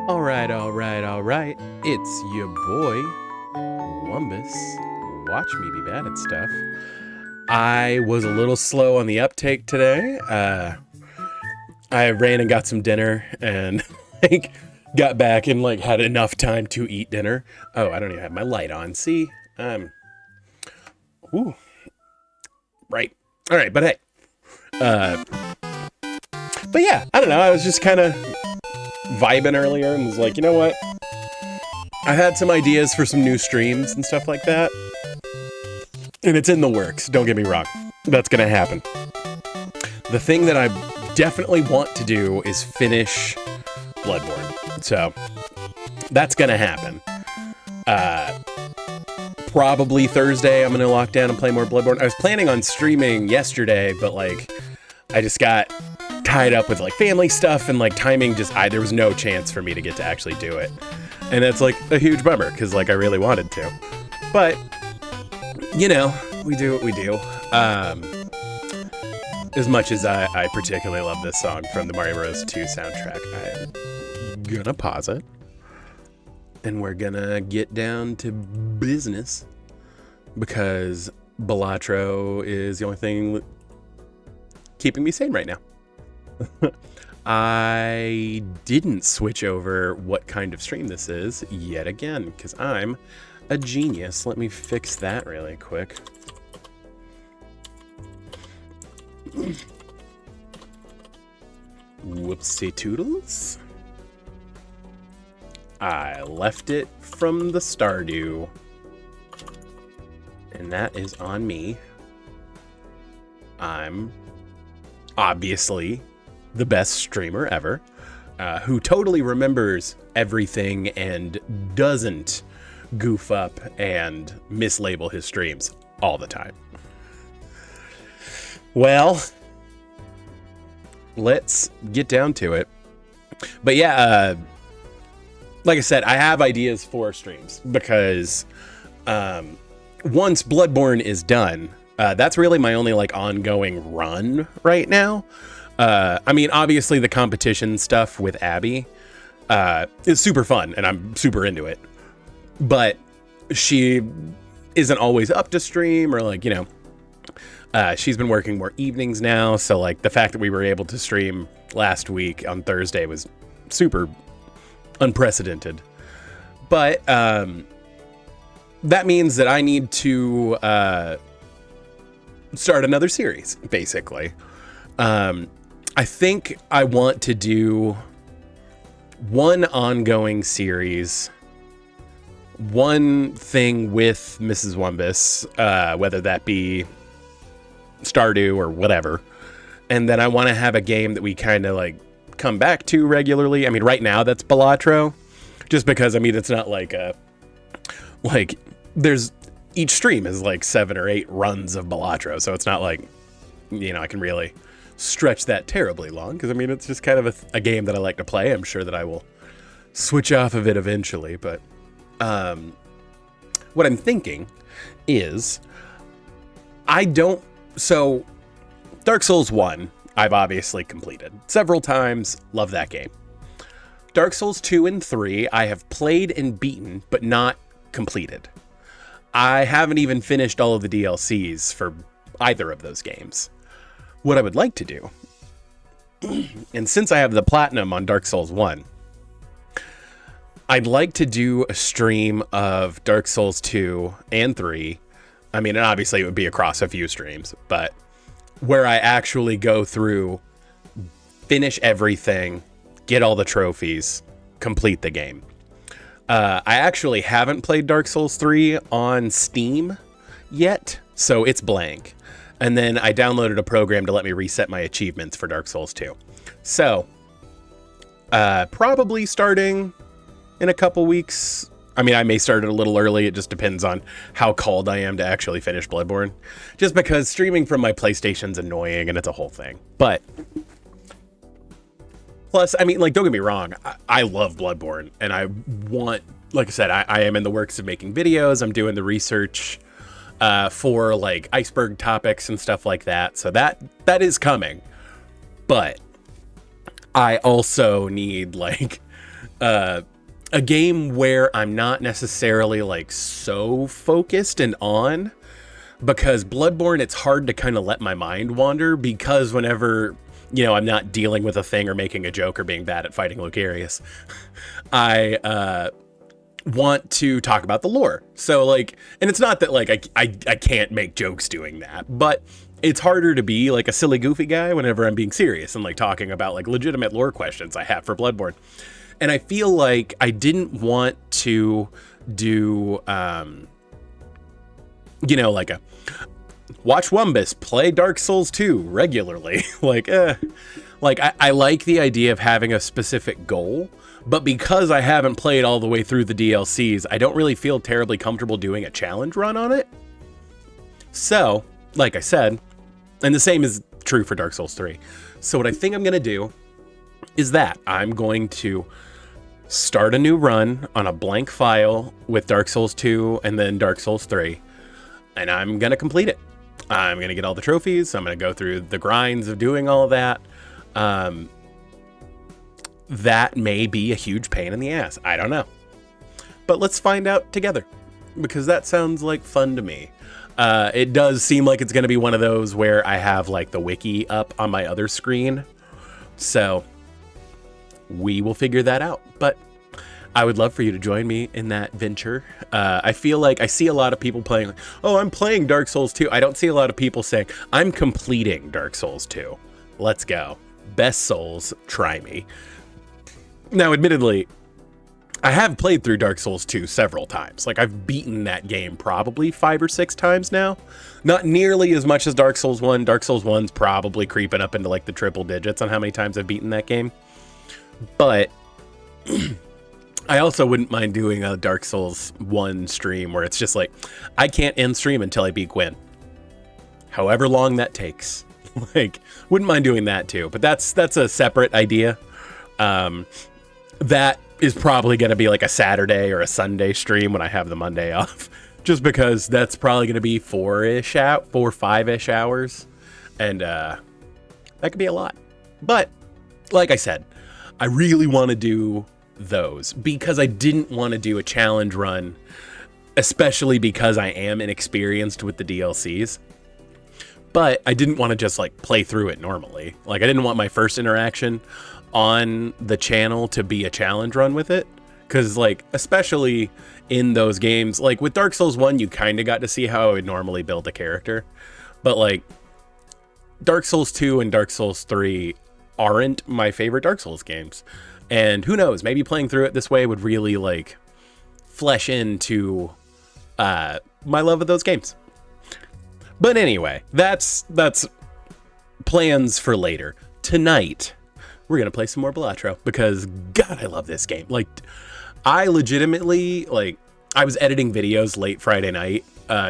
All right. It's your boy, Wumbus. Watch me be bad at stuff. I was a little slow on the uptake today. I ran and got some dinner and got back and had enough time to eat dinner. Oh, I don't even have my light on. See? Ooh. Right. All right, but hey. But yeah, I don't know. I was just kind of vibing earlier and was like, you know what? I had some ideas for some new streams and stuff like that. And it's in the works. Don't get me wrong. That's going to happen. The thing that I definitely want to do is finish Bloodborne. So that's going to happen. Probably Thursday, I'm going to lock down and play more Bloodborne. I was planning on streaming yesterday, but I just got tied up with family stuff and timing there was no chance for me to get to actually do it. And it's a huge bummer because I really wanted to. But you know, we do what we do. As much as I particularly love this song from the Mario Bros. 2 soundtrack, I'm gonna pause it. And we're gonna get down to business because Balatro is the only thing keeping me sane right now. I didn't switch over what kind of stream this is yet again because I'm a genius. Let me fix that really quick. Whoopsie toodles. I left it from the Stardew. And that is on me. I'm obviously the best streamer ever, who totally remembers everything and doesn't goof up and mislabel his streams all the time. Well, let's get down to it. But yeah, like I said, I have ideas for streams because once Bloodborne is done, that's really my only ongoing run right now. I mean, obviously the competition stuff with Abby is super fun and I'm super into it. But she isn't always up to stream or she's been working more evenings now. So the fact that we were able to stream last week on Thursday was super unprecedented. But that means that I need to start another series, basically. I think I want to do one ongoing series, one thing with Mrs. Wumbus, whether that be Stardew or whatever. And then I want to have a game that we kind of come back to regularly. I mean, right now that's Balatro, just because, I mean, it's not there's each stream is 7 or 8 runs of Balatro. So it's not I can really stretch that terribly long because I mean it's just kind of a game that I like to play. I'm sure that I will switch off of it eventually, but what I'm thinking is so Dark Souls 1 I've obviously completed several times, love that game. Dark Souls 2 and 3 I have played and beaten but not completed. I haven't even finished all of the DLCs for either of those games. What I would like to do, and since I have the platinum on Dark Souls 1, I'd like to do a stream of Dark Souls 2 and 3. I mean, and obviously it would be across a few streams, but where I actually go through, finish everything, get all the trophies, complete the game. I actually haven't played Dark Souls 3 on Steam yet, so it's blank. And then I downloaded a program to let me reset my achievements for Dark Souls 2. So, probably starting in a couple weeks. I mean, I may start it a little early. It just depends on how called I am to actually finish Bloodborne. Just because streaming from my PlayStation's annoying and it's a whole thing. But, plus, I mean, don't get me wrong. I love Bloodborne. And I want, like I said, I am in the works of making videos. I'm doing the research for iceberg topics and stuff like that. So that is coming. But I also need a game where I'm not necessarily like so focused and on, because Bloodborne, it's hard to kind of let my mind wander, because whenever, you know, I'm not dealing with a thing or making a joke or being bad at fighting Lucarius, I want to talk about the lore. So like, and it's not that like I can't make jokes doing that, but it's harder to be like a silly goofy guy whenever I'm being serious and like talking about like legitimate lore questions I have for Bloodborne. And I feel like I didn't want to do, you know, like a watch Wumbus play Dark Souls 2 regularly. Like I like the idea of having a specific goal, but because I haven't played all the way through the DLCs, I don't really feel terribly comfortable doing a challenge run on it. So, like I said, and the same is true for Dark Souls 3. So what I think I'm going to do is that I'm going to start a new run on a blank file with Dark Souls 2 and then Dark Souls 3, and I'm going to complete it. I'm going to get all the trophies. I'm going to go through the grinds of doing all of that. That may be a huge pain in the ass. I don't know. But let's find out together, because that sounds like fun to me. It does seem like it's going to be one of those where I have like the wiki up on my other screen. So we will figure that out. But I would love for you to join me in that venture. I feel like I see a lot of people playing, like, oh, I'm playing Dark Souls 2. I don't see a lot of people saying, I'm completing Dark Souls 2. Let's go. Best Souls, try me. Now, admittedly, I have played through Dark Souls 2 several times. Like, I've beaten that game probably 5 or 6 times now. Not nearly as much as Dark Souls 1. Dark Souls 1's probably creeping up into like the triple digits on how many times I've beaten that game. But I also wouldn't mind doing a Dark Souls 1 stream where it's just like, I can't end stream until I beat Gwyn. However long that takes. Like, wouldn't mind doing that too. But that's a separate idea. That is probably going to be like a Saturday or a Sunday stream when I have the Monday off. Just because that's probably going to be 5-ish hours. And that could be a lot. But like I said, I really want to do those because I didn't want to do a challenge run, especially because I am inexperienced with the DLCs. But I didn't want to just like play through it normally. Like, I didn't want my first interaction on the channel to be a challenge run with it, because like, especially in those games, like with Dark Souls 1, you kind of got to see how I would normally build a character, but like Dark Souls 2 and Dark Souls 3 aren't my favorite Dark Souls games, and who knows, maybe playing through it this way would really like flesh into my love of those games. But anyway, that's plans for later. Tonight we're going to play some more Balatro, because God, I love this game. Like, I legitimately, like, I was editing videos late Friday night,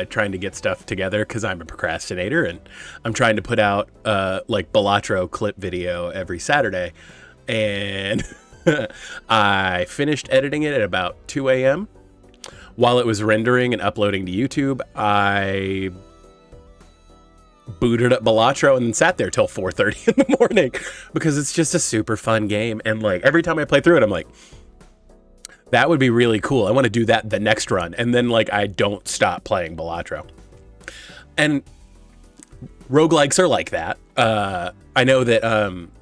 trying to get stuff together because I'm a procrastinator, and I'm trying to put out, like, Balatro clip video every Saturday. And I finished editing it at about 2 a.m. While it was rendering and uploading to YouTube, I booted up Balatro and then sat there till 4:30 in the morning, because it's just a super fun game. And like, every time I play through it, I'm like, that would be really cool. I want to do that the next run. And then like, I don't stop playing Balatro. And roguelikes are like that. I know that,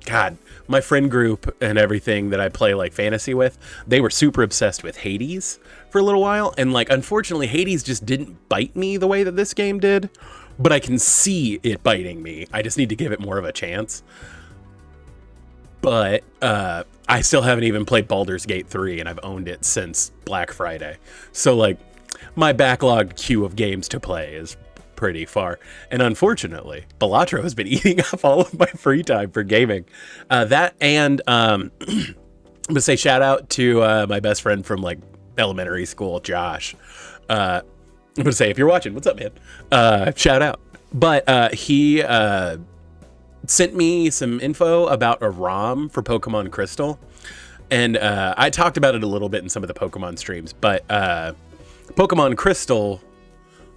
God, my friend group and everything that I play like fantasy with, they were super obsessed with Hades for a little while. And like, unfortunately, Hades just didn't bite me the way that this game did. But I can see it biting me. I just need to give it more of a chance. But I still haven't even played Baldur's Gate 3, and I've owned it since Black Friday. So like, my backlog queue of games to play is pretty far. And unfortunately, Balatro has been eating up all of my free time for gaming. That and I'm gonna say shout out to my best friend from like elementary school, Josh. I'm gonna say, if you're watching, what's up, man? Shout out. But he sent me some info about a ROM for Pokemon Crystal, and I talked about it a little bit in some of the Pokemon streams. But Pokemon Crystal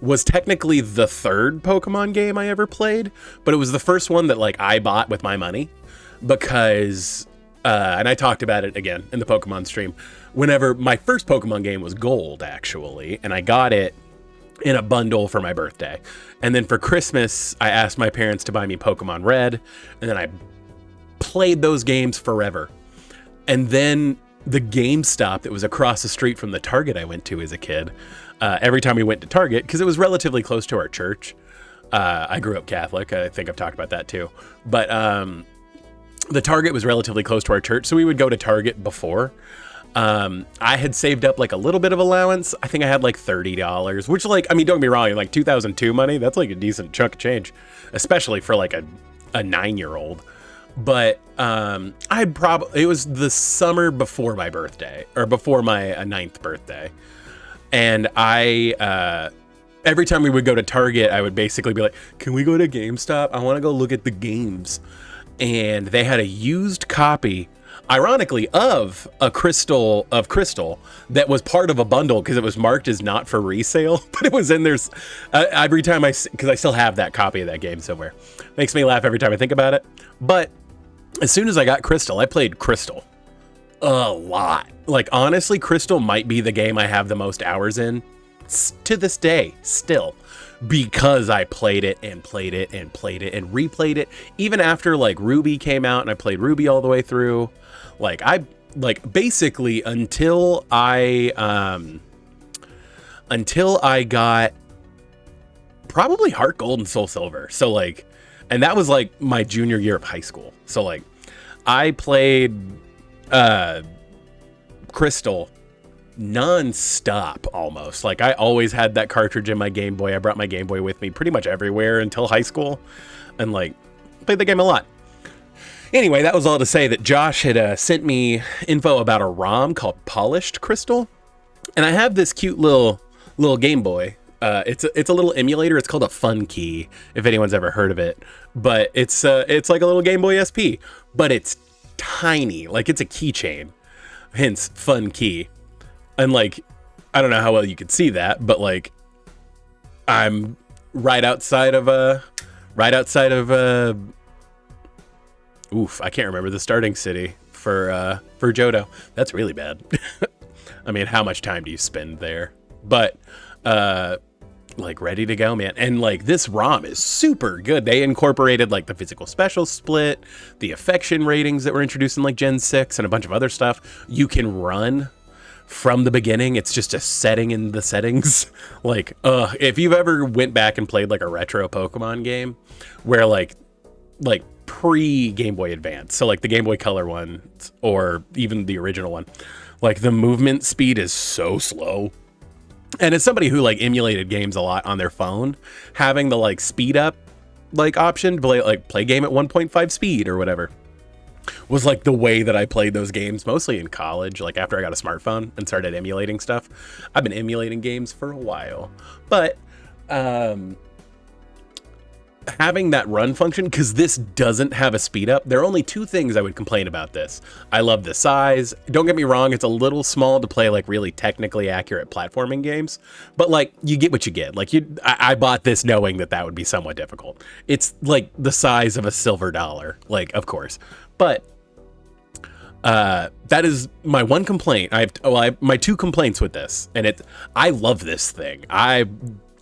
was technically the third Pokemon game I ever played, but it was the first one that like I bought with my money, because and I talked about it again in the Pokemon stream, whenever my first Pokemon game was Gold, actually, and I got it in a bundle for my birthday. And then for Christmas, I asked my parents to buy me Pokemon Red, and then I played those games forever. And then the GameStop that was across the street from the Target I went to as a kid, every time we went to Target, because it was relatively close to our church. I grew up Catholic. I think I've talked about that too. But the Target was relatively close to our church, so we would go to Target before. I had saved up like a little bit of allowance. I think I had like $30, which, like, I mean, don't get me wrong, in like 2002 money, that's like a decent chunk of change, especially for like a 9-year-old. But it was the summer before my birthday, or before my 9th birthday. And every time we would go to Target, I would basically be like, can we go to GameStop? I want to go look at the games. And they had a used copy, ironically, of Crystal that was part of a bundle because it was marked as not for resale, but it was in there. Every time because I still have that copy of that game somewhere. Makes me laugh every time I think about it. But as soon as I got Crystal, I played Crystal a lot. Like, honestly, Crystal might be the game I have the most hours in to this day still, because I played it and played it and played it and replayed it, even after like Ruby came out and I played Ruby all the way through. Like, basically until I got probably Heart Gold and Soul Silver. So like, and that was like my junior year of high school. So like, I played Crystal non-stop almost. Like, I always had that cartridge in my Game Boy. I brought my Game Boy with me pretty much everywhere until high school, and like played the game a lot. Anyway, that was all to say that Josh had sent me info about a ROM called Polished Crystal, and I have this cute little Game Boy. It's a little emulator. It's called a Fun Key, if anyone's ever heard of it. But it's like a little Game Boy SP, but it's tiny. Like, it's a keychain, hence Fun Key. And like, I don't know how well you could see that, but like, I'm right outside of oof, I can't remember the starting city for Johto. That's really bad. I mean, how much time do you spend there? But like, ready to go, man. And like, this ROM is super good. They incorporated like the physical special split, the affection ratings that were introduced in like Gen 6, and a bunch of other stuff. You can run from the beginning. It's just a setting in the settings. Like, if you've ever went back and played like a retro Pokemon game where like pre Game Boy Advance, so like the Game Boy Color one, or even the original one, like the movement speed is so slow. And as somebody who like emulated games a lot on their phone, having the like speed up like option to play game at 1.5 speed or whatever was like the way that I played those games, mostly in college. Like, after I got a smartphone and started emulating stuff. I've been emulating games for a while, but having that run function, because this doesn't have a speed up, there are only two things I would complain about this. I love the size. Don't get me wrong, it's a little small to play like really technically accurate platforming games, but like, you get what you get. Like, I bought this knowing that would be somewhat difficult. It's like the size of a silver dollar, like, of course. But that is my one complaint. My two complaints with this, and I love this thing. I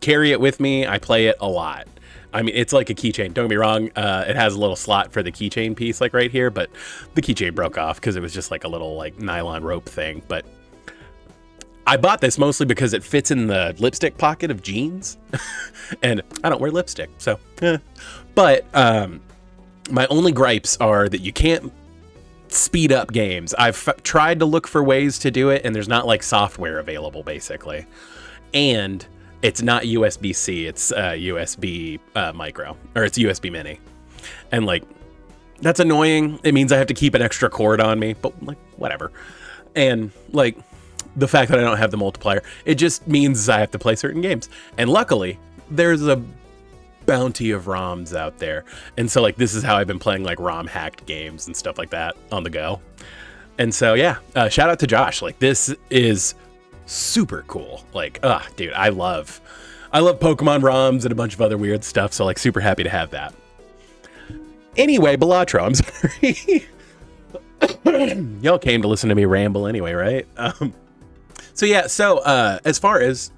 carry it with me. I play it a lot. I mean, it's like a keychain. Don't get me wrong. It has a little slot for the keychain piece, like right here, but the keychain broke off because it was just like a little like nylon rope thing. But I bought this mostly because it fits in the lipstick pocket of jeans, and I don't wear lipstick, so. But my only gripes are that you can't speed up games. I've tried to look for ways to do it, and there's not like software available, basically. And it's not USB-C, it's USB micro, or it's USB mini. And like, that's annoying. It means I have to keep an extra cord on me, but like, whatever. And like, the fact that I don't have the multiplier, it just means I have to play certain games. And luckily, there's a bounty of ROMs out there. And so like, this is how I've been playing like ROM hacked games and stuff like that on the go. And so yeah, shout out to Josh. Like, this is super cool. Like, dude, I love Pokemon ROMs and a bunch of other weird stuff. So like, super happy to have that. Anyway, Balatro, I'm sorry. Y'all came to listen to me ramble anyway, right? So yeah, as far as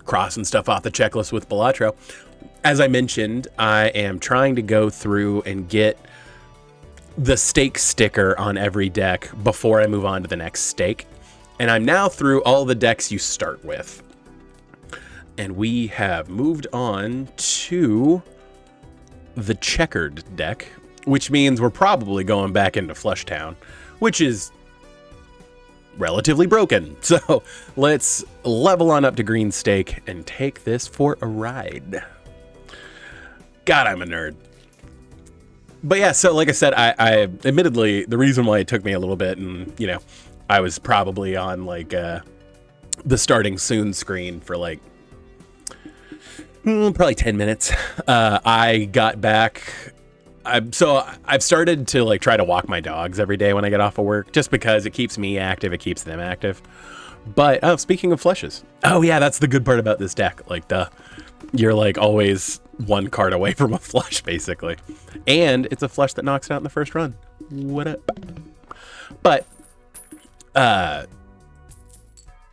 crossing stuff off the checklist with Balatro, as I mentioned, I am trying to go through and get the stake sticker on every deck before I move on to the next stake. And I'm now through all the decks you start with. And we have moved on to the checkered deck, which means we're probably going back into Flushtown, which is relatively broken. So let's level on up to green stake and take this for a ride. God, I'm a nerd. But yeah, so like I said, I admittedly, the reason why it took me a little bit, and you know, I was probably on like the starting soon screen for like probably 10 minutes. I got back. I've started to like try to walk my dogs every day when I get off of work, just because it keeps me active, it keeps them active. But speaking of flushes, oh yeah, that's the good part about this deck. Like you're like always one card away from a flush, basically. And it's a flush that knocks it out in the first run. What up? But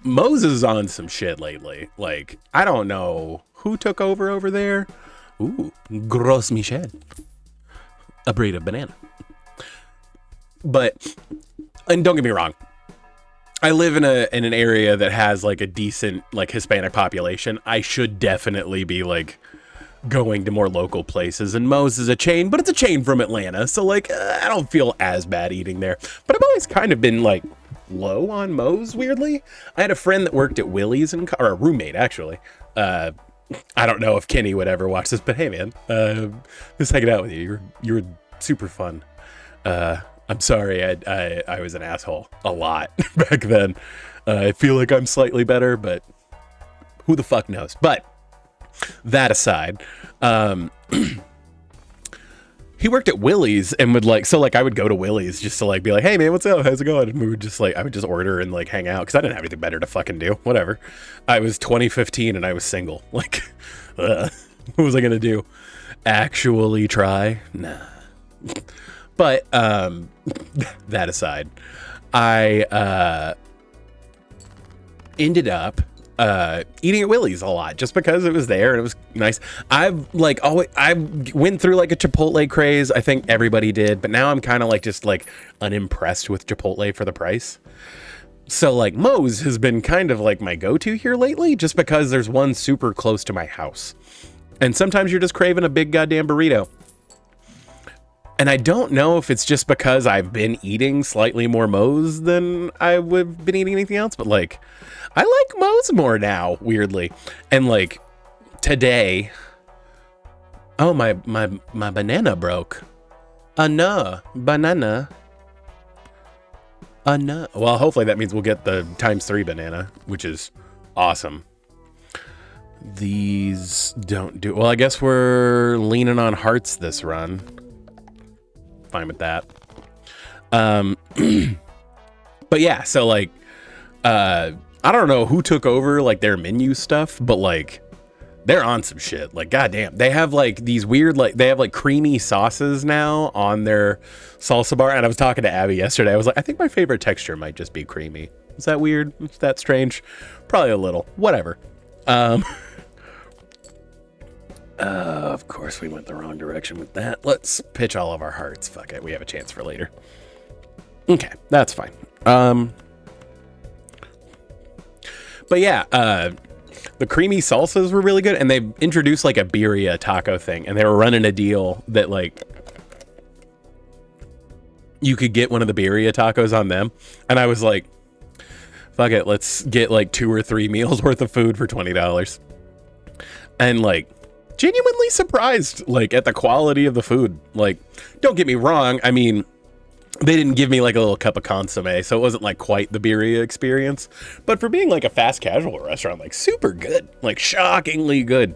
Moses is on some shit lately. Like, I don't know who took over there. Ooh, Gros Michel. A breed of banana. But, and don't get me wrong, I live in an area that has like a decent like Hispanic population. I should definitely be like going to more local places, and Moe's is a chain, but it's a chain from Atlanta, so like I don't feel as bad eating there. But I've always kind of been like low on Moe's, weirdly. I had a friend that worked at Willie's, or a roommate actually. I don't know if Kenny would ever watch this, but hey man, just hanging out with you. You were super fun. I'm sorry, I was an asshole a lot back then. I feel like I'm slightly better, but who the fuck knows? But that aside, he worked at Willie's and would like, so like I would go to Willie's just to like be like, hey man, what's up? How's it going? And we would just like, I would just order and like hang out because I didn't have anything better to fucking do. Whatever. I was 2015 and I was single. Like, what was I gonna do? Actually try? Nah. But that aside, I ended up eating at Willie's a lot just because it was there and it was nice. I've like always, I went through like a Chipotle craze. I think everybody did, but now I'm kind of like just like unimpressed with Chipotle for the price. So like Moe's has been kind of like my go-to here lately, just because there's one super close to my house. And sometimes you're just craving a big goddamn burrito. And I don't know if it's just because I've been eating slightly more Moe's than I would have been eating anything else, but like, I like Moe's more now, weirdly. And like, today, oh, my banana broke. No, banana. No. Well, hopefully that means we'll get the ×3 banana, which is awesome. These don't do, well, I guess we're leaning on hearts this run. Fine with that. But yeah, so like I don't know who took over like their menu stuff, but like they're on some shit. Like goddamn, they have like these weird, like they have like creamy sauces now on their salsa bar. And I was talking to Abby yesterday. I was like, I think my favorite texture might just be creamy. Is that weird? Is that strange? Probably a little. Whatever. Of course we went the wrong direction with that. Let's pitch all of our hearts. Fuck it, we have a chance for later. Okay, that's fine. But yeah, the creamy salsas were really good, and they introduced like a birria taco thing, and they were running a deal that like you could get one of the birria tacos on them, and I was like, fuck it, let's get like 2 or 3 meals worth of food for $20. And like genuinely surprised like at the quality of the food. Like, don't get me wrong, I mean, they didn't give me like a little cup of consomme, so it wasn't like quite the birria experience, but for being like a fast casual restaurant, like super good, like shockingly good.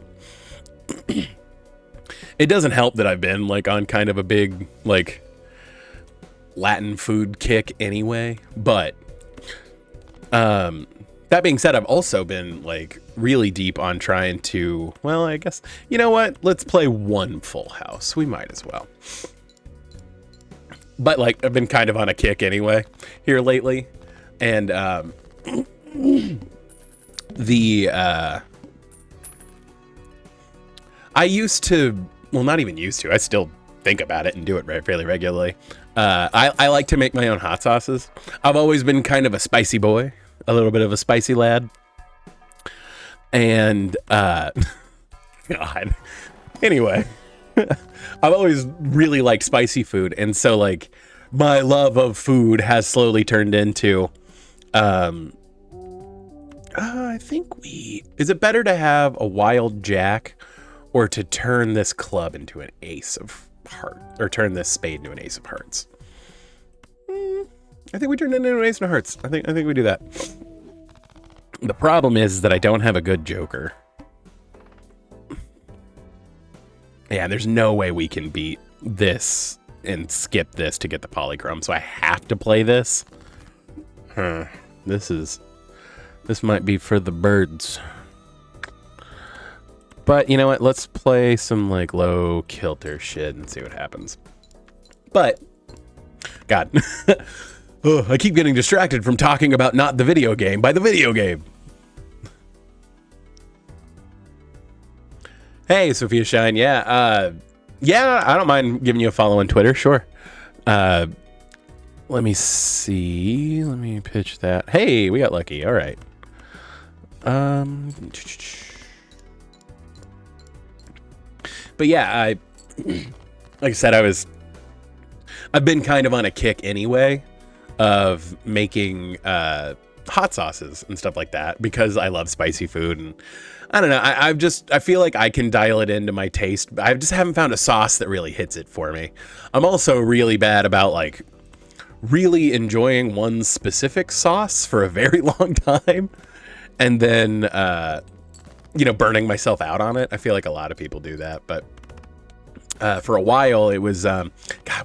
It doesn't help that I've been like on kind of a big like Latin food kick anyway, but that being said, I've also been like really deep on trying to, well, I guess, you know what? Let's play one Full House. We might as well. But like, I've been kind of on a kick anyway here lately. And I used to, well, not even used to, I still think about it and do it fairly regularly. I like to make my own hot sauces. I've always been kind of a spicy boy, a little bit of a spicy lad. And, God. Anyway, I've always really liked spicy food. And so, like, my love of food has slowly turned into, I think is it better to have a wild jack or to turn this club into an ace of hearts, or turn this spade into an ace of hearts? I think we turned it into an ace of hearts. I think we do that. The problem is that I don't have a good joker. Yeah, there's no way we can beat this and skip this to get the polychrome, so I have to play this. This might be for the birds. But you know what? Let's play some like low kilter shit and see what happens. But God, oh, I keep getting distracted from talking about not the video game by the video game. Hey, Sophia Shine. Yeah, I don't mind giving you a follow on Twitter. Sure. Let me see. Let me pitch that. Hey, we got lucky. All right. But yeah, like I said, I've been kind of on a kick anyway of making hot sauces and stuff like that because I love spicy food, and I don't know. I feel like I can dial it into my taste. I just haven't found a sauce that really hits it for me. I'm also really bad about like really enjoying one specific sauce for a very long time and then, burning myself out on it. I feel like a lot of people do that, but for a while it was, God,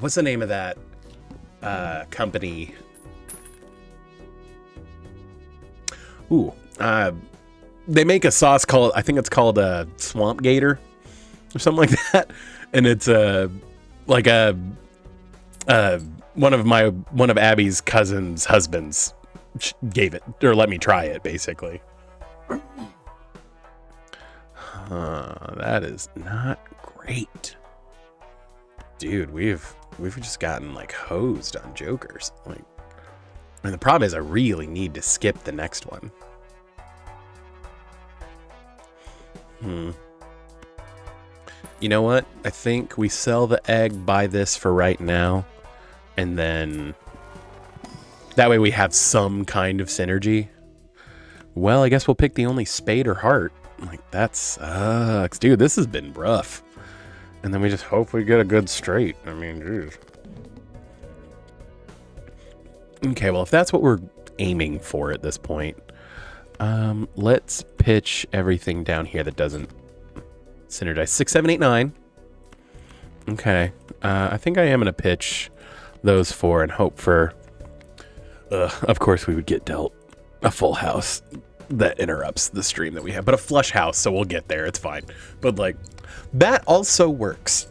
what's the name of that company? Ooh, they make a sauce called, I think it's called a Swamp Gator or something like that. And it's one of Abby's cousin's husbands gave it, or let me try it, basically. That is not great. Dude, we've just gotten like hosed on jokers. Like, and the problem is I really need to skip the next one. You know what? I think we sell the egg, buy this for right now, and then that way we have some kind of synergy. Well, I guess we'll pick the only spade or heart. Like, that sucks. Dude, this has been rough. And then we just hope we get a good straight. I mean, geez. Okay, well, if that's what we're aiming for at this point, let's pitch everything down here that doesn't synergize. 6, 7, 8, 9. Okay. I think I am going to pitch those 4 and hope for, of course, we would get dealt a full house that interrupts the stream that we have, but a flush house, so we'll get there. It's fine. But like, that also works.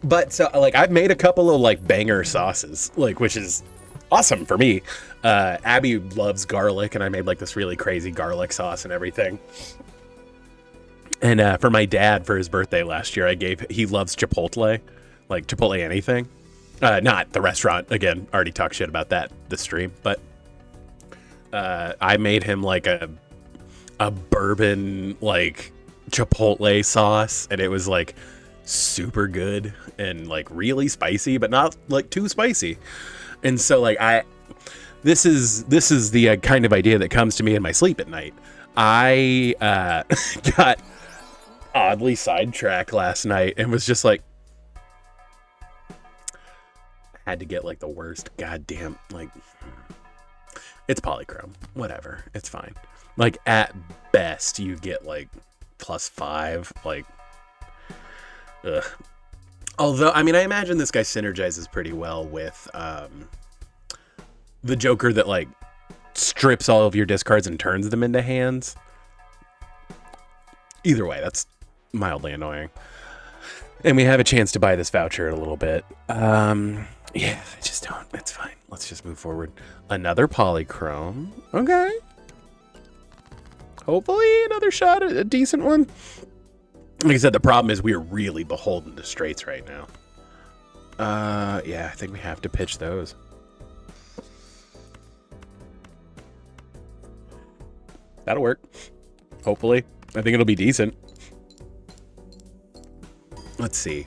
But so like, I've made a couple of like banger sauces, like, which is awesome for me. Abby loves garlic, and I made like this really crazy garlic sauce and everything. And for my dad, for his birthday last year, he loves Chipotle, like Chipotle anything. Not the restaurant. Again, already talked shit about that this stream, but I made him like a bourbon like Chipotle sauce, and it was like super good and like really spicy, but not like too spicy. And so like this is the kind of idea that comes to me in my sleep at night. I got oddly sidetracked last night and was just like, I had to get like the worst goddamn, like, it's polychrome, whatever, it's fine. Like at best you get like +5, like, ugh. Although, I mean, I imagine this guy synergizes pretty well with the Joker that like strips all of your discards and turns them into hands. Either way, that's mildly annoying. And we have a chance to buy this voucher in a little bit. Yeah, I just don't. It's fine. Let's just move forward. Another polychrome. Okay. Hopefully another shot at a decent one. Like I said, the problem is we're really beholden to straights right now. Yeah, I think we have to pitch those. That'll work. Hopefully. I think it'll be decent. Let's see.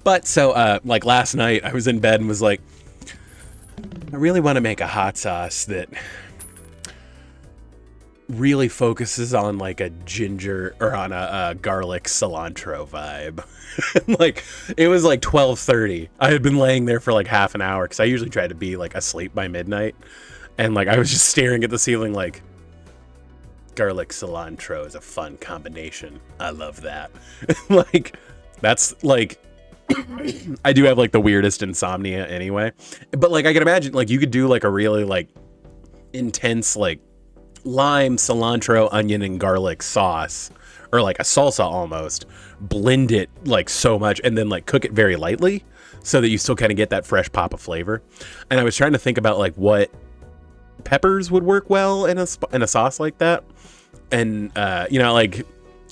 But so, like last night, I was in bed and was like, I really want to make a hot sauce that really focuses on like a ginger or on a garlic cilantro vibe. Like it was like 12:30. I had been laying there for like half an hour because I usually try to be like asleep by midnight. And like I was just staring at the ceiling like, garlic cilantro is a fun combination. I love that. Like that's like I do have like the weirdest insomnia anyway. But like I can imagine like you could do like a really like intense like lime, cilantro, onion, and garlic sauce, or like a salsa almost, blend it like so much and then like cook it very lightly so that you still kind of get that fresh pop of flavor. And I was trying to think about like what peppers would work well in a sauce like that. And you know, like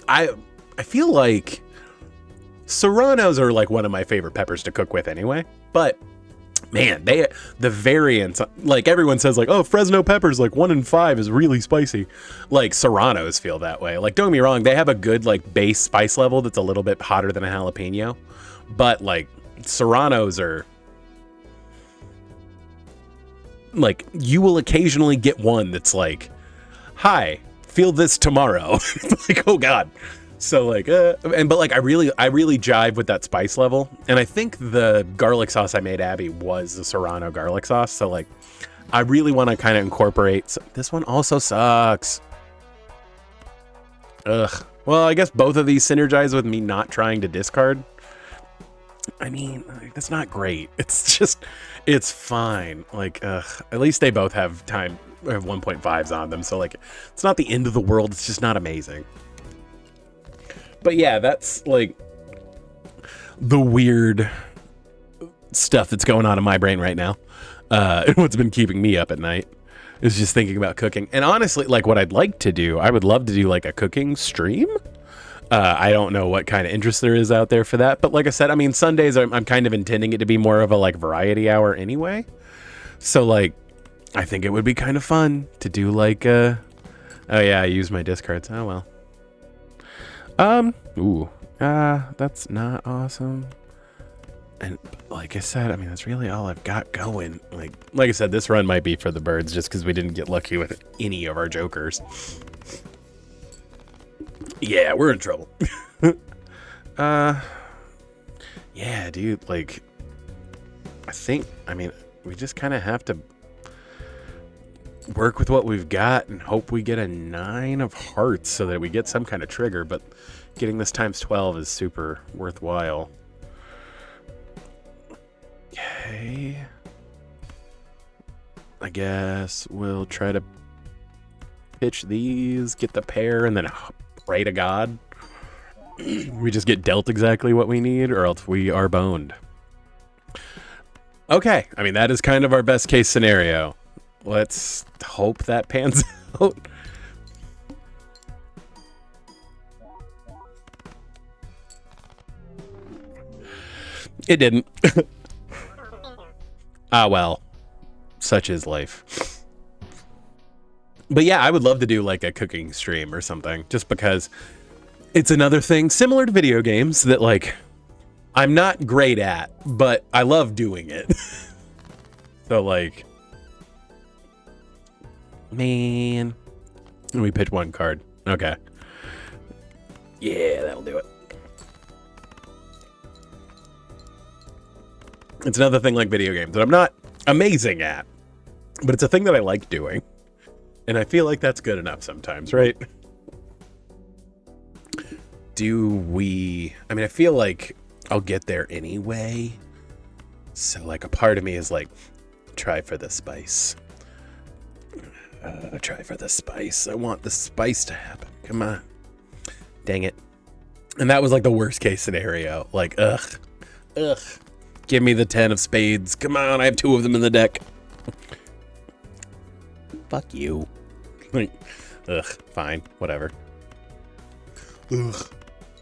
I feel like serranos are like one of my favorite peppers to cook with anyway, but man, the variants, like everyone says like, oh, Fresno peppers, like 1 in 5 is really spicy. Like serranos feel that way. Like don't get me wrong, they have a good like base spice level that's a little bit hotter than a jalapeno, but like serranos are like, you will occasionally get one that's like, hi, feel this tomorrow. Like, oh god. So like, but like I really jive with that spice level. And I think the garlic sauce I made Abby was the Serrano garlic sauce. So like, I really want to kind of incorporate. This one also sucks. Ugh. Well, I guess both of these synergize with me not trying to discard. I mean, that's not great. It's just, it's fine. Like, at least they both have 1.5s on them. So like, it's not the end of the world. It's just not amazing. But yeah, that's like the weird stuff that's going on in my brain right now. And what's been keeping me up at night is just thinking about cooking. And honestly, like what I'd like to do, I would love to do like a cooking stream. I don't know what kind of interest there is out there for that. But like I said, I mean, Sundays, I'm kind of intending it to be more of a like variety hour anyway. So like, I think it would be kind of fun to do like, oh yeah, I used my discards. Oh well. That's not awesome. And like I said, I mean, that's really all I've got going. Like I said, this run might be for the birds just because we didn't get lucky with any of our jokers. Yeah, we're in trouble. Yeah, dude, like, I mean, we just kind of have to work with what we've got and hope we get a 9 of hearts so that we get some kind of trigger, but getting this times 12 is super worthwhile. Okay. I guess we'll try to pitch these, get the pair, and then pray to God we just get dealt exactly what we need, or else we are boned. Okay, I mean, that is kind of our best case scenario. Let's hope that pans out. It didn't. Ah, well, such is life. But yeah, I would love to do like a cooking stream or something, just because it's another thing similar to video games that like I'm not great at, but I love doing it. So like, man, let me pitch one card. Okay. Yeah, that'll do it. It's another thing like video games that I'm not amazing at, but it's a thing that I like doing. And I feel like that's good enough sometimes, right? Do we... I mean, I feel like I'll get there anyway. So, like, a part of me is like, try for the spice. Try for the spice. I want the spice to happen. Come on. Dang it. And that was like the worst case scenario. Like, ugh. Give me the 10 of spades. Come on, I have 2 of them in the deck. Fuck you. Like, ugh, fine, whatever. Ugh,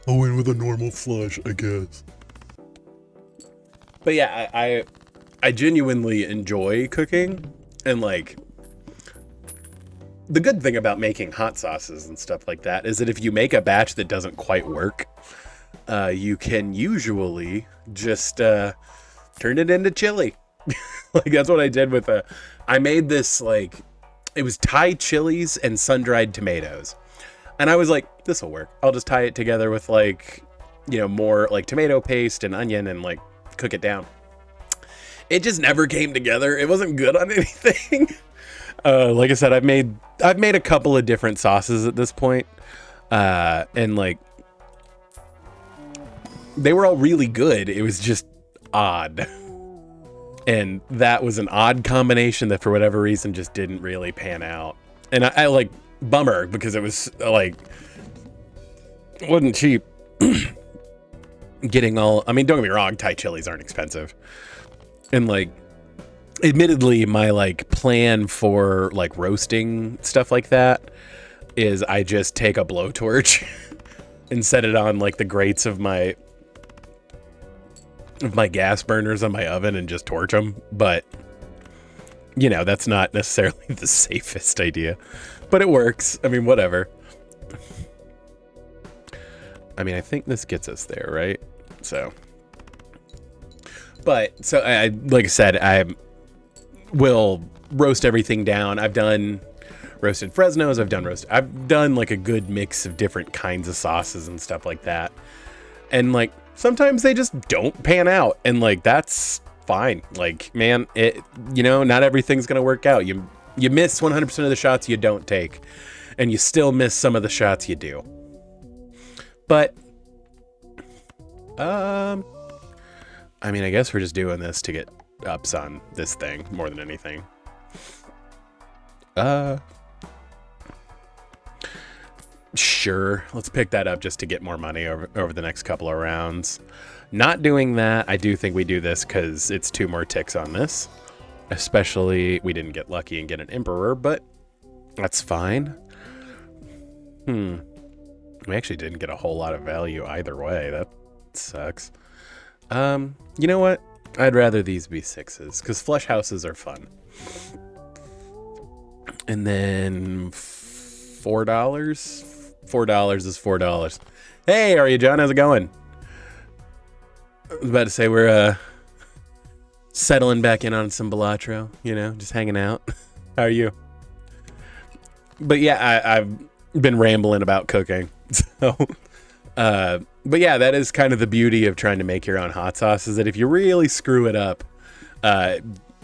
I'll win with a normal flush, I guess. But yeah, I genuinely enjoy cooking, and like, the good thing about making hot sauces and stuff like that is that if you make a batch that doesn't quite work, you can usually just turn it into chili. Like, that's what I did with I made this, like, it was Thai chilies and sun-dried tomatoes. And I was like, this will work. I'll just tie it together with, like, you know, more like tomato paste and onion and like cook it down. It just never came together. It wasn't good on anything. Like I said, I've made a couple of different sauces at this point. And like, they were all really good. It was just odd. And that was an odd combination that for whatever reason just didn't really pan out. And I like, bummer, because it was like, it wasn't cheap. Getting all, I mean, don't get me wrong, Thai chilies aren't expensive. And like, admittedly, my like plan for like roasting stuff like that is I just take a blowtorch and set it on like the grates of my gas burners on my oven and just torch them. But you know, that's not necessarily the safest idea, but it works. I mean, whatever. I mean, I think this gets us there, right? So, but so I, like I said, I will roast everything down. I've done roasted Fresnos. I've done like a good mix of different kinds of sauces and stuff like that. And like, sometimes they just don't pan out, and like, that's fine. Like, man, you know, not everything's going to work out. You miss 100% of the shots you don't take, and you still miss some of the shots you do. But, I mean, I guess we're just doing this to get ups on this thing more than anything. Sure, let's pick that up just to get more money over the next couple of rounds. Not doing that, I do think we do this because it's 2 more ticks on this. Especially, we didn't get lucky and get an Emperor, but that's fine. We actually didn't get a whole lot of value either way. That sucks. You know what? I'd rather these be 6s, because flush houses are fun. And then $4? $4 is $4. Hey, how are you, John? How's it going? I was about to say we're settling back in on some Balatro, you know, just hanging out. How are you? But yeah, I've been rambling about cooking. So, but yeah, that is kind of the beauty of trying to make your own hot sauce, is that if you really screw it up,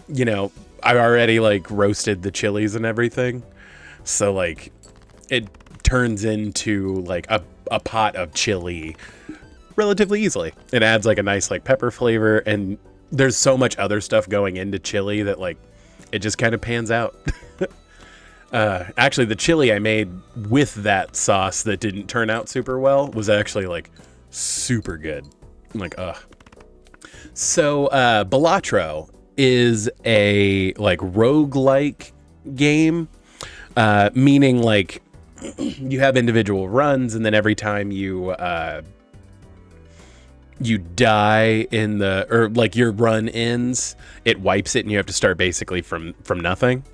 you know, I've already like roasted the chilies and everything. So like, it turns into like a pot of chili relatively easily. It adds like a nice like pepper flavor, and there's so much other stuff going into chili that like it just kind of pans out. Actually, the chili I made with that sauce that didn't turn out super well was actually like super good. I'm like, ugh. So Balatro is a like roguelike game, meaning like you have individual runs, and then every time you die in the, or like your run ends, it wipes it and you have to start basically from nothing.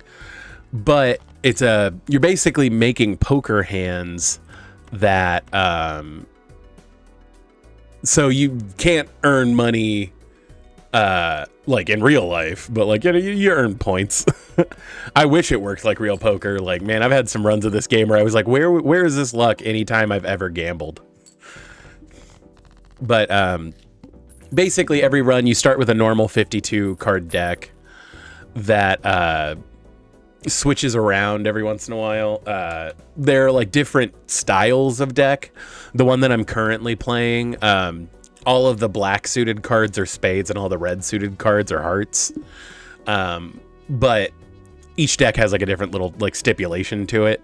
But it's you're basically making poker hands that so you can't earn money like in real life, but like, you know, you earn points. I wish it worked like real poker. Like, man, I've had some runs of this game where I was like, where is this luck anytime I've ever gambled? But basically every run you start with a normal 52 card deck that switches around every once in a while. There are like different styles of deck. The one that I'm currently playing, all of the black suited cards are spades and all the red suited cards are hearts. But each deck has like a different little like stipulation to it.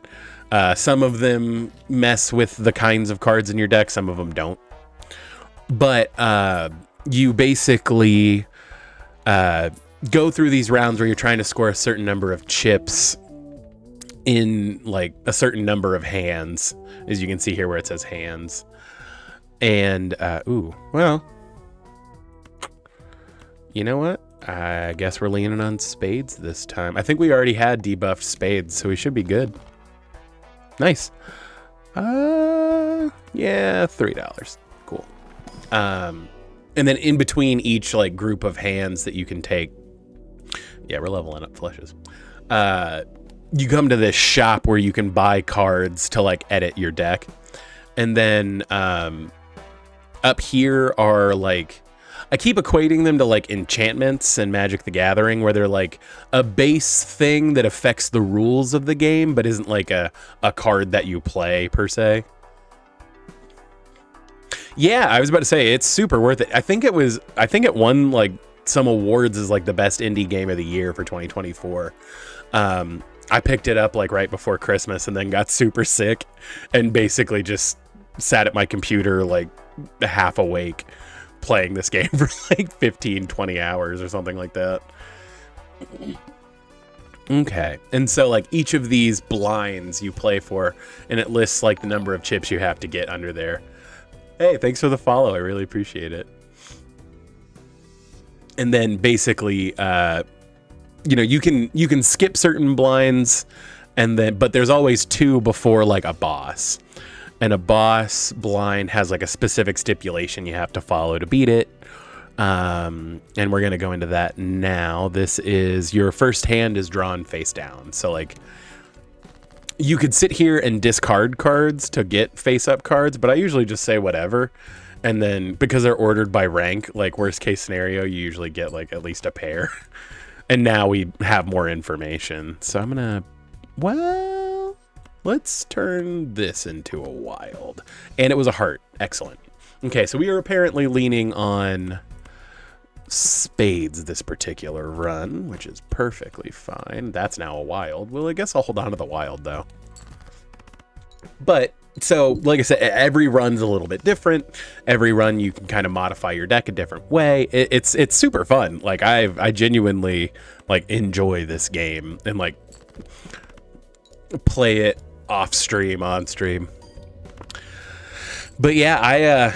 Some of them mess with the kinds of cards in your deck, some of them don't. But you basically go through these rounds where you're trying to score a certain number of chips in like a certain number of hands, as you can see here where it says hands. And well, you know what? I guess we're leaning on spades this time. I think we already had debuffed spades, so we should be good. Nice. Yeah, $3. Cool. And then in between each like group of hands that you can take, yeah, we're leveling up flushes. You come to this shop where you can buy cards to like edit your deck. And then up here are like, I keep equating them to like enchantments and Magic the Gathering, where they're like a base thing that affects the rules of the game, but isn't like a card that you play per se. Yeah, I was about to say, it's super worth it. I think it won like some awards as like the best indie game of the year for 2024. I picked it up like right before Christmas and then got super sick and basically just sat at my computer like half awake playing this game for like 15-20 hours or something like that. Okay, and so like each of these blinds you play for, and it lists like the number of chips you have to get under there. Hey, thanks for the follow, I really appreciate it. And then basically you know, you can skip certain blinds, and then but there's always two before like a boss. And a boss blind has like a specific stipulation you have to follow to beat it. And we're going to go into that now. This is your first hand is drawn face down. So like you could sit here and discard cards to get face up cards, but I usually just say whatever. And then because they're ordered by rank, like worst case scenario, you usually get like at least a pair. And now we have more information. So I'm going to, well, let's turn this into a wild. And it was a heart. Excellent. Okay, so we are apparently leaning on spades this particular run, which is perfectly fine. That's now a wild. Well, I guess I'll hold on to the wild, though. But, so, like I said, every run's a little bit different. Every run, you can kind of modify your deck a different way. It's super fun. Like, I genuinely, like, enjoy this game and, like, play it off stream, on stream. But yeah,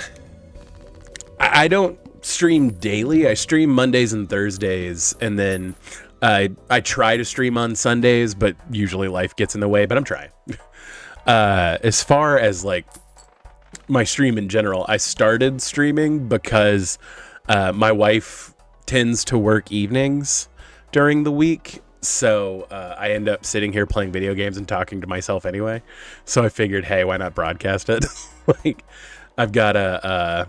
I don't stream daily. I stream Mondays and Thursdays, and then I try to stream on Sundays, but usually life gets in the way, but I'm trying. As far as like my stream in general, I started streaming because my wife tends to work evenings during the week. So I end up sitting here playing video games and talking to myself anyway. So I figured, hey, why not broadcast it? Like, I've got a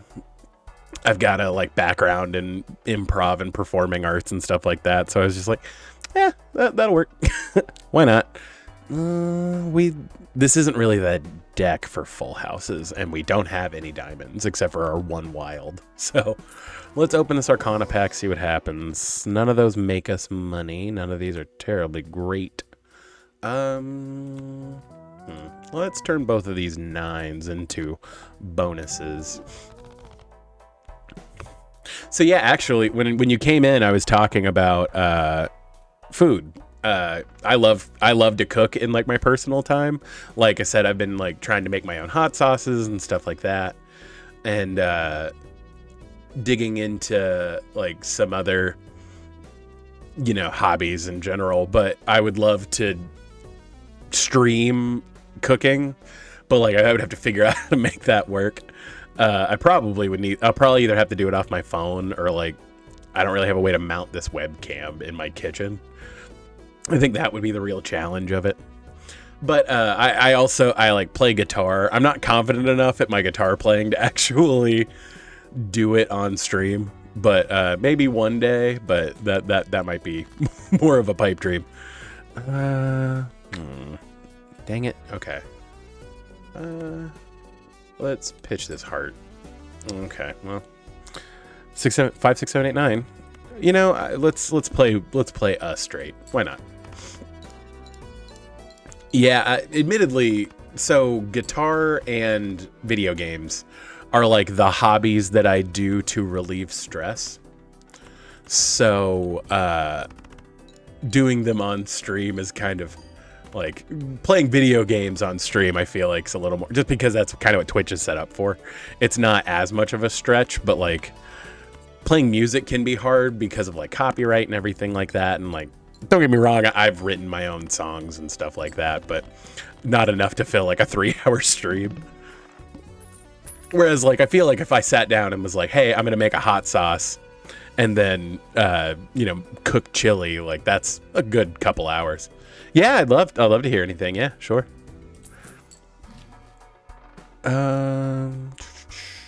like background in improv and performing arts and stuff like that. So I was just like, yeah, that'll work. Why not? This isn't really the deck for full houses, and we don't have any diamonds except for our one wild. So let's open this Arcana pack, see what happens. None of those make us money. None of these are terribly great. Let's turn both of these 9s into bonuses. So yeah, actually, when you came in, I was talking about food. I love to cook in like my personal time. Like I said, I've been like trying to make my own hot sauces and stuff like that, and digging into like some other, you know, hobbies in general. But I would love to stream cooking, but like I would have to figure out how to make that work. I'll probably either have to do it off my phone, or like I don't really have a way to mount this webcam in my kitchen. I think that would be the real challenge of it. But I also like play guitar. I'm not confident enough at my guitar playing to actually do it on stream, but maybe one day. But that might be more of a pipe dream. Dang it. Okay. Let's pitch this heart. Okay. Well, 6, 7, 5, 6, 7, 8, 9. You know, let's play us straight. Why not? Yeah, admittedly, so guitar and video games are like the hobbies that I do to relieve stress. So doing them on stream is kind of like playing video games on stream. I feel like it's a little more, just because that's kind of what Twitch is set up for. It's not as much of a stretch, but like playing music can be hard because of like copyright and everything like that. And like, don't get me wrong, I've written my own songs and stuff like that, but not enough to fill like a 3-hour stream. Whereas like, I feel like if I sat down and was like, hey, I'm going to make a hot sauce and then, you know, cook chili, like that's a good couple hours. Yeah, I'd love to hear anything. Yeah, sure. Man,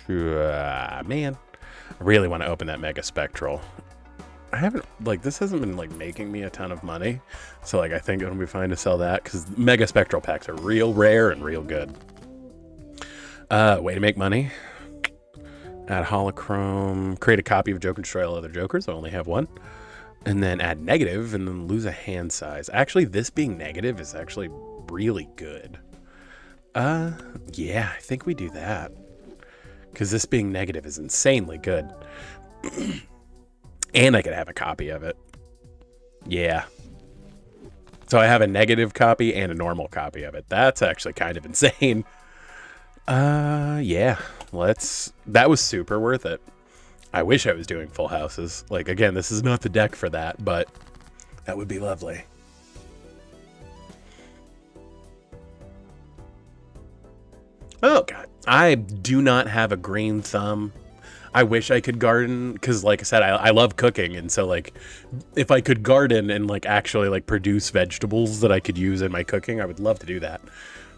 I really want to open that Mega Spectral. I haven't, like, this hasn't been, like, making me a ton of money. So, like, I think it'll be fine to sell that because Mega Spectral packs are real rare and real good. Way to make money. Add holochrome. Create a copy of Joker and destroy all other Jokers. I only have one. And then add negative and then lose a hand size. Actually, this being negative is actually really good. Yeah, I think we do that. Because this being negative is insanely good. And I could have a copy of it. Yeah. So I have a negative copy and a normal copy of it. That's actually kind of insane. Yeah. That was super worth it. I wish I was doing full houses. Like, again, this is not the deck for that, but that would be lovely. Oh, God. I do not have a green thumb. I wish I could garden, because, like I said, I love cooking, and so, like, if I could garden and, like, actually, like, produce vegetables that I could use in my cooking, I would love to do that.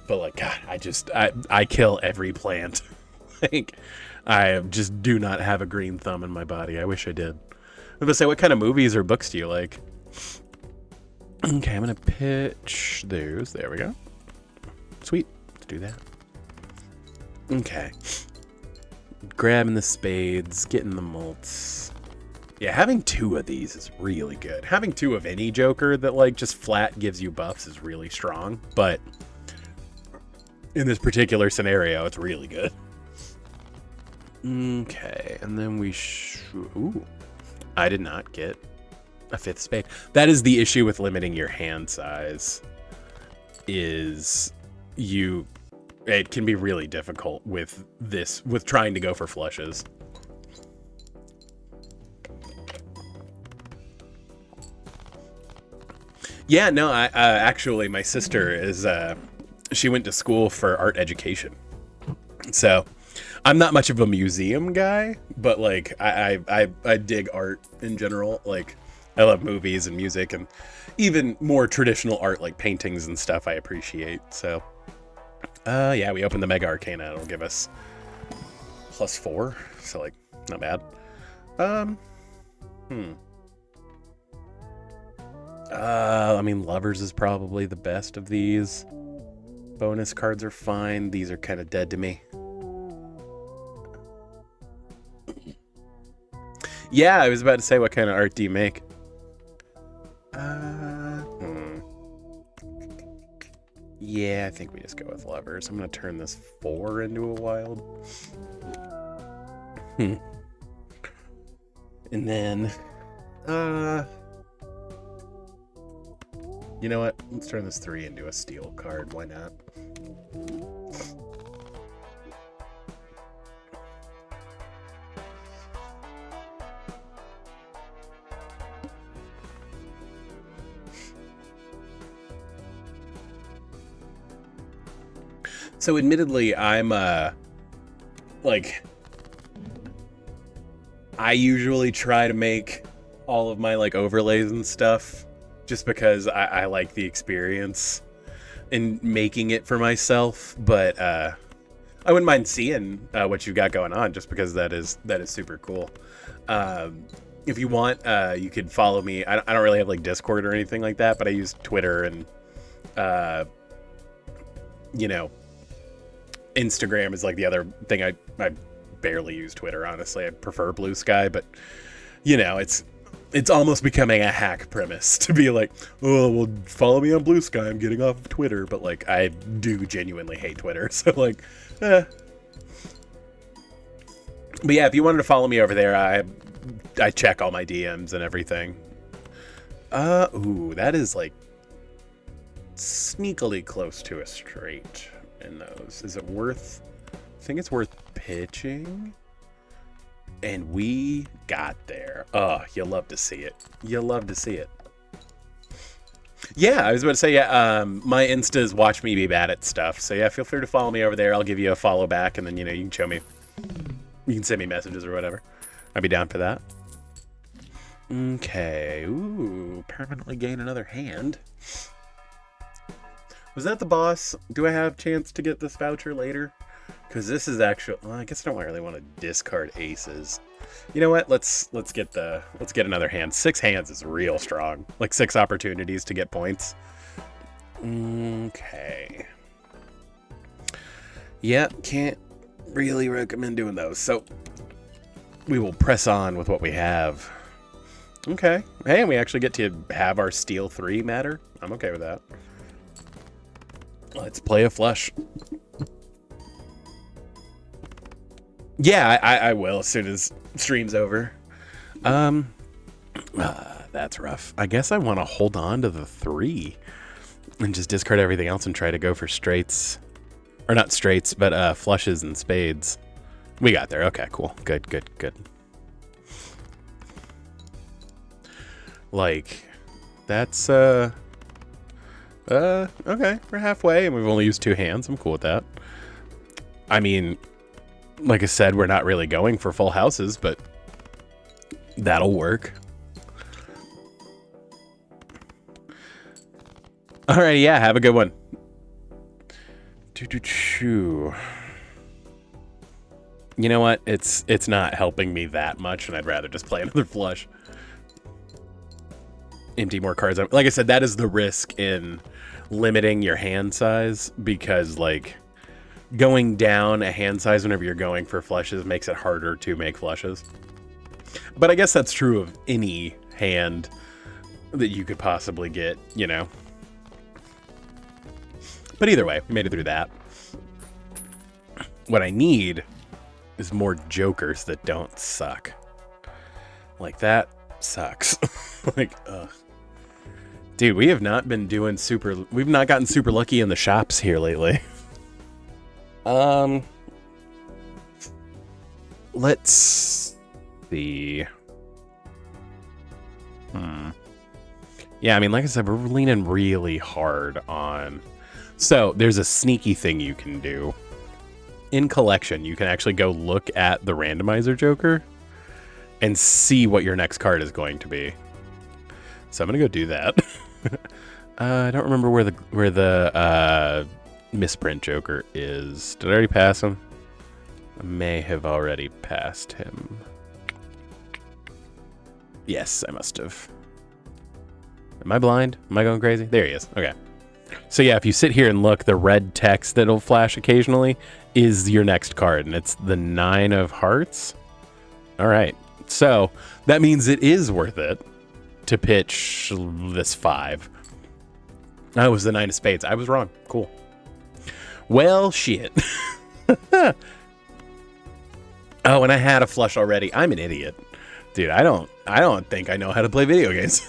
But, like, God, I kill every plant. Like, I just do not have a green thumb in my body. I wish I did. I was going to say, what kind of movies or books do you like? Okay, I'm going to pitch those. There we go. Sweet. Let's do that. Okay. Grabbing the spades, getting the mults. Yeah, having 2 of these is really good. Having 2 of any Joker that, like, just flat gives you buffs is really strong. But in this particular scenario, it's really good. Okay, and then we ooh, I did not get a 5th spade. That is the issue with limiting your hand size, is it can be really difficult with trying to go for flushes. Yeah, no, I actually, my sister is, she went to school for art education. So I'm not much of a museum guy, but like I dig art in general. Like I love movies and music and even more traditional art like paintings and stuff I appreciate. So yeah, we opened the Mega Arcana. It'll give us +4. So like not bad. I mean, Lovers is probably the best of these. Bonus cards are fine. These are kind of dead to me. Yeah, I was about to say, what kind of art do you make? Yeah, I think we just go with Lovers. I'm going to turn this 4 into a wild. And then, you know what? Let's turn this 3 into a steel card. Why not? So admittedly, I'm like, I usually try to make all of my like overlays and stuff just because I like the experience in making it for myself. But I wouldn't mind seeing what you got going on, just because that is super cool. If you want, you could follow me. I don't really have like Discord or anything like that, but I use Twitter and you know, Instagram is like the other thing. I barely use Twitter, honestly. I prefer Bluesky, but you know, it's almost becoming a hack premise to be like, oh, well, follow me on Bluesky, I'm getting off of Twitter. But like, I do genuinely hate Twitter, so like, But yeah, if you wanted to follow me over there, I check all my DMs and everything. Ooh, that is like sneakily close to a straight in those. Is it worth? I think it's worth pitching. And we got there. Oh, you'll love to see it. You'll love to see it. Yeah, I was about to say, yeah, my Insta is watchmebebadat stuff. So yeah, feel free to follow me over there. I'll give you a follow back, and then, you know, you can show me. You can send me messages or whatever. I'd be down for that. Okay. Ooh, permanently gain another hand. Was that the boss? Do I have a chance to get this voucher later? Because this is actually, well, I guess I don't really want to discard aces. You know what? Let's get another hand. 6 hands is real strong. Like 6 opportunities to get points. Okay. Yeah, can't really recommend doing those. So we will press on with what we have. Okay. Hey, and we actually get to have our steal 3 matter. I'm okay with that. Let's play a flush. Yeah, I will as soon as stream's over. That's rough. I guess I want to hold on to the 3 and just discard everything else and try to go for straights. Or not straights, but flushes and spades. We got there. Okay, cool. Good, good, good. Like, that's, okay, we're halfway, and we've only used 2 hands. I'm cool with that. I mean, like I said, we're not really going for full houses, but that'll work. All right, yeah, have a good one. You know what? It's not helping me that much, and I'd rather just play another flush. Empty more cards. Like I said, that is the risk in limiting your hand size, because like going down a hand size whenever you're going for flushes makes it harder to make flushes. But I guess that's true of any hand that you could possibly get, you know. But either way, we made it through that. What I need is more jokers that don't suck. Like, that sucks. Like, ugh. Dude, we have not been doing super... We've not gotten super lucky in the shops here lately. Let's see. Yeah, I mean, like I said, we're leaning really hard on... So, there's a sneaky thing you can do. In collection, you can actually go look at the randomizer joker and see what your next card is going to be. So I'm gonna go do that. I don't remember where the misprint joker is. Did I already pass him? I may have already passed him. Yes, I must have. Am I blind? Am I going crazy? There he is. Okay. So yeah, if you sit here and look, the red text that'll flash occasionally is your next card, and it's the 9 of hearts. All right. So that means it is worth it to pitch this 5. That was the 9 of spades. I was wrong. Cool. Well, shit. Oh, and I had a flush already. I'm an idiot. Dude, I don't think I know how to play video games.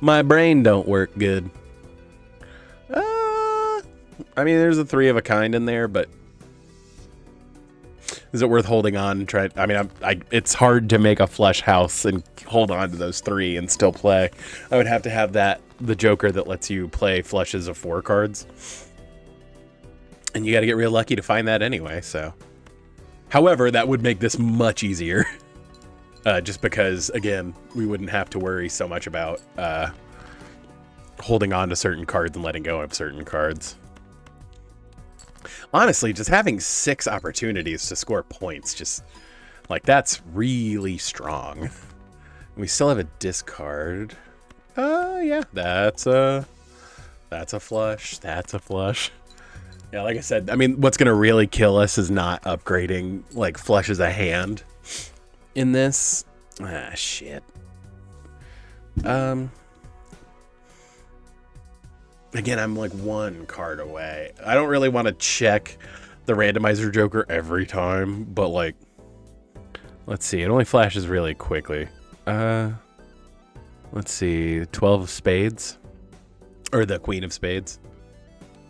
My brain don't work good. I mean, there's a 3 of a kind in there, but is it worth holding on and try? I mean, it's hard to make a flush house and hold on to those 3 and still play. I would have to have the joker that lets you play flushes of 4 cards. And you got to get real lucky to find that anyway, so. However, that would make this much easier. Just because, again, we wouldn't have to worry so much about holding on to certain cards and letting go of certain cards. Honestly, just having 6 opportunities to score points, just like, that's really strong. We still have a discard. Yeah, that's a flush. That's a flush. Yeah, like I said, I mean, what's gonna really kill us is not upgrading like flush as a hand in this. Ah, shit. Again, I'm like 1 card away. I don't really want to check the randomizer joker every time, but like, Let's see. It only flashes really quickly. Let's see. 12 of spades. Or the queen of spades.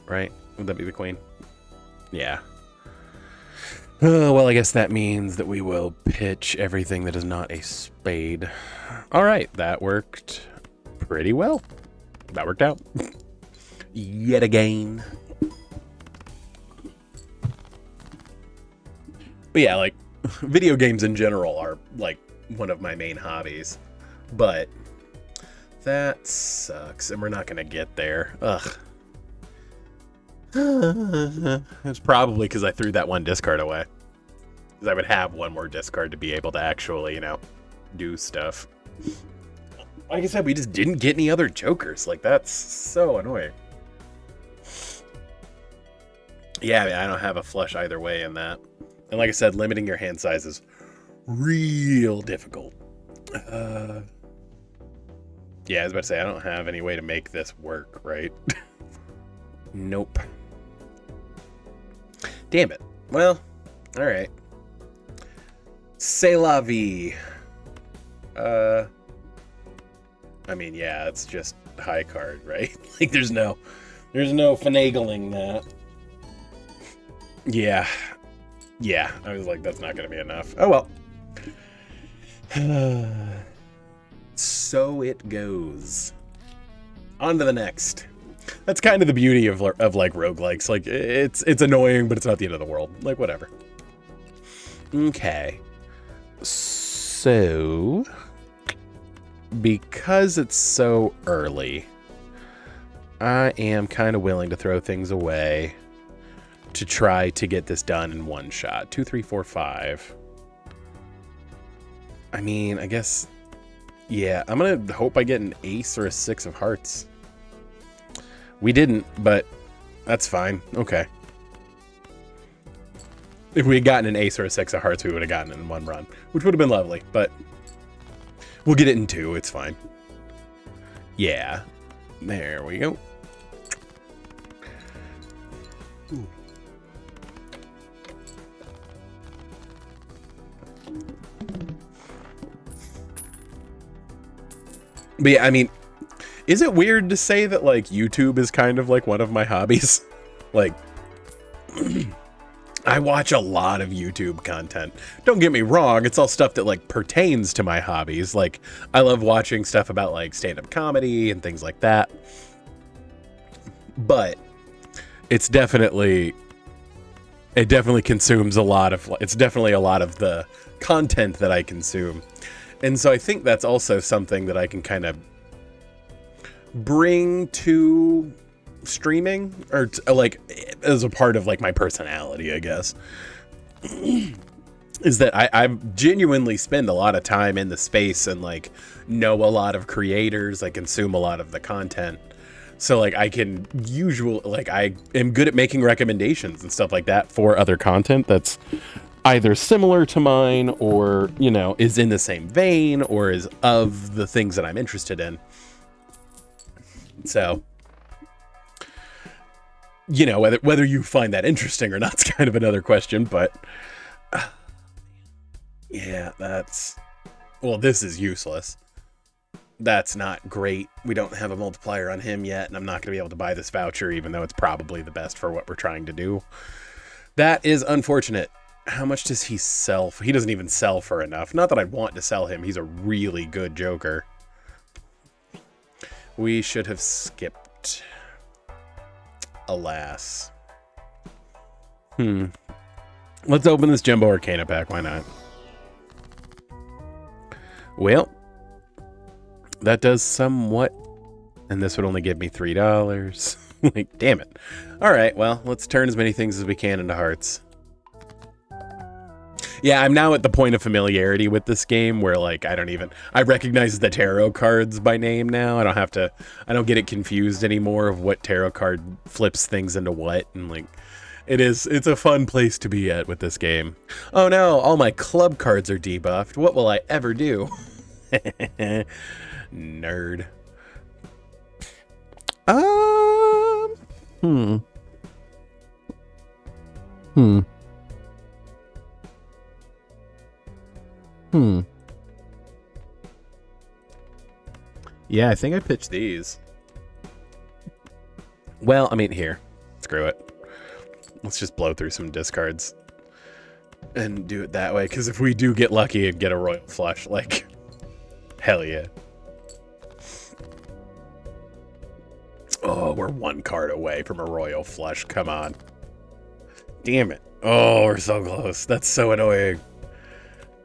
Right? Would that be the queen? Yeah. Well, I guess that means that we will pitch everything that is not a spade. All right. That worked pretty well. That worked out. Yet again. But yeah, like, video games in general are, like, one of my main hobbies. But that sucks, and we're not going to get there. Ugh. It's probably because I threw that one discard away. Because I would have one more discard to be able to actually, you know, do stuff. Like I said, we just didn't get any other jokers. Like, that's so annoying. Yeah, I mean, I don't have a flush either way in that. And like I said, limiting your hand size is real difficult. Yeah, I was about to say, I don't have any way to make this work, right? Nope. Damn it. Well, alright. C'est la vie. I mean, yeah, it's just high card, right? Like, there's no finagling that. Yeah. Yeah, I was like, that's not going to be enough. Oh, well. So it goes. On to the next. That's kind of the beauty of like roguelikes. Like, it's annoying, but it's not the end of the world. Like, whatever. Okay. So, because it's so early, I am kind of willing to throw things away to try to get this done in one shot. 2, 3, 4, 5. I mean, I guess, yeah, I'm going to hope I get an ace or a 6 of hearts. We didn't, but that's fine. Okay. If we had gotten an ace or a 6 of hearts, we would have gotten it in one run, which would have been lovely, but we'll get it in 2. It's fine. Yeah. There we go. Ooh. But yeah, I mean, is it weird to say that, like, YouTube is kind of like one of my hobbies? Like, I watch a lot of YouTube content. Don't get me wrong, it's all stuff that, like, pertains to my hobbies. Like, I love watching stuff about, like, stand-up comedy and things like that. But it definitely consumes a lot of, it's definitely a lot of the content that I consume. And so I think that's also something that I can kind of bring to streaming, or like as a part of like my personality, I guess, is that I genuinely spend a lot of time in the space and like know a lot of creators. I consume a lot of the content. So like I can I am good at making recommendations and stuff like that for other content that's either similar to mine or, you know, is in the same vein or is of the things that I'm interested in. So, you know, whether you find that interesting or not is kind of another question, but yeah, well, this is useless. That's not great. We don't have a multiplier on him yet, and I'm not going to be able to buy this voucher, even though it's probably the best for what we're trying to do. That is unfortunate. How much does he sell? He doesn't even sell for enough. Not that I'd want to sell him. He's a really good joker. We should have skipped. Alas. Let's open this Jumbo Arcana pack. Why not? Well, that does somewhat. And this would only give me $3. Like, damn it. All right, well, let's turn as many things as we can into hearts. Yeah, I'm now at the point of familiarity with this game where, like, I recognize the tarot cards by name now. I don't get it confused anymore of what tarot card flips things into what. And, like, it's a fun place to be at with this game. Oh no, all my club cards are debuffed. What will I ever do? Nerd. Yeah, I think I pitched these. Well, I mean, here. Screw it. Let's just blow through some discards and do it that way, because if we do get lucky and get a royal flush, like, hell yeah. Oh, we're one card away from a royal flush. Come on. Damn it. Oh, we're so close. That's so annoying.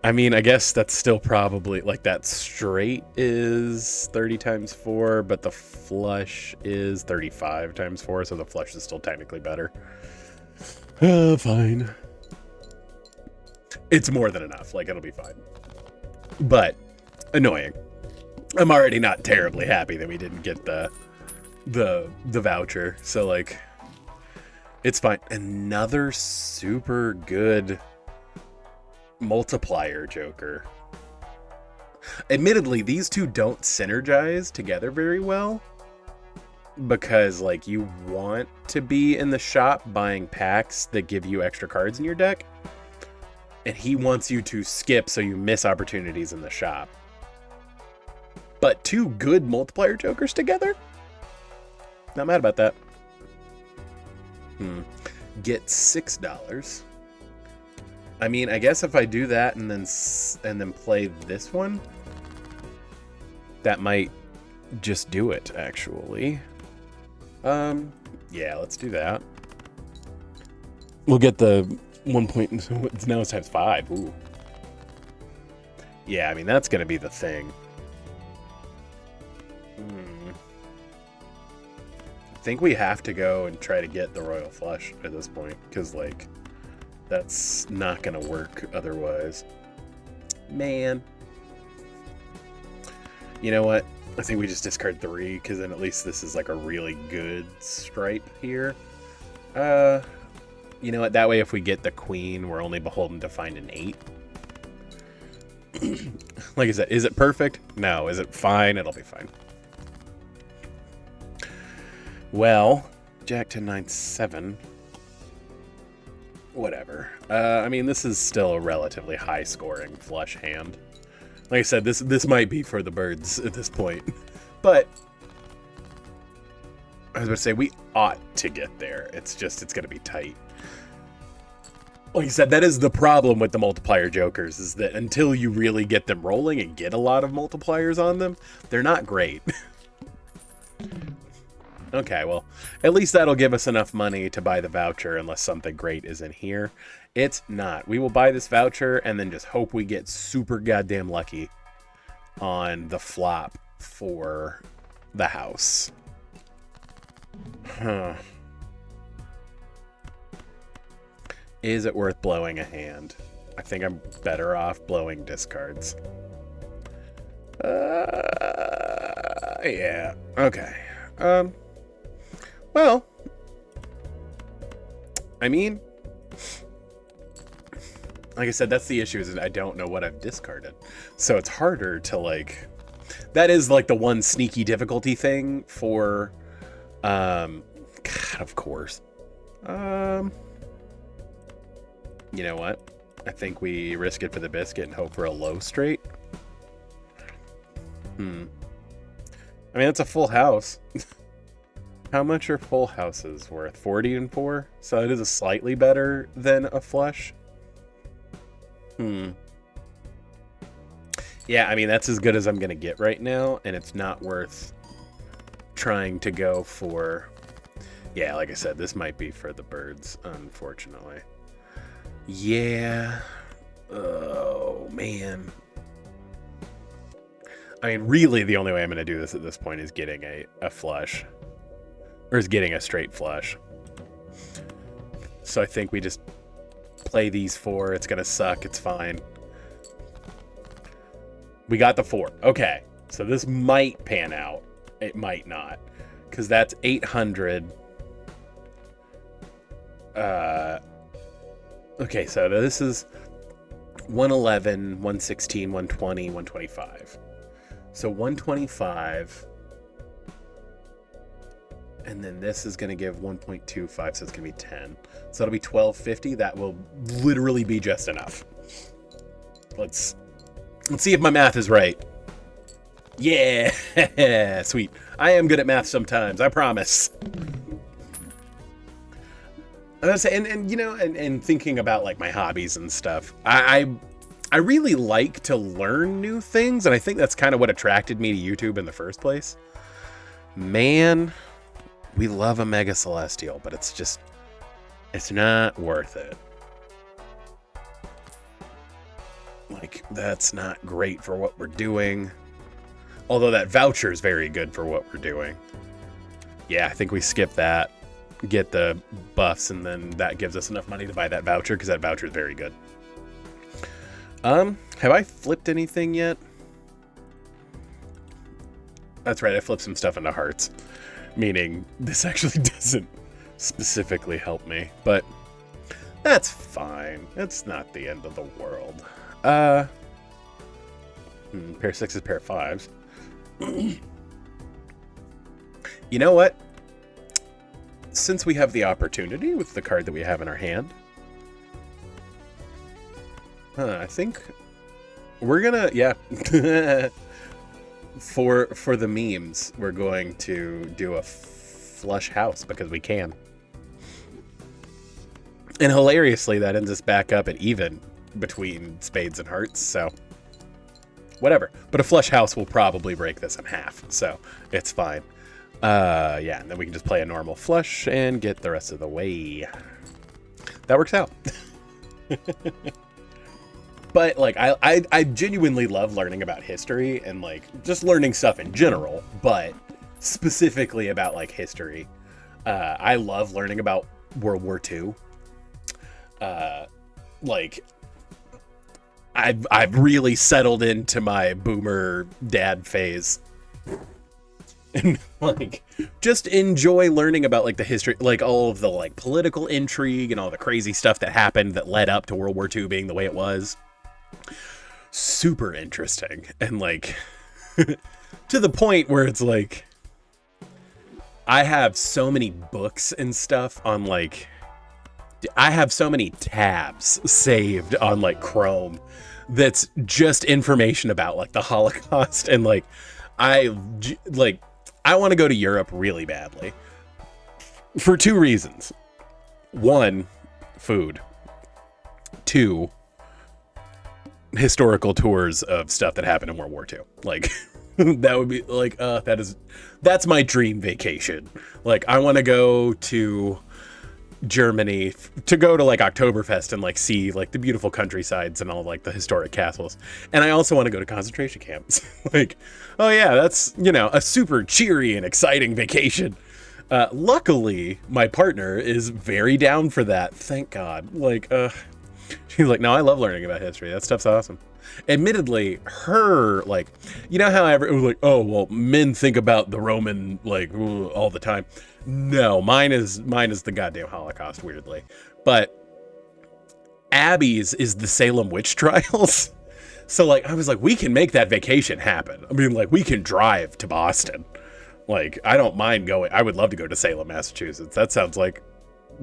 I mean, I guess that's still probably, like, that straight is 30 times 4, but the flush is 35 times 4, so the flush is still technically better. Fine. It's more than enough. Like, it'll be fine. But, annoying. I'm already not terribly happy that we didn't get the voucher, so, like, it's fine. Another super good multiplier joker. Admittedly, these two don't synergize together very well, because, like, you want to be in the shop buying packs that give you extra cards in your deck, and he wants you to skip so you miss opportunities in the shop. But two good multiplier jokers together? Not mad about that. Get $6. I mean, I guess if I do that and then play this one, that might just do it, actually. Yeah, let's do that. We'll get the 1 point. Now it's times 5. Ooh. Yeah, I mean, that's going to be the thing. I think we have to go and try to get the royal flush at this point, because, like, that's not going to work otherwise. Man. You know what? I think we just discard 3, because then at least this is, like, a really good stripe here. You know what? That way, if we get the queen, we're only beholden to find an 8. Like I said, is it perfect? No. Is it fine? It'll be fine. Well, Jack 10, 9, 7. Whatever. I mean, this is still a relatively high-scoring flush hand. Like I said, this might be for the birds at this point. But I was about to say, we ought to get there. It's just, it's going to be tight. Like I said, that is the problem with the multiplier jokers, is that until you really get them rolling and get a lot of multipliers on them, they're not great. Okay, well, at least that'll give us enough money to buy the voucher unless something great is in here. It's not. We will buy this voucher and then just hope we get super goddamn lucky on the flop for the house. Huh. Is it worth blowing a hand? I think I'm better off blowing discards. Yeah. Okay. Well, I mean, like I said, that's the issue, is that I don't know what I've discarded. So it's harder to, like, that is, like, the one sneaky difficulty thing for, God, of course. You know what? I think we risk it for the biscuit and hope for a low straight. I mean, it's a full house. How much are full houses worth? 40 and 4? So it is a slightly better than a flush. Yeah, I mean, that's as good as I'm going to get right now, and it's not worth trying to go for... Yeah, like I said, this might be for the birds, unfortunately. Yeah. Oh, man. I mean, really, the only way I'm going to do this at this point is getting a flush. Or is getting a straight flush. So I think we just play these 4. It's going to suck. It's fine. We got the 4. Okay. So this might pan out. It might not. Because that's 800. Okay, so this is 111, 116, 120, 125. So 125... And then this is going to give 1.25, so it's going to be 10. So it'll be 1250. That will literally be just enough. Let's Let's see if my math is right. Yeah, sweet. I am good at math sometimes, I promise. I was gonna say, and you know, and thinking about like my hobbies and stuff, I really like to learn new things, and I think that's kind of what attracted me to YouTube in the first place. Man, we love a Mega Celestial, but it's not worth it. Like, that's not great for what we're doing. Although that voucher is very good for what we're doing. Yeah, I think we skip that. Get the buffs, and then that gives us enough money to buy that voucher, because that voucher is very good. Have I flipped anything yet? That's right, I flipped some stuff into hearts. Meaning, this actually doesn't specifically help me, but that's fine. It's not the end of the world. Pair of sixes, pair of fives. You know what? Since we have the opportunity with the card that we have in our hand, I think we're gonna, yeah. For the memes, we're going to do a flush house because we can. And hilariously, that ends us back up at even between spades and hearts, so whatever. But a flush house will probably break this in half, so it's fine. Yeah, and then we can just play a normal flush and get the rest of the way. That works out. But like, I genuinely love learning about history and like just learning stuff in general, but specifically about like history. I love learning about World War II. Like, I've really settled into my boomer dad phase. And like, just enjoy learning about like the history, like all of the like political intrigue and all the crazy stuff that happened that led up to World War II being the way it was. Super interesting. And like, to the point where it's like, I have so many books and stuff on like, I have so many tabs saved on like Chrome that's just information about like the Holocaust. And like, I want to go to Europe really badly for two reasons. One, food. Two, historical tours of stuff that happened in World War II. Like, that would be like, that's my dream vacation. Like, I want to go to Germany to go to like Oktoberfest and like see like the beautiful countrysides and all like the historic castles. And I also want to go to concentration camps. Like, oh yeah, that's, you know, a super cheery and exciting vacation. Luckily, my partner is very down for that. Thank God. Like, she's like, no, I love learning about history. That stuff's awesome. Admittedly, her, like, you know how it was like, oh, well, men think about the Roman, like, all the time. No, mine is the goddamn Holocaust, weirdly. But Abby's is the Salem witch trials. So, like, I was like, we can make that vacation happen. I mean, like, we can drive to Boston. Like, I don't mind going. I would love to go to Salem, Massachusetts. That sounds like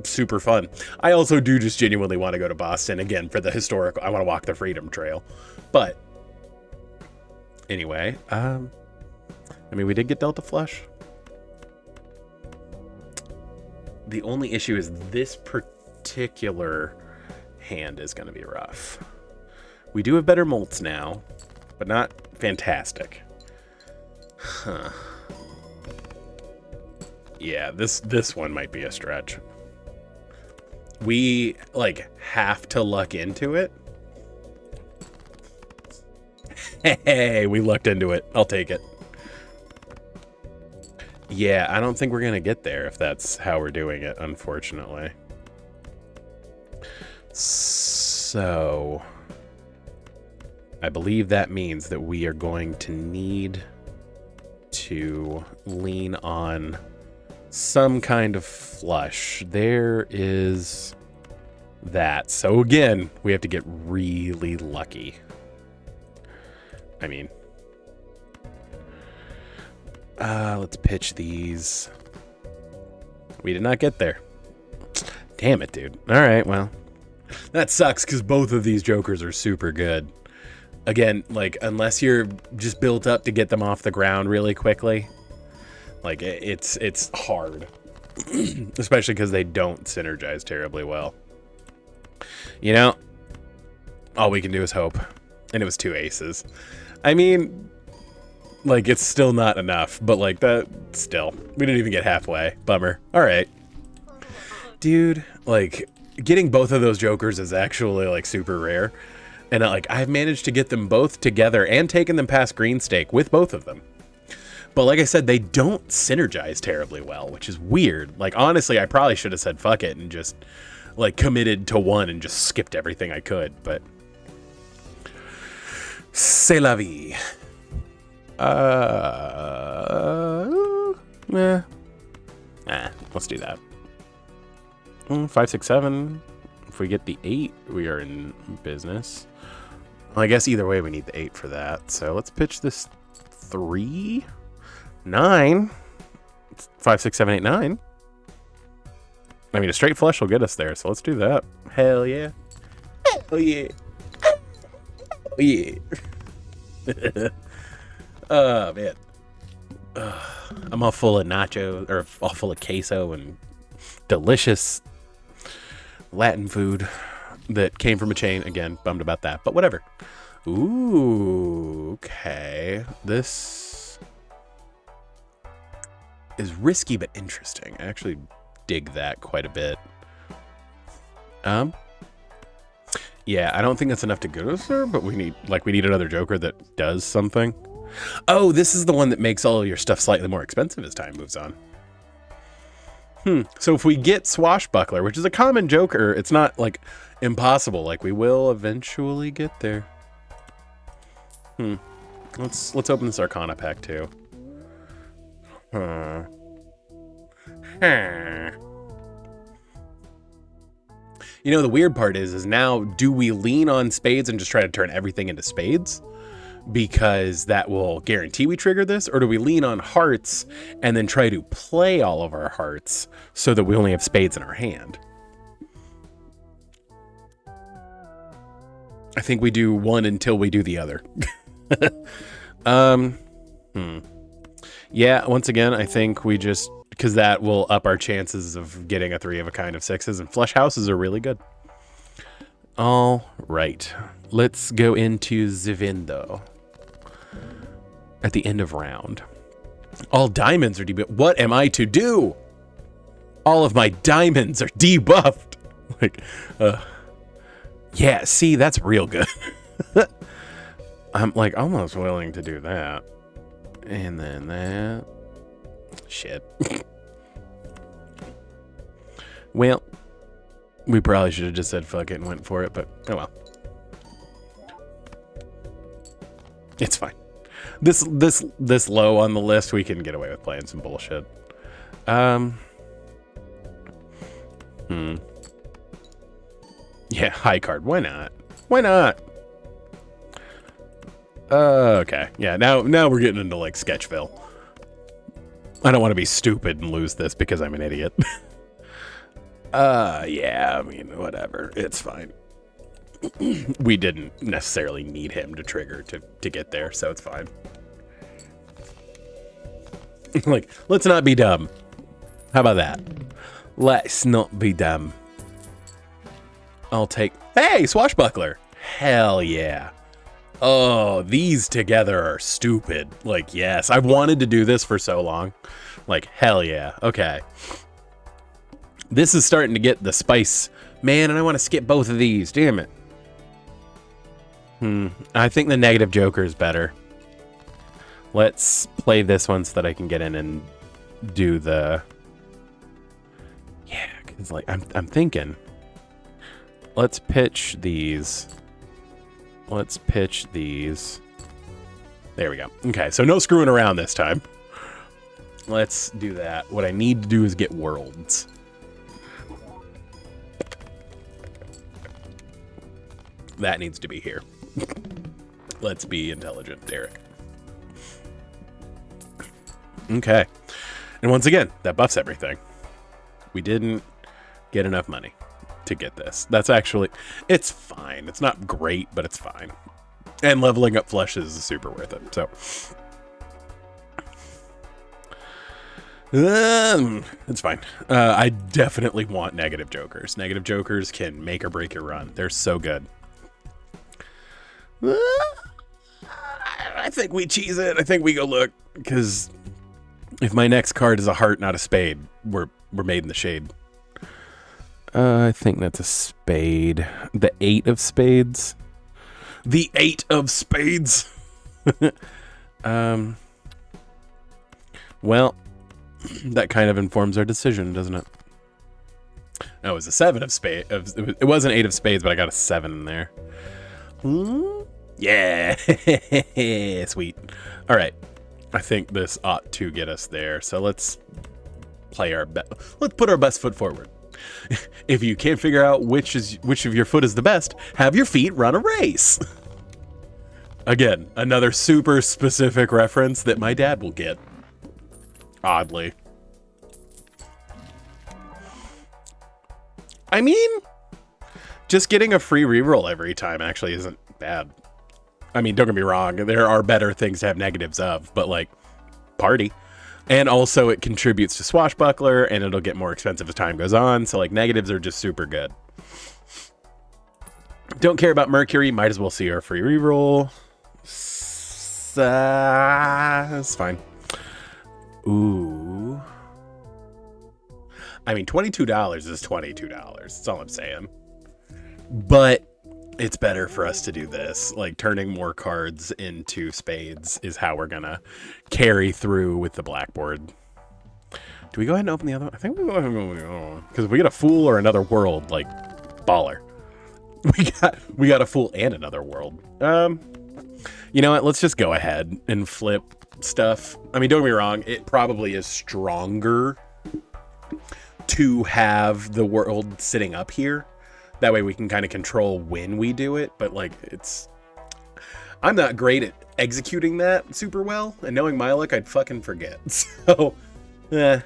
super fun. I also do just genuinely want to go to Boston again for the historical. I want to walk the Freedom Trail. But anyway, I mean, we did get Delta Flush. The only issue is this particular hand is going to be rough. We do have better molts now, but not fantastic. Huh. Yeah, this one might be a stretch. We, like, have to luck into it. Hey, we lucked into it. I'll take it. Yeah, I don't think we're going to get there if that's how we're doing it, unfortunately. So, I believe that means that we are going to need to lean on some kind of flush. There is that. So again, we have to get really lucky. I mean, let's pitch these. We did not get there. Damn it, dude. All right, well, that sucks because both of these jokers are super good. Again, like, unless you're just built up to get them off the ground really quickly, like, it's hard. Especially because they don't synergize terribly well. You know, all we can do is hope. And it was 2 aces. I mean, like, it's still not enough, but, like, that, still. We didn't even get halfway. Bummer. All right. Dude, like, getting both of those jokers is actually, like, super rare. And, like, I've managed to get them both together and taken them past green stake with both of them. But like I said, they don't synergize terribly well, which is weird. Like, honestly, I probably should have said fuck it and just, like, committed to one and just skipped everything I could, but... C'est la vie. Let's do that. 5, 6, 7. If we get the 8, we are in business. Well, I guess either way we need the 8 for that. So let's pitch this 3, 9. 5, 6, 7, 8, 9. I mean, a straight flush will get us there, so let's do that. Hell yeah. Hell yeah. Hell yeah. Oh, man. I'm all full of nachos, or all full of queso and delicious Latin food that came from a chain. Again, bummed about that, but whatever. Ooh, okay. This is risky but interesting. I actually dig that quite a bit. Yeah, I don't think that's enough to get us there, but we need another joker that does something. Oh, this is the one that makes all of your stuff slightly more expensive as time moves on. So if we get Swashbuckler, which is a common joker, it's not, like, impossible. Like, we will eventually get there. Let's open this Arcana pack, too. You know, the weird part is now, do we lean on spades and just try to turn everything into spades? Because that will guarantee we trigger this, or do we lean on hearts and then try to play all of our hearts so that we only have spades in our hand? I think we do one until we do the other. Yeah, once again, I think we just, because that will up our chances of getting a 3 of a kind of 6s, and flush houses are really good. All right, let's go into Zivindo. At the end of round. All diamonds are debuffed. What am I to do? All of my diamonds are debuffed. Like, yeah, see, that's real good. I'm like almost willing to do that. And then that. Shit. Well, we probably should have just said fuck it and went for it, but oh well. It's fine. This low on the list, we can get away with playing some bullshit. Yeah, high card. Why not? Why not? Okay. Yeah, now we're getting into, like, Sketchville. I don't want to be stupid and lose this because I'm an idiot. Yeah, I mean, whatever. It's fine. We didn't necessarily need him to trigger to get there, so it's fine. Like, let's not be dumb. How about that? Let's not be dumb. I'll take... Hey, Swashbuckler! Hell yeah. Oh, these together are stupid. Like, yes. I've wanted to do this for so long. Like, hell yeah. Okay. This is starting to get the spice. Man, and I want to skip both of these. Damn it. I think the negative joker is better. Let's play this one so that I can get in and do the... Yeah, because, like, I'm thinking. Let's pitch these. Let's pitch these. There we go. Okay, so no screwing around this time. Let's do that. What I need to do is get worlds. That needs to be here. Let's be intelligent, Derek. Okay. And once again, that buffs everything. We didn't get enough money to get this. That's actually... It's fine. It's not great, but it's fine. And leveling up flushes is super worth it. So it's fine. I definitely want negative jokers. Negative jokers can make or break your run. They're so good. I think we cheese it. I think we go look, because if my next card is a heart, not a spade, we're made in the shade. I think that's a spade. The 8 of spades. The 8 of spades. Well, that kind of informs our decision, doesn't it? No, it was a 7 of spades. It was an 8 of spades, but I got a 7 in there. Yeah. Sweet. All right. I think this ought to get us there. So let's play our best. Let's put our best foot forward. If you can't figure out which of your foot is the best, have your feet run a race. Again, another super specific reference that my dad will get. Oddly. I mean, just getting a free reroll every time actually isn't bad. I mean, don't get me wrong, there are better things to have negatives of, but like, party. And also it contributes to Swashbuckler, and it'll get more expensive as time goes on, so like negatives are just super good. Don't care about Mercury, might as well see our free reroll. That's fine. Ooh. I mean, $22 is $22. That's all I'm saying. But it's better for us to do this. Like, turning more cards into spades is how we're gonna carry through with the blackboard. Do we go ahead and open the other one? I think we go ahead and open the other one. Because if we get a fool or another world, like, baller. We got a fool and another world. You know what? Let's just go ahead and flip stuff. I mean, don't get me wrong. It probably is stronger to have the world sitting up here. That way we can kind of control when we do it. But like, I'm not great at executing that super well. And knowing my luck, I'd fucking forget. So, okay.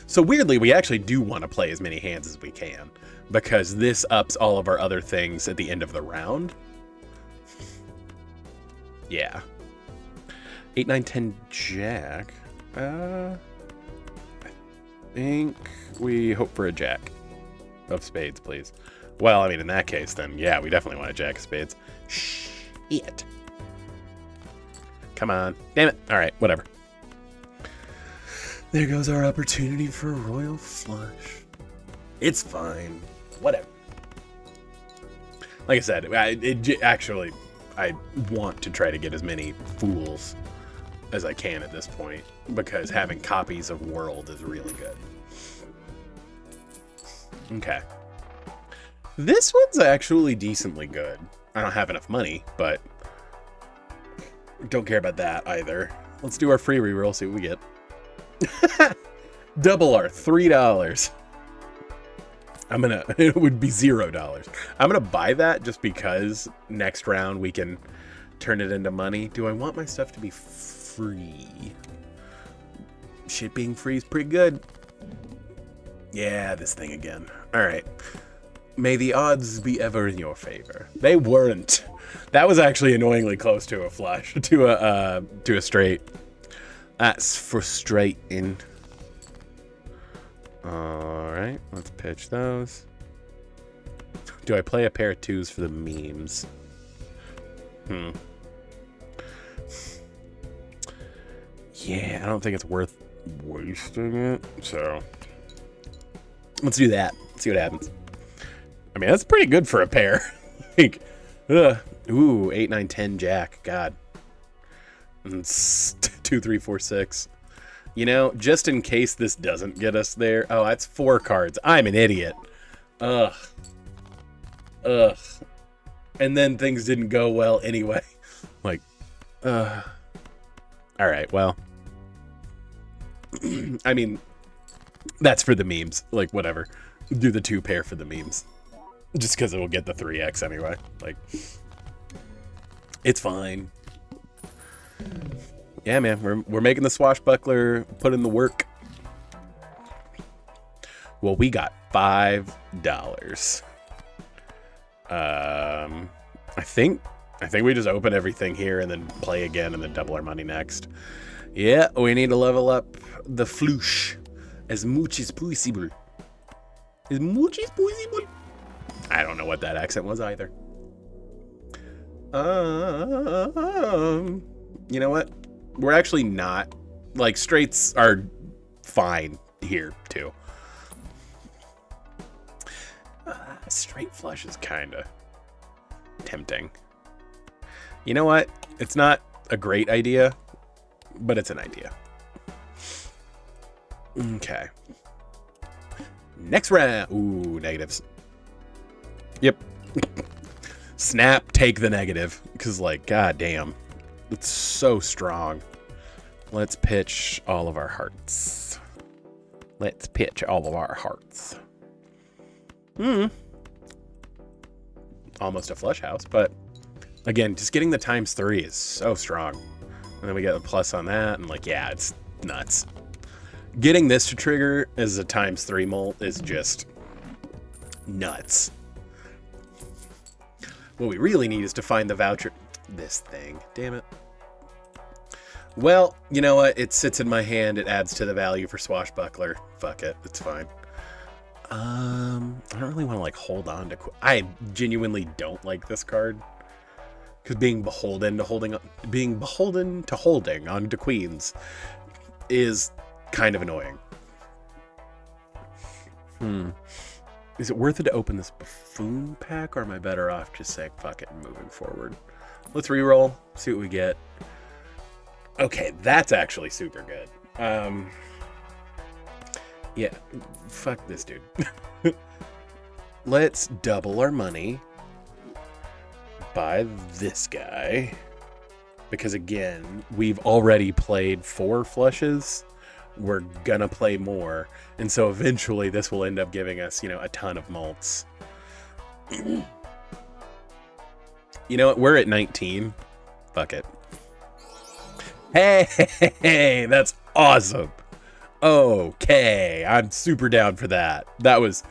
So weirdly, we actually do want to play as many hands as we can, because this ups all of our other things at the end of the round. Yeah. 8, 9, 10, jack. I think we hope for a jack of spades, please. Well, I mean, in that case, then, yeah, we definitely want a jack of spades. Shit. Come on. Damn it. All right, whatever. There goes our opportunity for a royal flush. It's fine. Whatever. Like I said, I want to try to get as many fools as I can at this point, because having copies of World is really good. Okay. This one's actually decently good. I don't have enough money, but don't care about that either. Let's do our free reroll, see what we get. Double our $3. It would be $0. I'm gonna buy that just because next round we can turn it into money. Do I want my stuff to be free? Shit being free is pretty good. Yeah, this thing again. All right. May the odds be ever in your favor. They weren't. That was actually annoyingly close to a flush, to a straight. That's frustrating. All right, let's pitch those. Do I play a pair of twos for the memes? Yeah, I don't think it's worth wasting it. So let's do that. See what happens. I mean, that's pretty good for a pair. Like, ooh, 8, 9, 10, jack. God. And 2, 3, 4, 6. You know, just in case this doesn't get us there. Oh, that's 4 cards. I'm an idiot. Ugh. And then things didn't go well anyway. Like, all right, well. I mean, that's for the memes. Like, whatever. Do the 2 pair for the memes. Just because it will get the 3x anyway. Like, it's fine. Yeah, man, we're making the swashbuckler, put in the work. Well, we got $5. I think we just open everything here and then play again and then double our money next. Yeah, we need to level up the floosh as much as possible. As much as possible. I don't know what that accent was either. You know what? We're actually not, like, straights are fine here too. Straight flush is kind of tempting. You know what? It's not a great idea, but it's an idea. Okay. Next round. Ooh, negatives. Yep. Snap, take the negative. Because, like, goddamn. It's so strong. Let's pitch all of our hearts. Let's pitch all of our hearts. Almost a flush house, but again, just getting the ×3 is so strong. And then we get a plus on that, and like, yeah, it's nuts. Getting this to trigger as a ×3 mult is just nuts. What we really need is to find the voucher. This thing, damn it. Well, you know what? It sits in my hand. It adds to the value for Swashbuckler. Fuck it, it's fine. I don't really want to like hold on to. I genuinely don't like this card because being beholden to holding on to queens is kind of annoying. Is it worth it to open this buffoon pack, or am I better off just saying fuck it and moving forward? Let's reroll, see what we get. Okay, that's actually super good. Yeah, fuck this dude. Let's double our money. Buy this guy. Because again, we've already played 4 flushes. We're gonna play more. And so eventually this will end up giving us, you know, a ton of mults. You know what? We're at 19. Fuck it. Hey, that's awesome. Okay, I'm super down for that. That was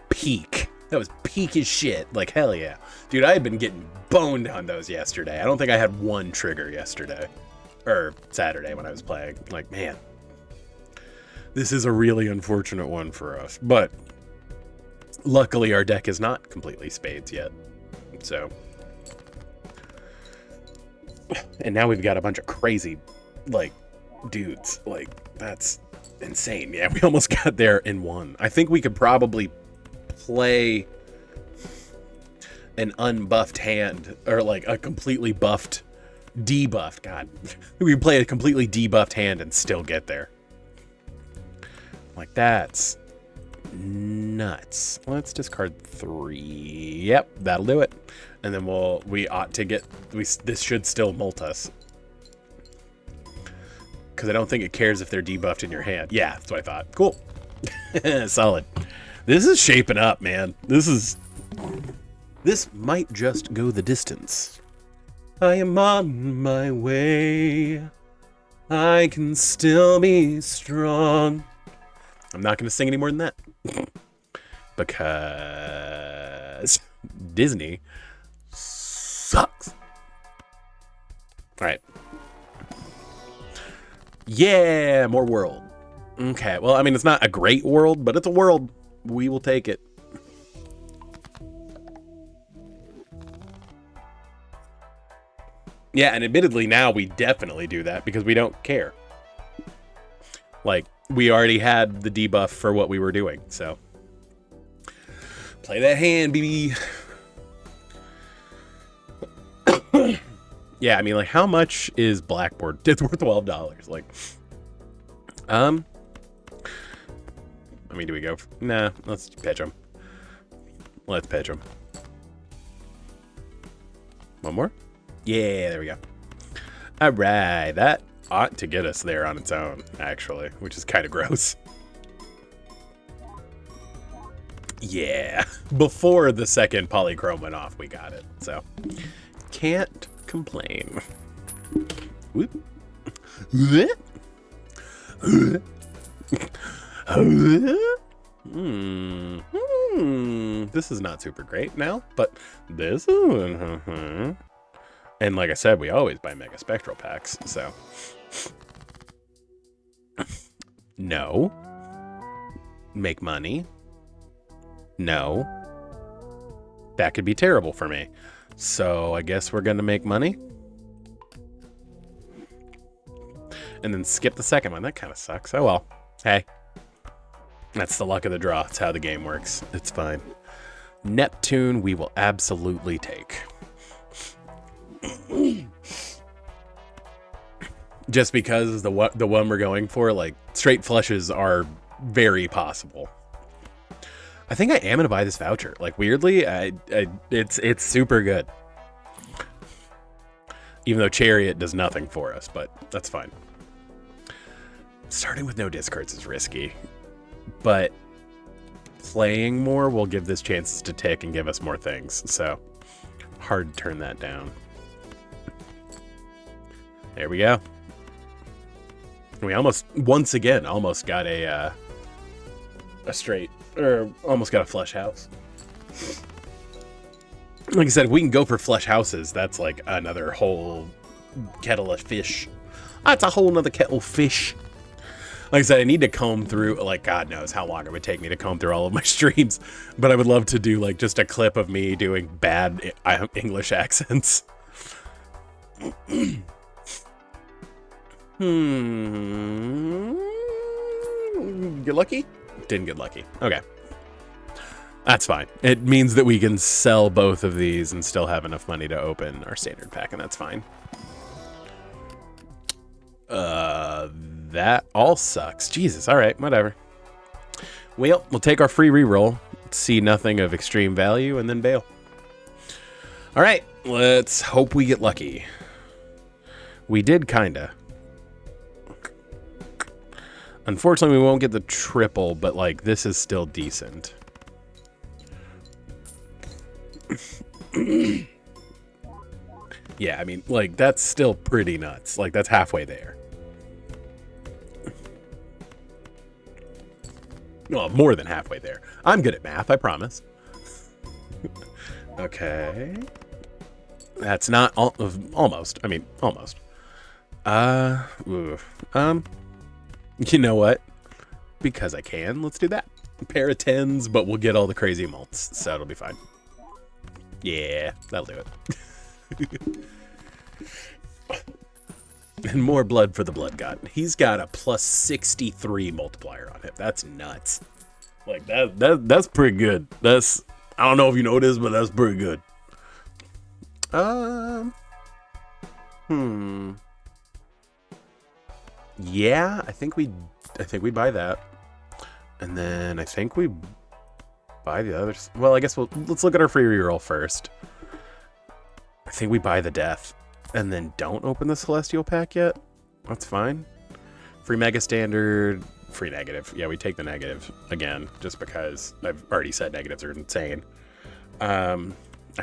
peak. That was peak as shit. Like, hell yeah. Dude, I had been getting boned on those yesterday. I don't think I had one trigger yesterday. Or Saturday when I was playing. Like, man. This is a really unfortunate one for us. But luckily our deck is not completely spades yet. So. And now we've got a bunch of crazy, like, dudes. Like, that's insane. Yeah, we almost got there in one. I think we could probably play an unbuffed hand, or like a completely buffed, debuffed. God, we could play a completely debuffed hand and still get there. Like, that's nuts. Let's discard 3. Yep, that'll do it. And then we ought to get, this should still mult us. Because I don't think it cares if they're debuffed in your hand. Yeah, that's what I thought. Cool. Solid. This is shaping up, man. This might just go the distance. I am on my way. I can still be strong. I'm not going to sing any more than that. Because Disney sucks. All right. Yeah, more world. Okay, well, I mean, it's not a great world, but it's a world. We will take it. Yeah, and admittedly now we definitely do that because we don't care. Like, we already had the debuff for what we were doing, so. Play that hand, baby. Yeah, I mean, like, how much is Blackboard? It's worth $12. Like, I mean, do we go? Nah, let's pitch him. Let's pitch him. One more? Yeah, there we go. All right, that ought to get us there on its own, actually, which is kind of gross. Yeah, before the second polychrome went off, we got it, so can't complain. Whoop. This is not super great now, but this is... And like I said, we always buy Mega Spectral packs, so... No. Make money. No. That could be terrible for me. So I guess we're going to make money. And then skip the second one. That kind of sucks. Oh well. Hey. That's the luck of the draw. It's how the game works. It's fine. Neptune we will absolutely take. Just because the one we're going for, like, straight flushes are very possible. I think I am gonna buy this voucher. Like, weirdly, it's super good. Even though Chariot does nothing for us, but that's fine. Starting with no discards is risky, but playing more will give this chances to tick and give us more things. So hard to turn that down. There we go. We almost, once again, almost got a straight, or almost got a flush house. Like I said, if we can go for flush houses, that's like another whole kettle of fish. That's a whole nother kettle of fish. Like I said, I need to comb through, like, God knows how long it would take me to comb through all of my streams, but I would love to do, like, just a clip of me doing bad English accents. Get lucky? Didn't get lucky. Okay. That's fine. It means that we can sell both of these and still have enough money to open our standard pack, and that's fine. That all sucks. Jesus, alright, whatever. Well, we'll take our free reroll, see nothing of extreme value, and then bail. Alright, let's hope we get lucky. We did kinda. Unfortunately, we won't get the triple, but, like, this is still decent. Yeah, I mean, like, that's still pretty nuts. Like, that's halfway there. Well, more than halfway there. I'm good at math, I promise. Okay. That's not almost. I mean, almost. You know what? Because I can, let's do that. A pair of 10s, but we'll get all the crazy mults, so it'll be fine. Yeah, that'll do it. And more blood for the blood god. He's got a plus 63 multiplier on him. That's nuts. Like, that's pretty good. That's, I don't know if you know this, but that's pretty good. Yeah, I think we buy that. And then I think we buy the others. Well, I guess let's look at our free reroll first. I think we buy the death and then don't open the celestial pack yet. That's fine. Free mega standard, free negative. Yeah, we take the negative again, just because I've already said negatives are insane. I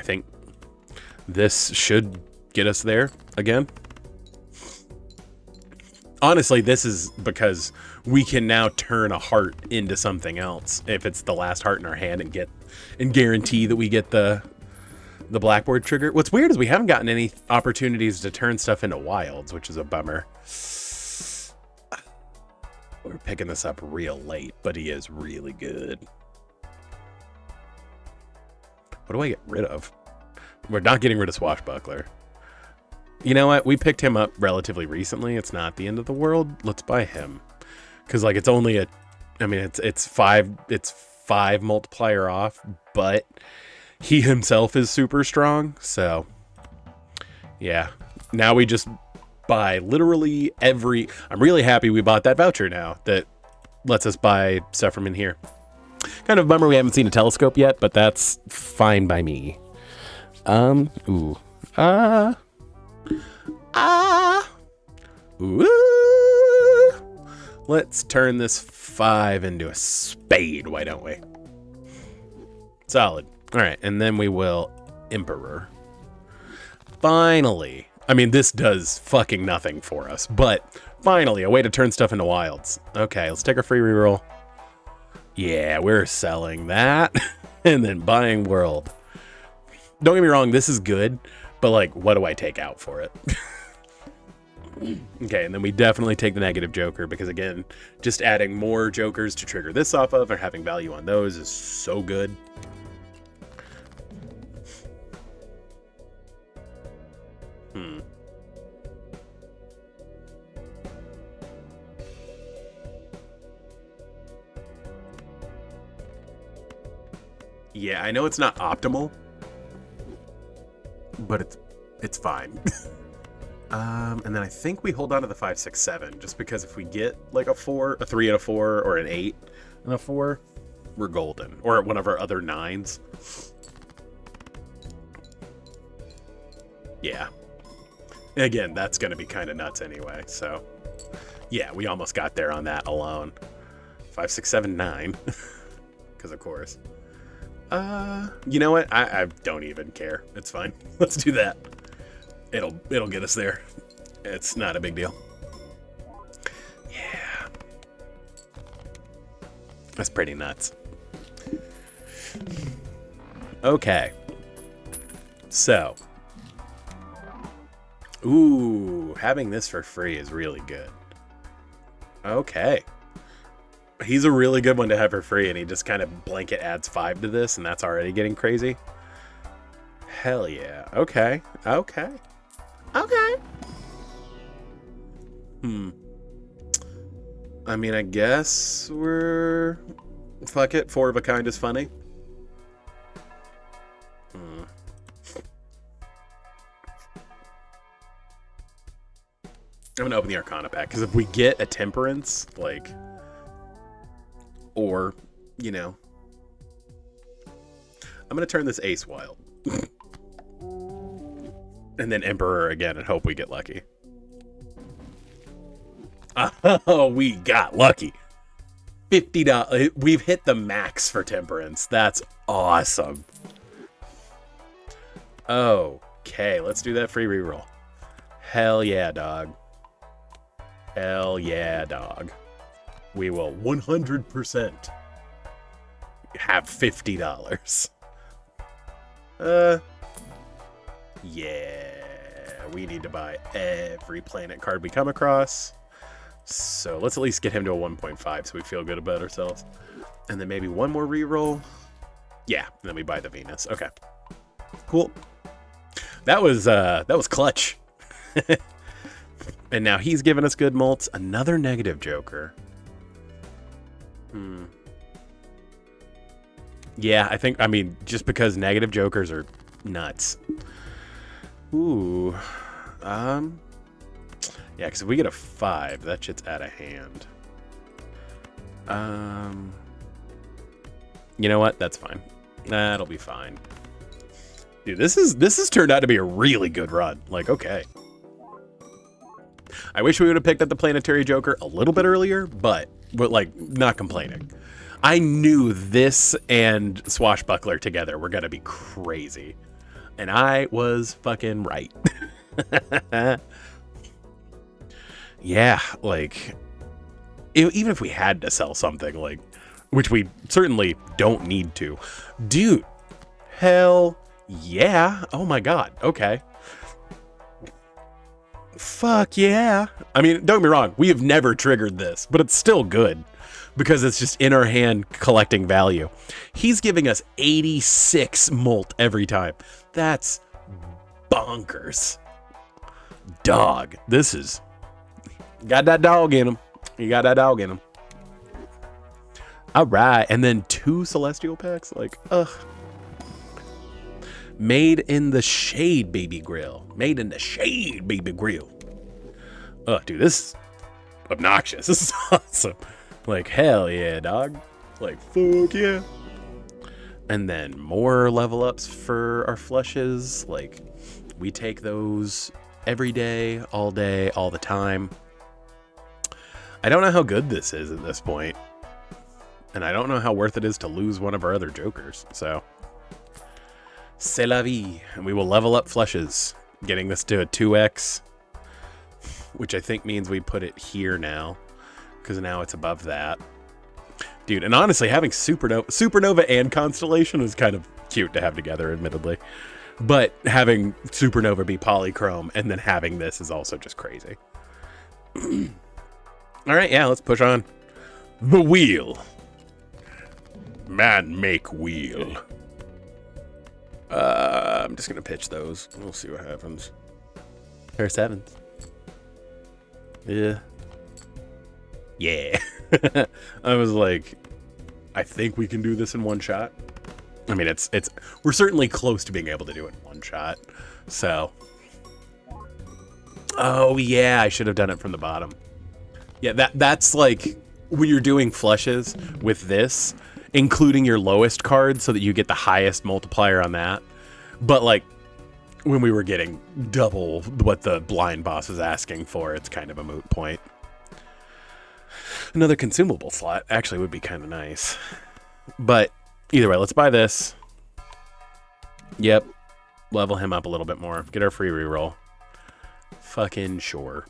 think this should get us there again. Honestly, this is because we can now turn a heart into something else if it's the last heart in our hand and guarantee that we get the blackboard trigger. What's weird is we haven't gotten any opportunities to turn stuff into wilds, which is a bummer. We're picking this up real late, but he is really good. What do I get rid of? We're not getting rid of Swashbuckler. You know what? We picked him up relatively recently. It's not the end of the world. Let's buy him. Because, like, it's only a... I mean, it's five multiplier off, but he himself is super strong. So, yeah. Now we just buy literally every... I'm really happy we bought that voucher now that lets us buy stuff from in here. Kind of a bummer we haven't seen a telescope yet, but that's fine by me. Ooh. Ooh. Let's turn this 5 into a spade, why don't we? Solid. All right, and then we will Emperor. Finally. I mean, this does fucking nothing for us, but finally, a way to turn stuff into wilds. Okay, let's take our free reroll. Yeah, we're selling that and then buying world. Don't get me wrong, this is good, but like, what do I take out for it? Okay, and then we definitely take the negative joker because, again, just adding more jokers to trigger this off of or having value on those is so good. Yeah, I know it's not optimal, but it's fine. And then I think we hold on to the 5, 6, 7, just because if we get like a 4, a 3 and a 4, or an 8 and a 4, we're golden. Or one of our other 9s. Yeah. Again, that's going to be kind of nuts anyway, so yeah, we almost got there on that alone. 5, 6, 7, 9. Because of course. You know what? I don't even care. It's fine. Let's do that. It'll get us there. It's not a big deal. Yeah. That's pretty nuts. Okay. So. Ooh, having this for free is really good. Okay. He's a really good one to have for free, and he just kind of blanket adds 5 to this, and that's already getting crazy. Hell yeah. Okay. Okay. Okay. I mean, I guess we're... Fuck it. 4 of a kind is funny. I'm gonna open the Arcana pack, because if we get a Temperance, like... Or, you know... I'm gonna turn this Ace Wild. And then Emperor again and hope we get lucky. Oh, we got lucky. $50. We've hit the max for Temperance. That's awesome. Okay, let's do that free reroll. Hell yeah, dog. Hell yeah, dog. We will 100% have $50. Yeah, we need to buy every planet card we come across. So let's at least get him to a 1.5 so we feel good about ourselves. And then maybe one more reroll. Yeah, and then we buy the Venus. Okay. Cool. That was clutch. And now he's giving us good mults. Another negative joker. Yeah, I mean, just because negative jokers are nuts. Ooh. Yeah, because if we get a 5, that shit's out of hand. You know what? That's fine. That'll be fine. Dude, this has turned out to be a really good run. Like, okay. I wish we would have picked up the Planetary Joker a little bit earlier, but like, not complaining. I knew this and Swashbuckler together were going to be crazy. And I was fucking right. Yeah, like, even if we had to sell something, like, which we certainly don't need to. Dude, hell yeah. Oh my god, okay. Fuck yeah. I mean, don't get me wrong, we have never triggered this, but it's still good. Because it's just in our hand collecting value. He's giving us 86 molt every time. That's bonkers. Dog. This is... Got that dog in him. You got that dog in him. Alright. And then 2 Celestial packs? Like, ugh. Made in the shade, baby grill. Made in the shade, baby grill. Ugh, dude, this is obnoxious. This is awesome. Like, hell yeah, dog. Like, fuck yeah. And then more level ups for our flushes. Like, we take those every day, all the time. I don't know how good this is at this point. And I don't know how worth it is to lose one of our other jokers. So, c'est la vie. And we will level up flushes. Getting this to a 2x. Which I think means we put it here now. Because now it's above that. Dude, and honestly, having Supernova and Constellation was kind of cute to have together, admittedly. But having Supernova be polychrome and then having this is also just crazy. All right, yeah, let's push on. The wheel. Man make wheel. I'm just gonna pitch those. We'll see what happens. Pair of sevens. Yeah. Yeah. I was like, I think we can do this in one shot. I mean, we're certainly close to being able to do it in one shot. So. Oh yeah, I should have done it from the bottom. Yeah, that's like when you're doing flushes with this, including your lowest card so that you get the highest multiplier on that. But like when we were getting double what the blind boss is asking for, it's kind of a moot point. Another consumable slot actually would be kind of nice. But either way, let's buy this. Yep. Level him up a little bit more. Get our free reroll. Fucking sure.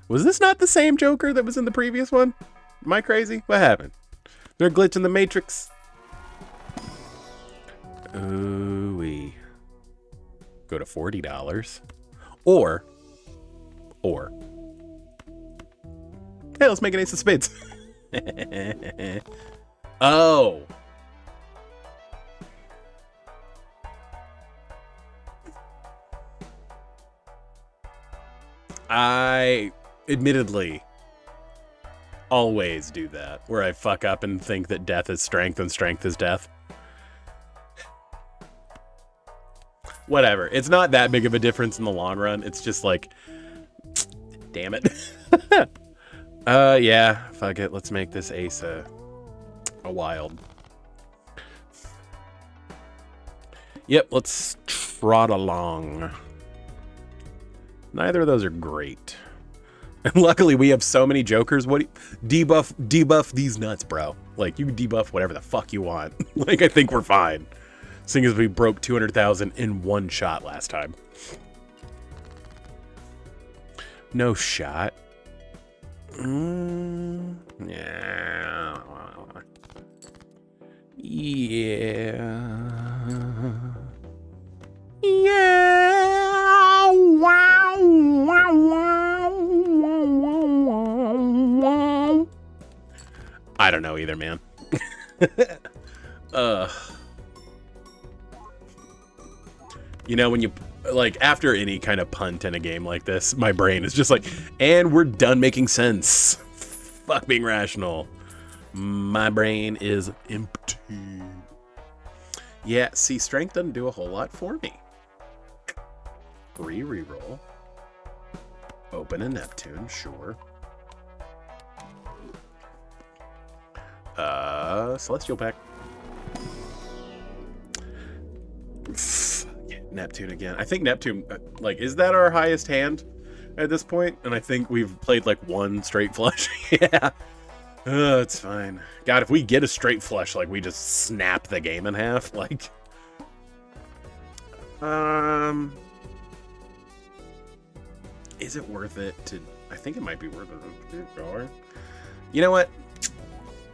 Was this not the same Joker that was in the previous one? Am I crazy? What happened? Is there a glitch in the Matrix? Ooh-wee. Go to $40. Or. Hey, let's make an ace of spades. Oh. I admittedly always do that, where I fuck up and think that death is strength and strength is death. Whatever. It's not that big of a difference in the long run. It's just like, damn it. Yeah, fuck it. Let's make this ace a wild. Yep, let's trot along. Neither of those are great. And luckily we have so many jokers. What debuff these nuts, bro. Like, you can debuff whatever the fuck you want. Like, I think we're fine. Seeing as we broke 200,000 in one shot last time. No shot. Yeah. Yeah. Wow. Wow. Wow. I don't know either, man. You know, when you, like, after any kind of punt in a game like this, my brain is just like, and we're done making sense. Fuck being rational. My brain is empty. Yeah, see, strength doesn't do a whole lot for me. Free reroll. Open a Neptune, sure. Celestial pack. Neptune again. I think Neptune, like, is that our highest hand at this point? And I think we've played like one straight flush. Yeah. It's fine. God, if we get a straight flush, like, we just snap the game in half. Like, is it worth it to, I think it might be worth it. You know what?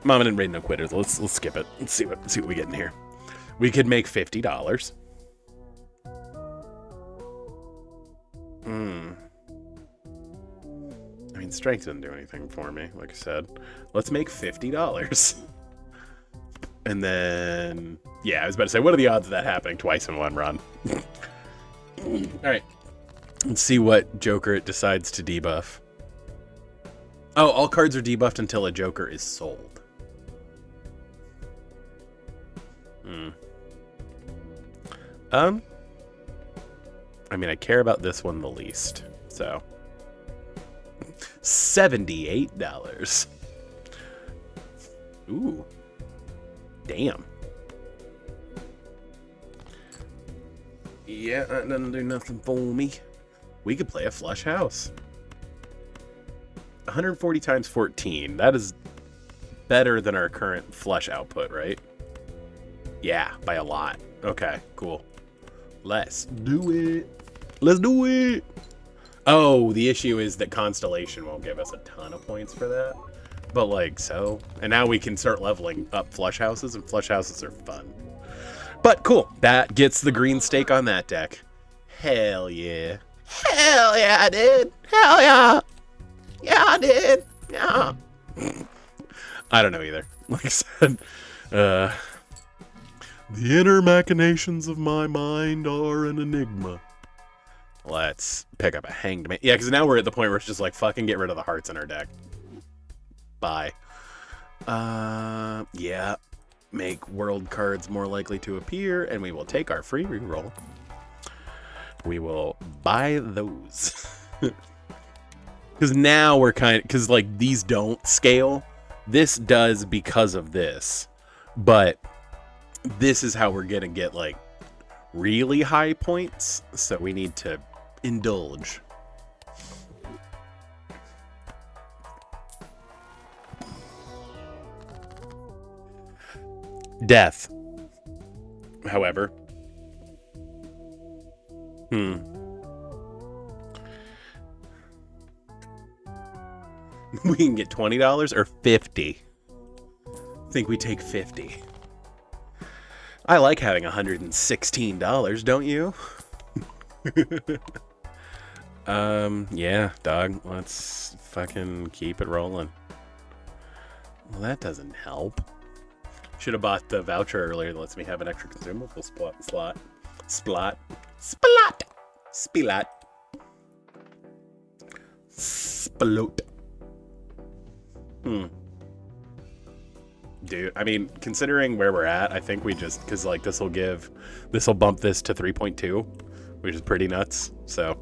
Mama didn't raid no quitters. Let's skip it. Let's see what we get in here. We could make $50. I mean, strength didn't do anything for me, like I said. Let's make $50. And then, yeah, I was about to say, what are the odds of that happening twice in one run? All right. Let's see what Joker it decides to debuff. Oh, all cards are debuffed until a Joker is sold. I mean, I care about this one the least, so. $78. Ooh. Damn. Yeah, that doesn't do nothing for me. We could play a flush house. 140 times 14. That is better than our current flush output, right? Yeah, by a lot. Okay, cool. Let's do it. Let's do it. Oh, the issue is that Constellation won't give us a ton of points for that. But, like, so. And now we can start leveling up flush houses, and flush houses are fun. But cool. That gets the green stake on that deck. Hell yeah. Hell yeah, dude. Hell yeah. Yeah, dude. Yeah. I don't know either. Like I said, the inner machinations of my mind are an enigma. Let's pick up a Hanged Man. Yeah, because now we're at the point where it's just like, fucking get rid of the hearts in our deck. Bye. Yeah. Make world cards more likely to appear, and we will take our free reroll. We will buy those. Because now we're because like these don't scale. This does because of this. But this is how we're going to get like really high points. So we need to indulge. Death. However. We can get $20 or $50. I think we take 50. I like having $116, don't you? Yeah, dog. Let's fucking keep it rolling. Well, that doesn't help. Should have bought the voucher earlier that lets me have an extra consumable slot. Splot. Spilot. Sploat. Dude, I mean, considering where we're at, I think we just, because like this will bump this to 3.2, which is pretty nuts. So,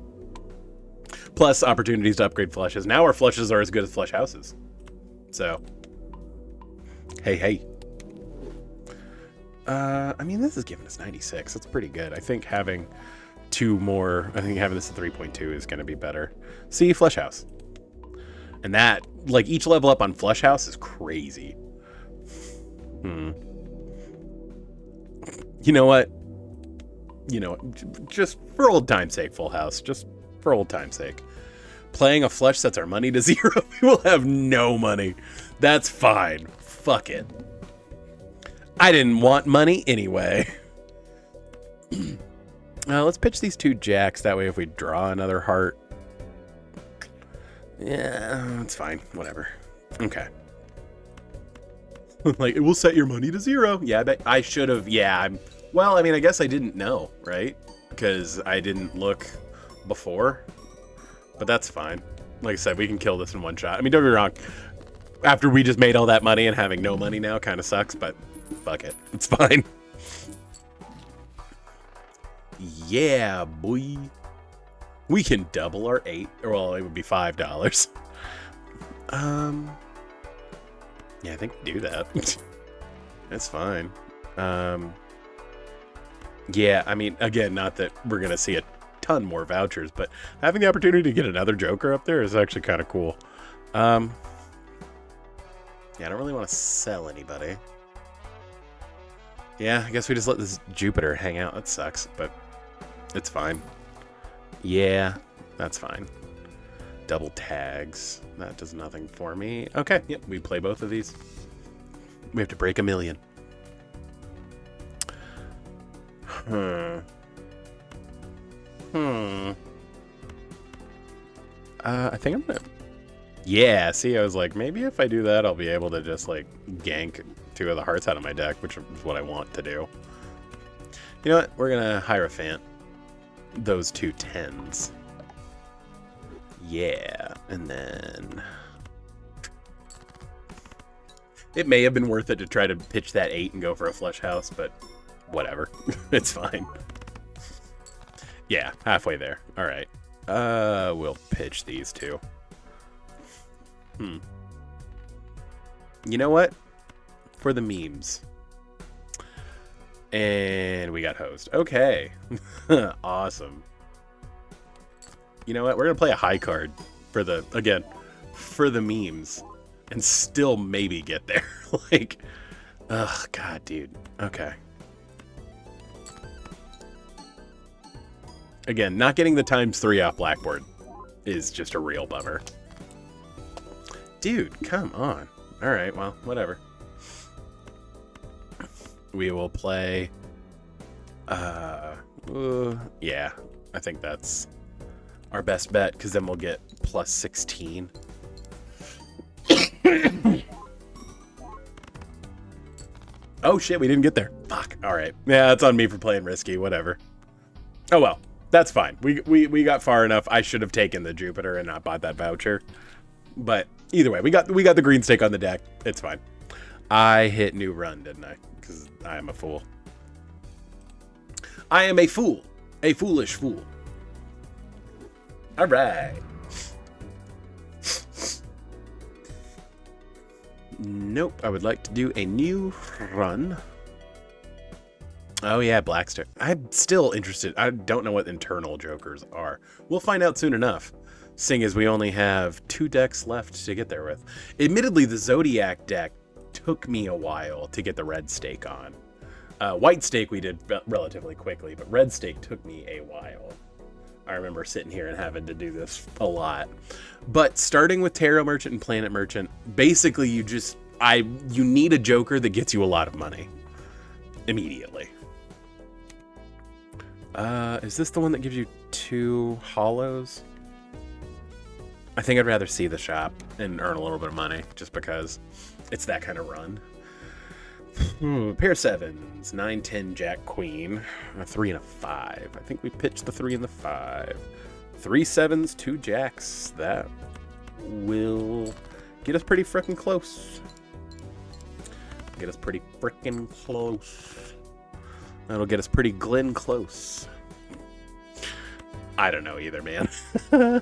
plus opportunities to upgrade flushes. Now our flushes are as good as flush houses. So, hey. I mean, this is giving us 96. That's pretty good. I think having having this at 3.2 is going to be better. See, flush house. And that, like, each level up on flush house is crazy. You know what? Just for old time's sake, full house. Just for old time's sake. Playing a flush sets our money to 0. We will have no money. That's fine. Fuck it. I didn't want money anyway. Let's pitch these 2 jacks. That way if we draw another heart. Yeah, it's fine. Whatever. Okay. Like, it will set your money to 0. Yeah, I bet I should have. Yeah, well, I mean, I guess I didn't know, right? Because I didn't look before. But that's fine. Like I said, we can kill this in one shot. I mean, don't get me wrong. After we just made all that money and having no money now kind of sucks, but fuck it. It's fine. Yeah, boy. We can double our 8. Well, it would be $5. Yeah, I think we do that. That's fine. Yeah, I mean, again, not that we're going to see a ton more vouchers, but having the opportunity to get another Joker up there is actually kind of cool. Yeah, I don't really want to sell anybody. Yeah, I guess we just let this Jupiter hang out. That sucks, but it's fine. Yeah, that's fine. Double tags. That does nothing for me. Okay, yep, we play both of these. We have to break 1 million. I think I'm gonna... Yeah, see, I was like, maybe if I do that, I'll be able to just, like, gank 2 of the hearts out of my deck, which is what I want to do. You know what? We're gonna Hierophant those 2 10s. Yeah, and then... It may have been worth it to try to pitch that 8 and go for a flush house, but whatever. It's fine. Yeah, halfway there. All right. We'll pitch these 2. You know what? For the memes. And we got hosed. Okay. Awesome. You know what? We're going to play a high card for the memes. And still maybe get there. Like, ugh, God, dude. Okay. Again, not getting the ×3 off Blackboard. is just a real bummer. Dude, come on. All right, well, whatever. We will play... yeah, I think that's our best bet, because then we'll get plus 16. Oh shit, we didn't get there. Fuck. All right. Yeah, that's on me for playing risky. Whatever. Oh well, that's fine. We got far enough. I should have taken the Jupiter and not bought that voucher. But either way, we got the green stake on the deck. It's fine. I hit new run, didn't I? Because I am a fool. I am a fool. A foolish fool. All right. Nope. I would like to do a new run. Oh yeah, Blackstone. I'm still interested. I don't know what internal jokers are. We'll find out soon enough, seeing as we only have 2 decks left to get there with. Admittedly, the Zodiac deck took me a while to get the red stake on. White stake we did relatively quickly, but red stake took me a while. I remember sitting here and having to do this a lot. But starting with Tarot Merchant and Planet Merchant, basically you need a joker that gets you a lot of money immediately. Is this the one that gives you 2 hollows? I think I'd rather see the shop and earn a little bit of money just because it's that kind of run. Pair of 7s, 9, 10, Jack, Queen, a 3 and a 5. I think we pitched the 3 and the 5. 3 7s, 2 Jacks. That will get us pretty frickin' close. That'll get us pretty Glenn close. I don't know either, man. I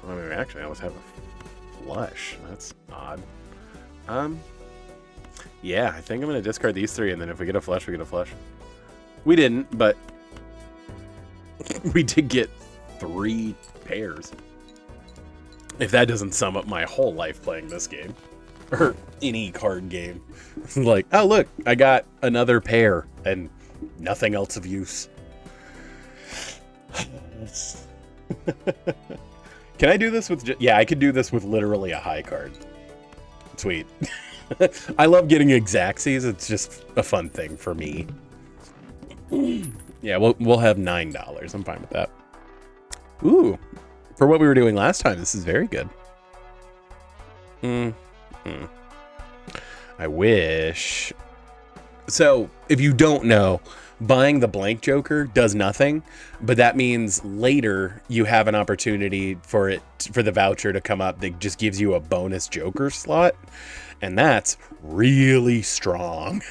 mean, actually, I always have a flush. That's odd. Yeah, I think I'm gonna discard these 3, and then if we get a flush, we get a flush. We didn't, but we did get 3 pairs. If that doesn't sum up my whole life playing this game, or any card game. Like, oh look, I got another pair, and nothing else of use. Can I do this with... yeah, I could do this with literally a high card. Sweet. I love getting Exacxies. It's just a fun thing for me. Yeah, we'll have $9. I'm fine with that. Ooh. For what we were doing last time, this is very good. I wish... So, if you don't know, buying the blank Joker does nothing, but that means later you have an opportunity for the voucher to come up that just gives you a bonus Joker slot, and that's really strong.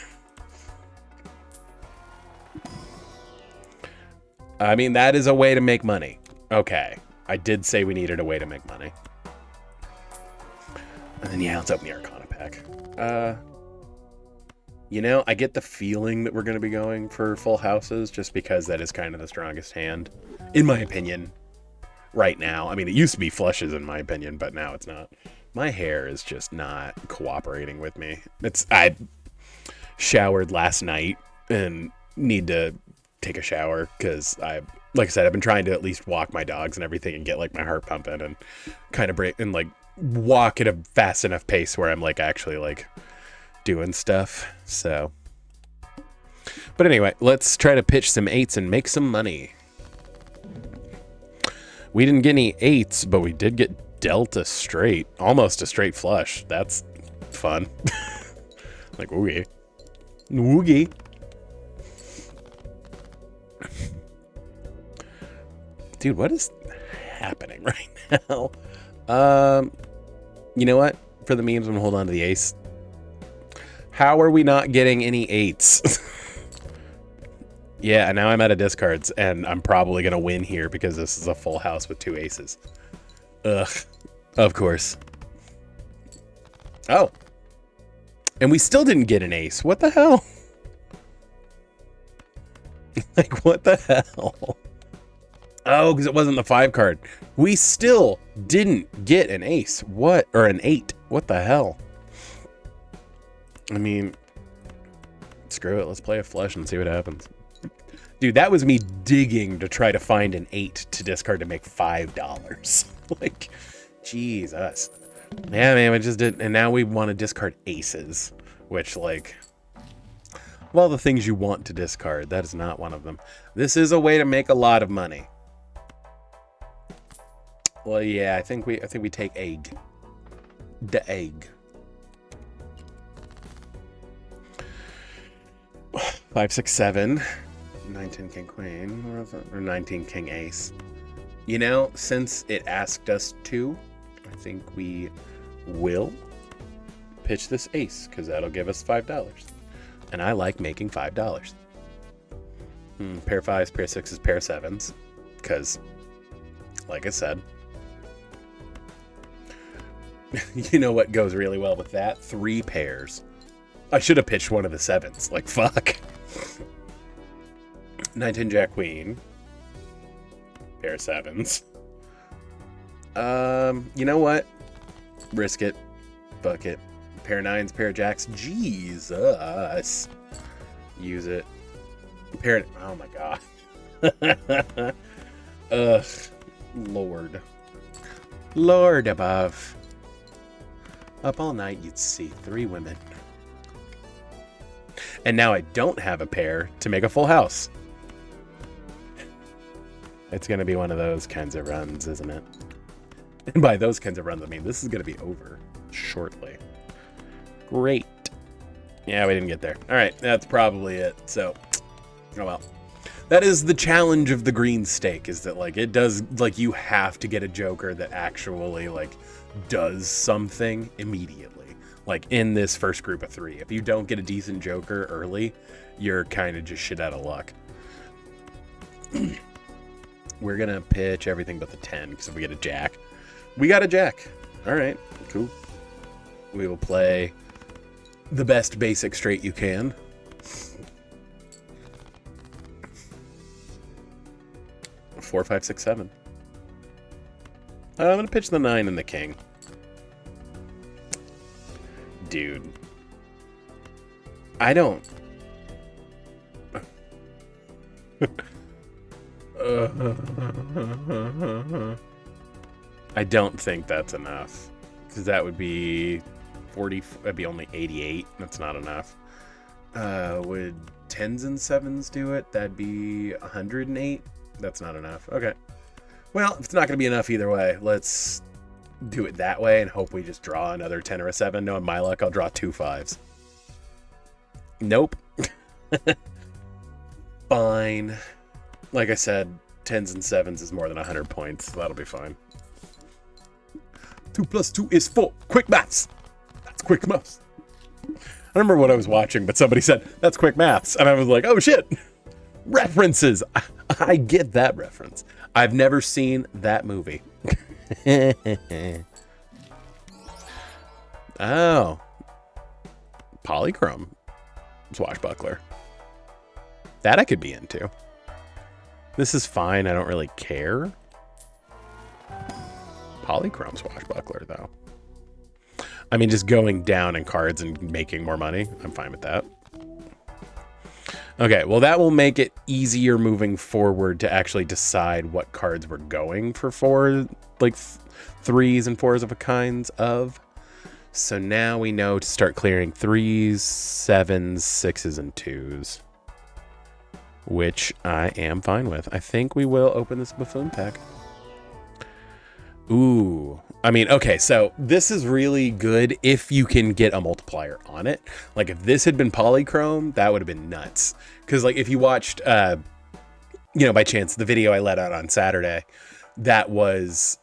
I mean, that is a way to make money. Okay, I did say we needed a way to make money. And then, yeah, let's open the Arcana pack. You know, I get the feeling that we're going to be going for full houses just because that is kind of the strongest hand, in my opinion, right now. I mean, it used to be flushes, in my opinion, but now it's not. My hair is just not cooperating with me. I showered last night and need to take a shower because like I said, I've been trying to at least walk my dogs and everything and get like my heart pumping and kind of break and like walk at a fast enough pace where I'm like actually like doing stuff. So, but anyway, let's try to pitch some 8s and make some money. We didn't get any 8s, but we did get dealt a straight, almost a straight flush. That's fun. Like, oogie. Oogie. Dude, what is happening right now? You know what? For the memes, I'm gonna hold on to the ace. How are we not getting any 8s? Yeah, and now I'm out of discards, and I'm probably gonna win here because this is a full house with 2 aces. Ugh. Of course. Oh. And we still didn't get an ace. What the hell? Like, what the hell? Oh, because it wasn't the 5 card. We still didn't get an ace. What? Or an 8. What the hell? I mean, screw it. Let's play a flush and see what happens. Dude, that was me digging to try to find an 8 to discard to make $5. Like, Jesus. Yeah, man, we just did. And now we want to discard aces, which, like, of all the things you want to discard, that is not one of them. This is a way to make a lot of money. Well, yeah, I think we take egg. The egg. 5, 6, 7. 9, 10, king, queen. Or 19, king, ace. You know, since it asked us to, I think we will pitch this ace, because that'll give us $5. And I like making $5. Pair 5s, pair 6s, pair 7s. Because, like I said, you know what goes really well with that? 3 pairs. I should have pitched one of the 7s. Like, fuck. 9, 10, jack, queen. Pair of 7s. You know what? Risk it. Fuck it. Pair of 9s, pair of jacks. Jesus. Use it. Pair of... Oh my god. Ugh. Lord. Lord above. Up all night, you'd see 3 women. And now I don't have a pair to make a full house. It's going to be one of those kinds of runs, isn't it? And by those kinds of runs, I mean this is going to be over shortly. Great. Yeah, we didn't get there. All right, that's probably it. So, oh well. That is the challenge of the green stake, is that, like, it does, like, you have to get a joker that actually, like, does something immediately. Like, in this first group of 3. If you don't get a decent joker early, you're kind of just shit out of luck. We're going to pitch everything but the 10, because if we get a jack. We got a jack. All right, cool. We will play the best basic straight you can. Four, 5, 6, 7. I'm going to pitch the 9 and the king. Dude. I don't... I don't think that's enough, because that would be 40. That'd be only 88. That's not enough. Would 10s and 7s do it? That'd be 108. That's not enough. Okay. Well, if it's not going to be enough either way, let's do it that way and hope we just draw another 10 or a 7. Knowing my luck, I'll draw 2 5s. Nope. Fine. Like I said, 10s and 7s is more than 100 points, so that'll be fine. 2 plus 2 is 4. Quick maths. That's quick maths. I don't remember what I was watching, but somebody said, that's quick maths. And I was like, oh shit. References. I get that reference. I've never seen that movie. Oh. Polychrome. Swashbuckler. That I could be into. This is fine. I don't really care. Polychrome Swashbuckler, though. I mean, just going down in cards and making more money. I'm fine with that. Okay, well, that will make it easier moving forward to actually decide what cards we're going for 4, like 3s and 4s of a kinds of. So now we know to start clearing 3s, 7s, 6s, and 2s. Which I am fine with. I think we will open this buffoon pack. Ooh. I mean, okay, so this is really good if you can get a multiplier on it. Like, if this had been polychrome, that would have been nuts. Because, like, if you watched, you know, by chance, the video I let out on Saturday, that was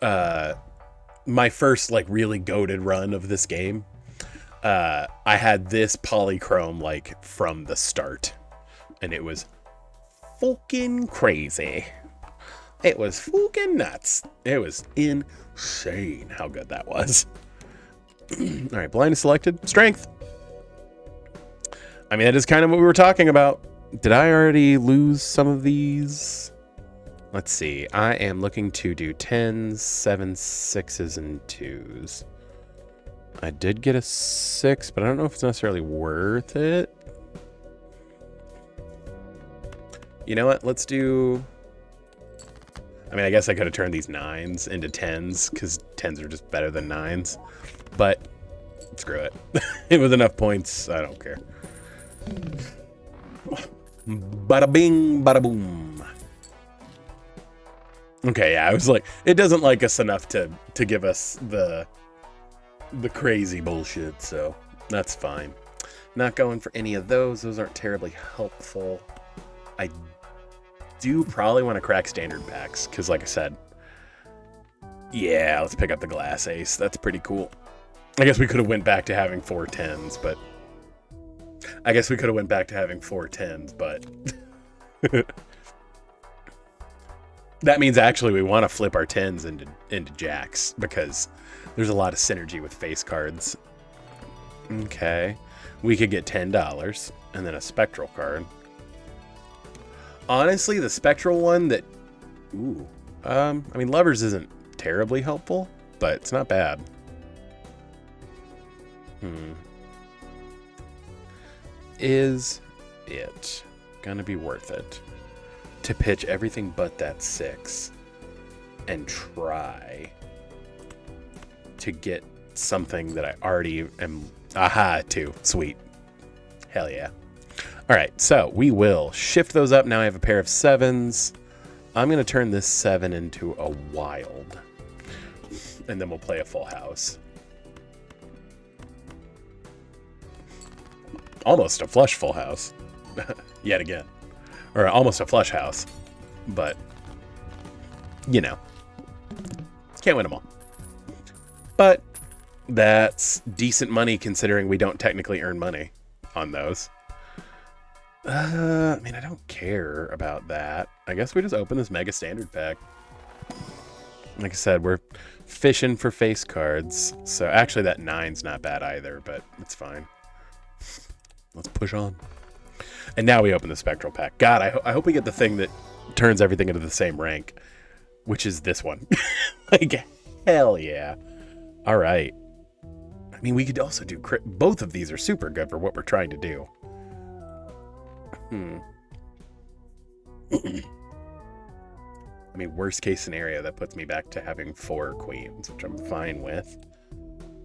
my first, like, really goated run of this game. I had this polychrome, like, from the start. And it was fucking crazy. It was fucking nuts. It was insane how good that was. All right, blind is selected. Strength. I mean, that is kind of what we were talking about. Did I already lose some of these? Let's see. I am looking to do 10s, 7s, 6s, and 2s. I did get a 6, but I don't know if it's necessarily worth it. You know what? Let's do... I mean, I guess I could have turned these 9s into 10s, because 10s are just better than 9s. But, screw it. With enough points, I don't care. Bada bing, bada boom. Okay, yeah, I was like, it doesn't like us enough to give us the crazy bullshit, so that's fine. Not going for any of those. Those aren't terribly helpful. I do probably want to crack standard packs, because like I said, yeah, let's pick up the glass ace. That's pretty cool. I guess we could have went back to having 4 10s, but... that means actually we want to flip our 10s into jacks, because there's a lot of synergy with face cards. Okay. We could get $10 and then a spectral card. Honestly, the spectral one that... Ooh. I mean, lovers isn't terribly helpful, but it's not bad. Is it gonna be worth it to pitch everything but that 6 and try to get something that I already am... Aha, 2. Sweet. Hell yeah. All right, so we will shift those up. Now I have a pair of 7s. I'm going to turn this 7 into a wild. And then we'll play a full house. Almost a flush full house. Yet again. Or almost a flush house. But, you know. Can't win them all. But that's decent money considering we don't technically earn money on those. I mean, I don't care about that. I guess we just open this mega standard pack. Like I said, we're fishing for face cards. So actually that 9's not bad either, but it's fine. Let's push on. And now we open the spectral pack. God, I hope we get the thing that turns everything into the same rank, which is this one. Like, hell yeah. All right. I mean, we could also do crit. Both of these are super good for what we're trying to do. I mean, worst case scenario, that puts me back to having 4 queens, which I'm fine with.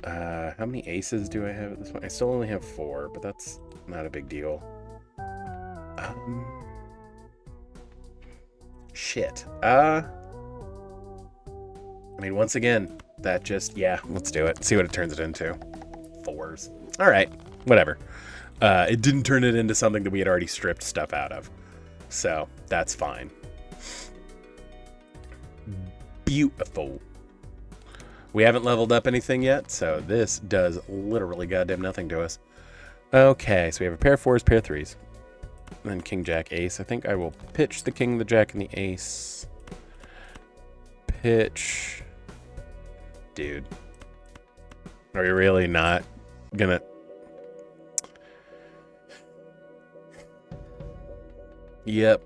How many aces do I have at this point? I still only have 4, but that's not a big deal. Shit. I mean, once again, that just, yeah, let's do it. See what it turns it into. 4s. All right, whatever. It didn't turn it into something that we had already stripped stuff out of. So, that's fine. Beautiful. We haven't leveled up anything yet, so this does literally goddamn nothing to us. Okay, so we have a pair of 4s, pair of 3s. And then king, jack, ace. I think I will pitch the king, the jack, and the ace. Pitch. Dude. Are we really not gonna... Yep.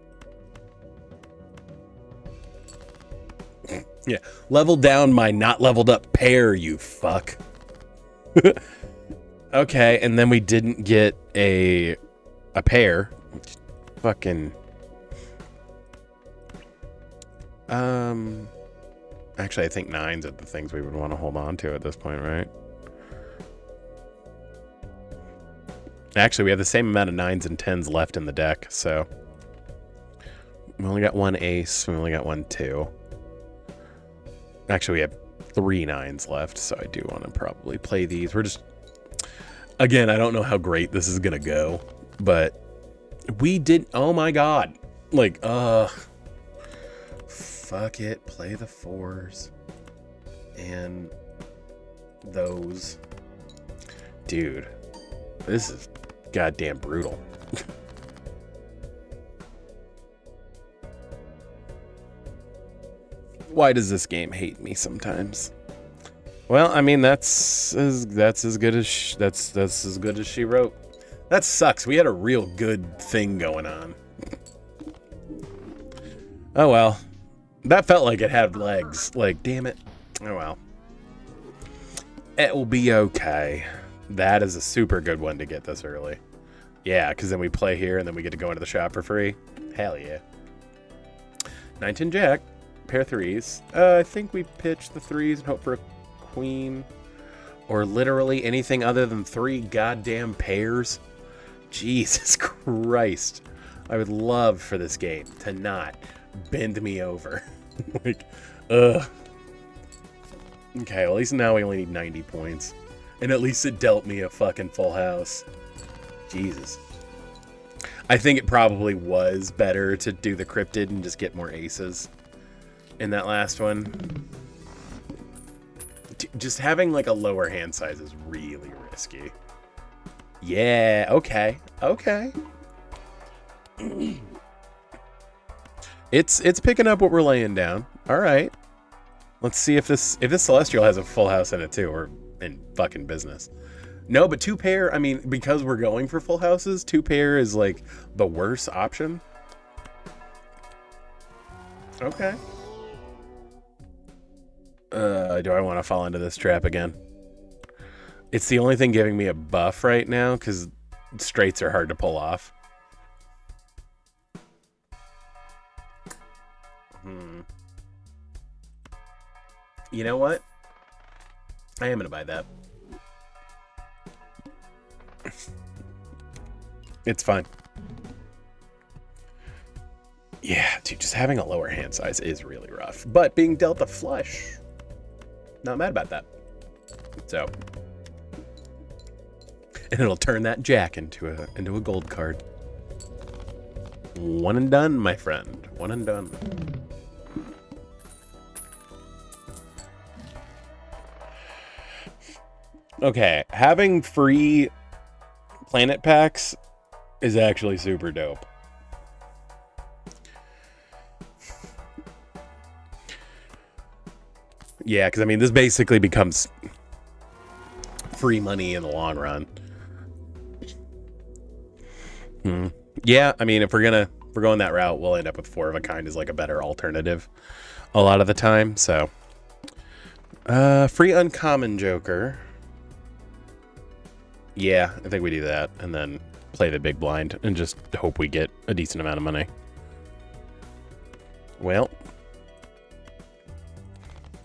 Yeah. Level down my not leveled up pair, you fuck. Okay, and then we didn't get a pair. Fucking... Actually, I think 9s are the things we would want to hold on to at this point, right? Actually, we have the same amount of 9s and 10s left in the deck, so... We only got 1 ace, we only got 1 2. Actually, we have 3 9s left, so I do want to probably play these. We're just... Again, I don't know how great this is going to go, but... We did... Oh my god! Like, fuck it, play the 4s. And... those. Dude. This is goddamn brutal. Why does this game hate me sometimes? Well, I mean, that's as good as she wrote. That sucks. We had a real good thing going on. Oh well. That felt like it had legs. Like, damn it. Oh well. It will be okay. That is a super good one to get this early. Yeah, because then we play here and then we get to go into the shop for free. Hell yeah. 9-10 jack. Pair threes. I think we pitch the threes and hope for a queen. Or literally anything other than 3 goddamn pairs. Jesus Christ. I would love for this game to not bend me over. Like, ugh. Okay, well, at least now we only need 90 points. And at least it dealt me a fucking full house. Jesus. I think it probably was better to do the cryptid and just get more aces in that last one. Just having like a lower hand size is really risky. Yeah, okay. Okay. It's picking up what we're laying down. All right. Let's see if this Celestial has a full house in it too, or in fucking business. No, but 2 pair, I mean, because we're going for full houses, 2 pair is like the worst option. Okay. Do I want to fall into this trap again? It's the only thing giving me a buff right now, because straights are hard to pull off. You know what? I am going to buy that. It's fine. Yeah, dude, just having a lower hand size is really rough. But being dealt a flush, not mad about that. So, and it'll turn that jack into a gold card. One and done, my friend. One and done. Okay, having free planet packs is actually super dope. Yeah, because I mean, this basically becomes free money in the long run. Yeah, I mean, if we're going that route, we'll end up with 4 of a kind as like a better alternative a lot of the time. So, free uncommon Joker. Yeah, I think we do that, and then play the big blind and just hope we get a decent amount of money. Well,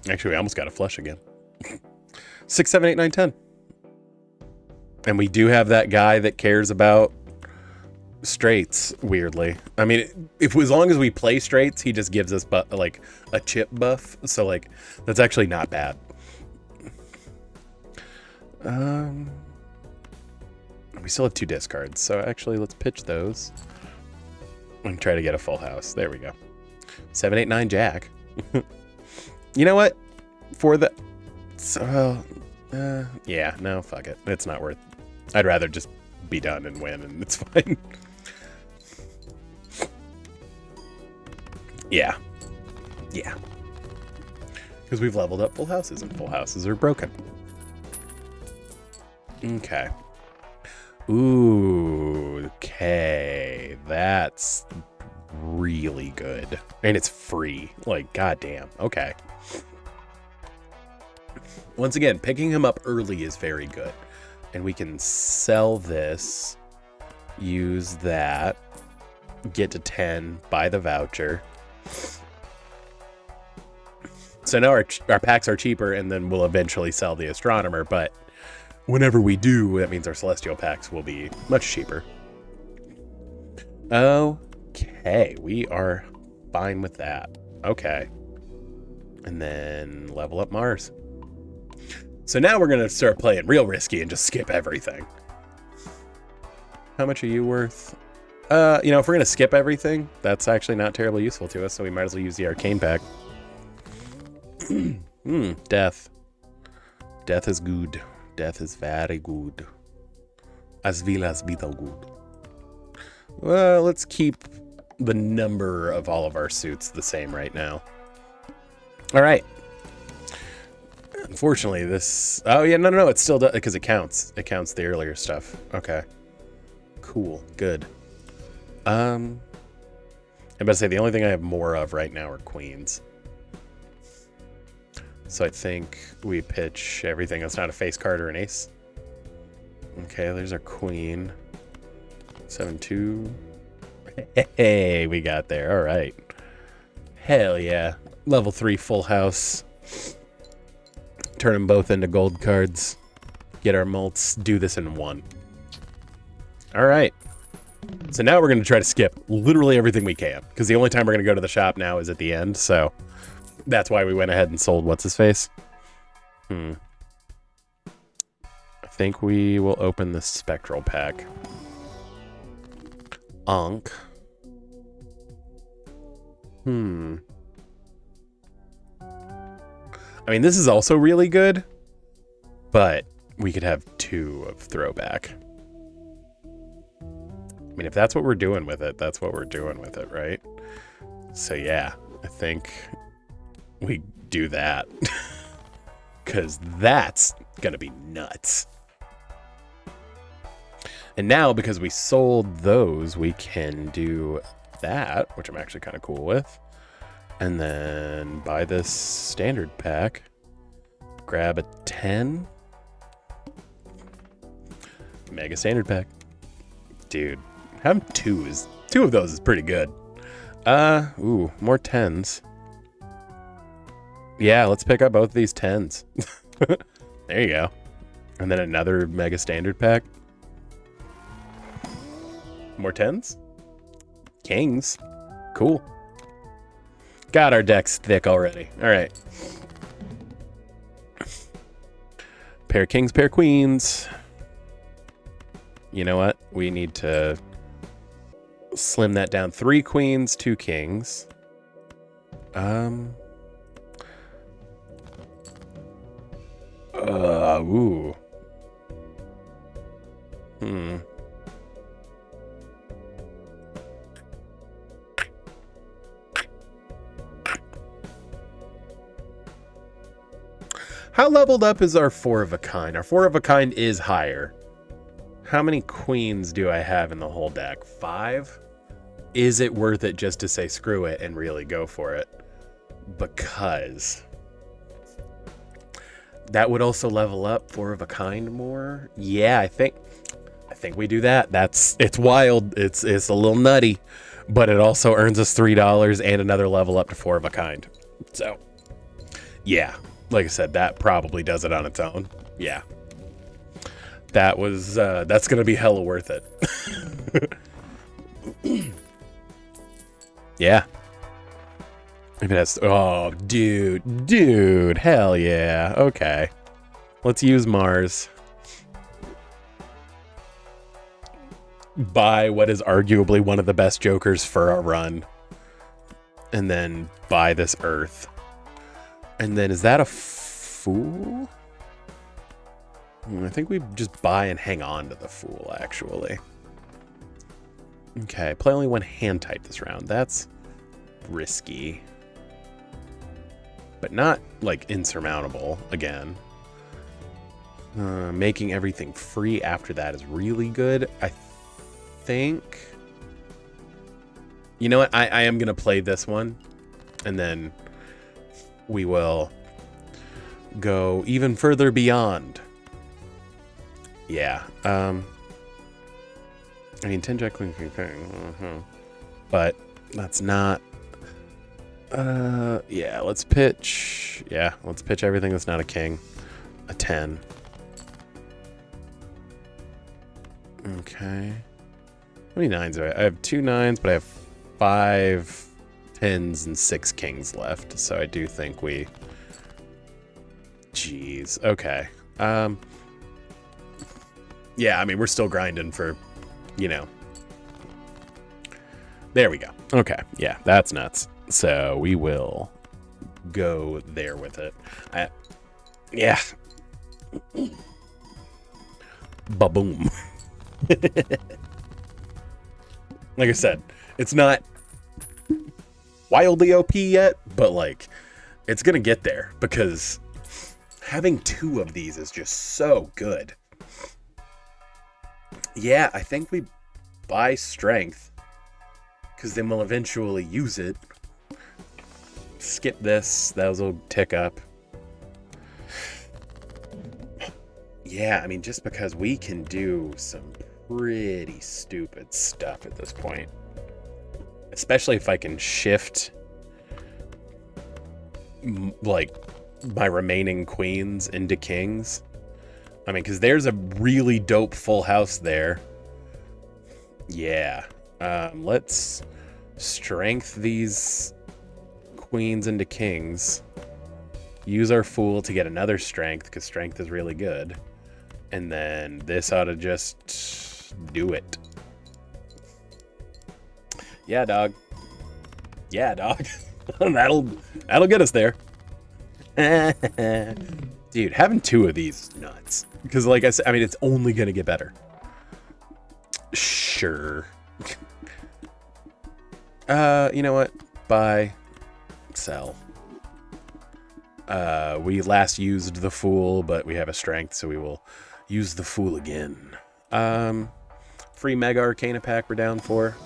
actually, we almost got a flush again. 6, 7, 8, 9, 10. And we do have that guy that cares about straights, weirdly. I mean, as long as we play straights, he just gives us like a chip buff. So like, that's actually not bad. We still have 2 discards, so actually let's pitch those and try to get a full house. There we go. 7, 8, 9 jack. You know what? For the... yeah, no, fuck it. It's not worth... I'd rather just be done and win, and it's fine. Yeah. Yeah. Because we've leveled up full houses, and full houses are broken. Okay. Ooh, okay. That's really good. And it's free. Like, goddamn. Okay. Once again, picking him up early is very good. And we can sell this, use that, get to 10, buy the voucher. So now our packs are cheaper, and then we'll eventually sell the astronomer, but whenever we do, that means our celestial packs will be much cheaper. Okay, we are fine with that. Okay. And then level up Mars. So now we're going to start playing real risky and just skip everything. How much are you worth? You know, if we're going to skip everything, that's actually not terribly useful to us, so we might as well use the arcane pack. Death. Death is good. Death is very good. As well as vida good. Well, let's keep the number of all of our suits the same right now. All right. Unfortunately, this... Oh, yeah, no, it still does, because it counts. It counts the earlier stuff. Okay. Cool. Good. I'm about to say, the only thing I have more of right now are queens. So I think we pitch everything that's not a face card or an ace. Okay, there's our queen. 7-2. Hey, we got there. All right. Hell yeah. Level 3 full house. Turn them both into gold cards. Get our mults. Do this in one. All right. So now we're going to try to skip literally everything we can, because the only time we're going to go to the shop now is at the end. So that's why we went ahead and sold what's-his-face. I think we will open the spectral pack. Onk. I mean, this is also really good, but we could have 2 of throwback. I mean, if that's what we're doing with it, that's what we're doing with it, right? So yeah, I think we do that. Because that's going to be nuts. And now, because we sold those, we can do that, which I'm actually kind of cool with. And then buy this standard pack. Grab a 10. Mega standard pack. Dude, having 2 of those is pretty good. Ooh, more 10s. Yeah, let's pick up both of these 10s. There you go. And then another mega standard pack. More 10s. Kings. Cool. God, our deck's thick already. All right. Pair kings, pair queens. You know what? We need to slim that down. 3 queens, 2 kings. Ooh. How leveled up is our 4 of a kind? Our 4 of a kind is higher. How many queens do I have in the whole deck? 5? Is it worth it just to say screw it and really go for it? Because that would also level up 4 of a kind more. Yeah, I think we do that. It's wild. It's a little nutty, but it also earns us $3 and another level up to 4 of a kind. So, yeah. Like I said, that probably does it on its own. Yeah. That's going to be hella worth it. Yeah. If it has, oh, dude, hell yeah. Okay. Let's use Mars. Buy what is arguably one of the best jokers for our run. And then buy this Earth. And then, is that a Fool? I think we just buy and hang on to the Fool, actually. Okay, play only 1 hand type this round. That's risky. But not, like, insurmountable, again. Making everything free after that is really good, I think. You know what? I am going to play this one. And then we will go even further beyond. Yeah. I mean, 10 jack queen king. But that's not. Yeah. Let's pitch. Yeah, let's pitch everything that's not a king. A 10. Okay. How many 9s do I have? I have 2 9s, but I have 5 10s and 6 kings left. So I do think we. Jeez. Okay. Yeah, I mean, we're still grinding for, you know. There we go. Okay. Yeah, that's nuts. So we will go there with it. Yeah. Ba-boom. Like I said, it's not wildly OP yet, but like, it's gonna get there because having 2 of these is just so good. Yeah, I think we buy strength because then we'll eventually use it. Skip this, those will tick up. Yeah, I mean, just because we can do some pretty stupid stuff at this point. especially if I can shift like my remaining queens into kings. I mean, because there's a really dope full house there. Yeah. Let's strength these queens into kings. Use our fool to get another strength, because strength is really good. And then this ought to just do it. Yeah, dog. Yeah, dog. that'll get us there. Dude, having 2 of these is nuts. Because like I said, I mean, it's only going to get better. Sure. You know what? Buy, sell. We last used the fool, but we have a strength, so we will use the fool again. Free Mega Arcana pack we're down for.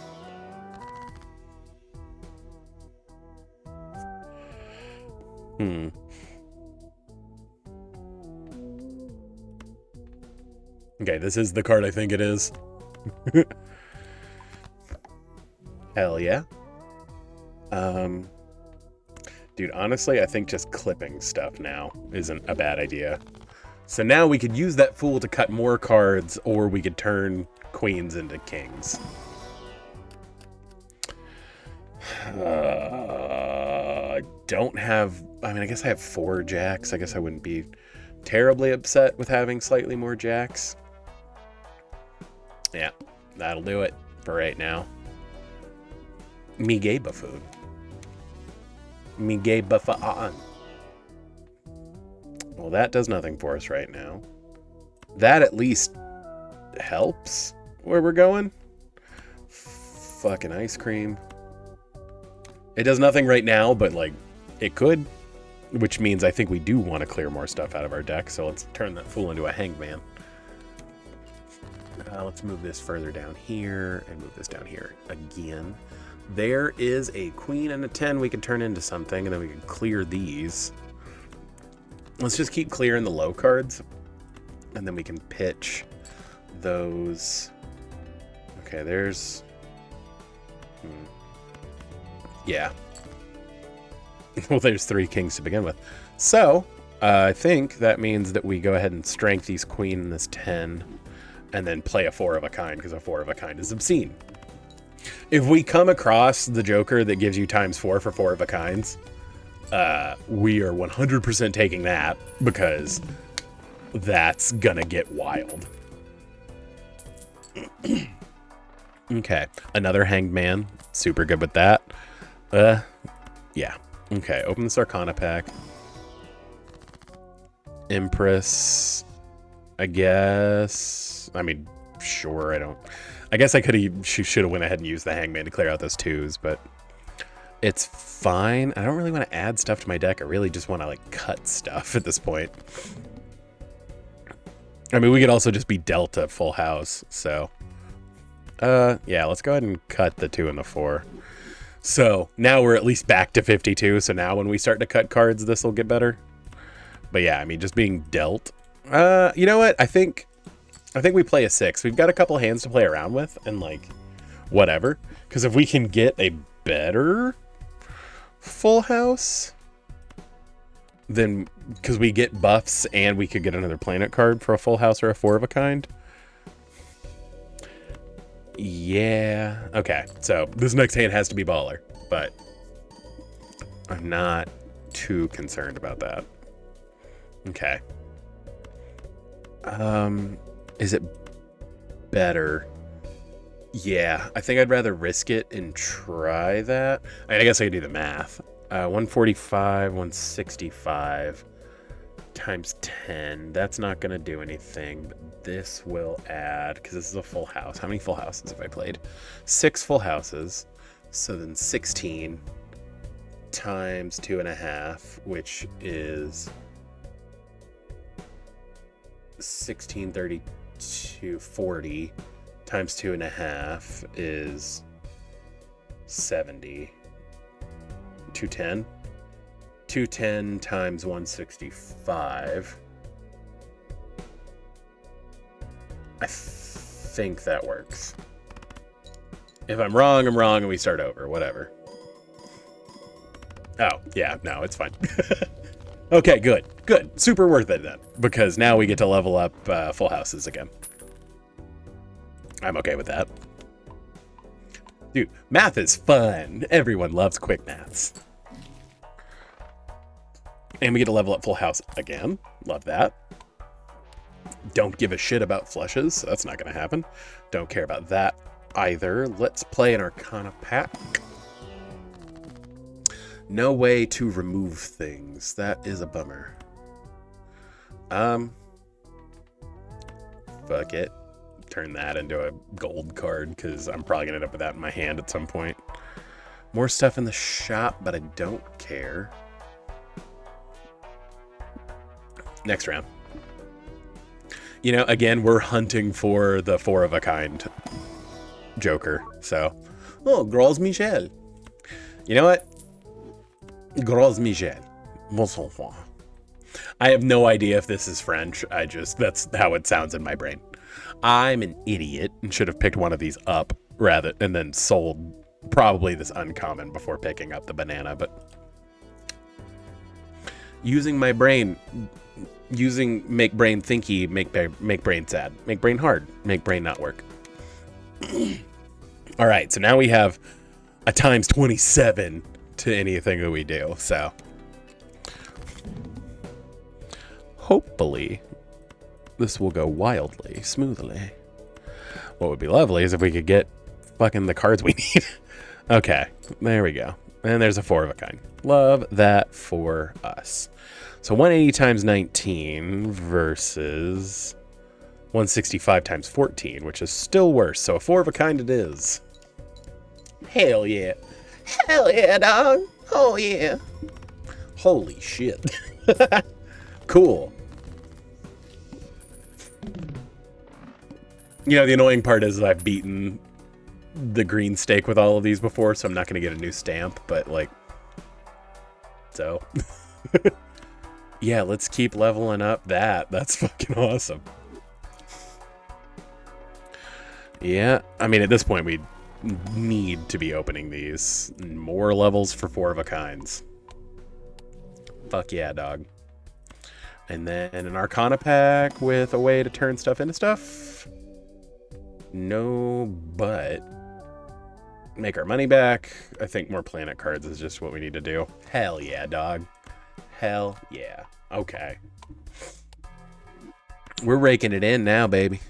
Okay, this is the card I think it is. Hell yeah. Dude, honestly, I think just clipping stuff now isn't a bad idea. So now we could use that fool to cut more cards, or we could turn queens into kings. Don't have... I mean, I guess I have 4 jacks. I guess I wouldn't be terribly upset with having slightly more jacks. Yeah, that'll do it for right now. Me gay buffoon. Me gay buffoon. Well, that does nothing for us right now. That at least helps where we're going. Fucking ice cream. It does nothing right now, but like it could, which means I think we do want to clear more stuff out of our deck. So let's turn that fool into a hangman. Let's move this further down here and move this down here again. There is a queen and a 10 we can turn into something, and then we can clear these. Let's just keep clearing the low cards, and then we can pitch those. Okay, there's... Yeah. Well, there's 3 kings to begin with. So, I think that means that we go ahead and strength these queen and this 10, and then play a 4 of a kind, because a 4 of a kind is obscene. If we come across the Joker that gives you ×4 for 4 of a kinds, we are 100% taking that, because that's gonna get wild. Okay, another Hanged Man. Super good with that. Yeah. Okay, open this Arcana pack. Empress, I guess. I mean, sure, I guess I should have went ahead and used the Hangman to clear out those 2s, but it's fine. I don't really want to add stuff to my deck. I really just want to like cut stuff at this point. I mean, we could also just be dealt a full house, so yeah, let's go ahead and cut the 2 and the 4. So now we're at least back to 52. So now when we start to cut cards, this will get better. But yeah, I mean, just being dealt. You know what? I think we play a 6. We've got a couple hands to play around with, and like whatever. Because if we can get a better full house, then because we get buffs and we could get another planet card for a full house or a 4 of a kind. Yeah. Okay. So this next hand has to be baller, but I'm not too concerned about that. Okay. Is it better? Yeah, I think I'd rather risk it and try that. I guess I could do the math. 145, 165 times 10. That's not going to do anything, but this will add, because this is a full house. How many full houses have I played? 6 full houses. So then 16 times 2.5, which is 1632, 40 times 2.5 is 70. 210. 210 times 165. I think that works. If I'm wrong, I'm wrong, and we start over. Whatever. Oh, yeah, no, it's fine. Okay, good. Good. Super worth it then. Because now we get to level up full houses again. I'm okay with that. Dude, math is fun. Everyone loves quick maths. And we get to level up full house again. Love that. Don't give a shit about flushes. So that's not going to happen. Don't care about that either. Let's play an Arcana pack. No way to remove things. That is a bummer. Fuck it. Turn that into a gold card because I'm probably gonna end up with that in my hand at some point. More stuff in the shop, but I don't care. Next round. You know, again, we're hunting for the 4 of a kind Joker. So, oh, Gros Michel. You know what? Gros Michel. I have no idea if this is French. That's how it sounds in my brain. I'm an idiot and should have picked one of these up and then sold probably this uncommon before picking up the banana, but using my brain, make brain thinky, make brain sad, make brain hard, make brain not work. All right, so now we have a times 27 to anything that we do, so hopefully this will go wildly smoothly. What would be lovely is if we could get fucking the cards we need. Okay, there we go. And there's a 4 of a kind. Love that for us. So 180 times 19 versus 165 times 14, which is still worse. So a 4 of a kind it is. Hell yeah. Hell yeah, dog. Oh yeah. Holy shit. Cool. You know, the annoying part is I've beaten the green stake with all of these before, so I'm not going to get a new stamp, but like, so. Yeah, let's keep leveling up that. That's fucking awesome. Yeah, I mean, at this point, we need to be opening these. More levels for 4 of a kinds. Fuck yeah, dog. And then an Arcana pack with a way to turn stuff into stuff. No, but make our money back. I think more planet cards is just what we need to do. Hell yeah, dog. Hell yeah. Okay. We're raking it in now, baby.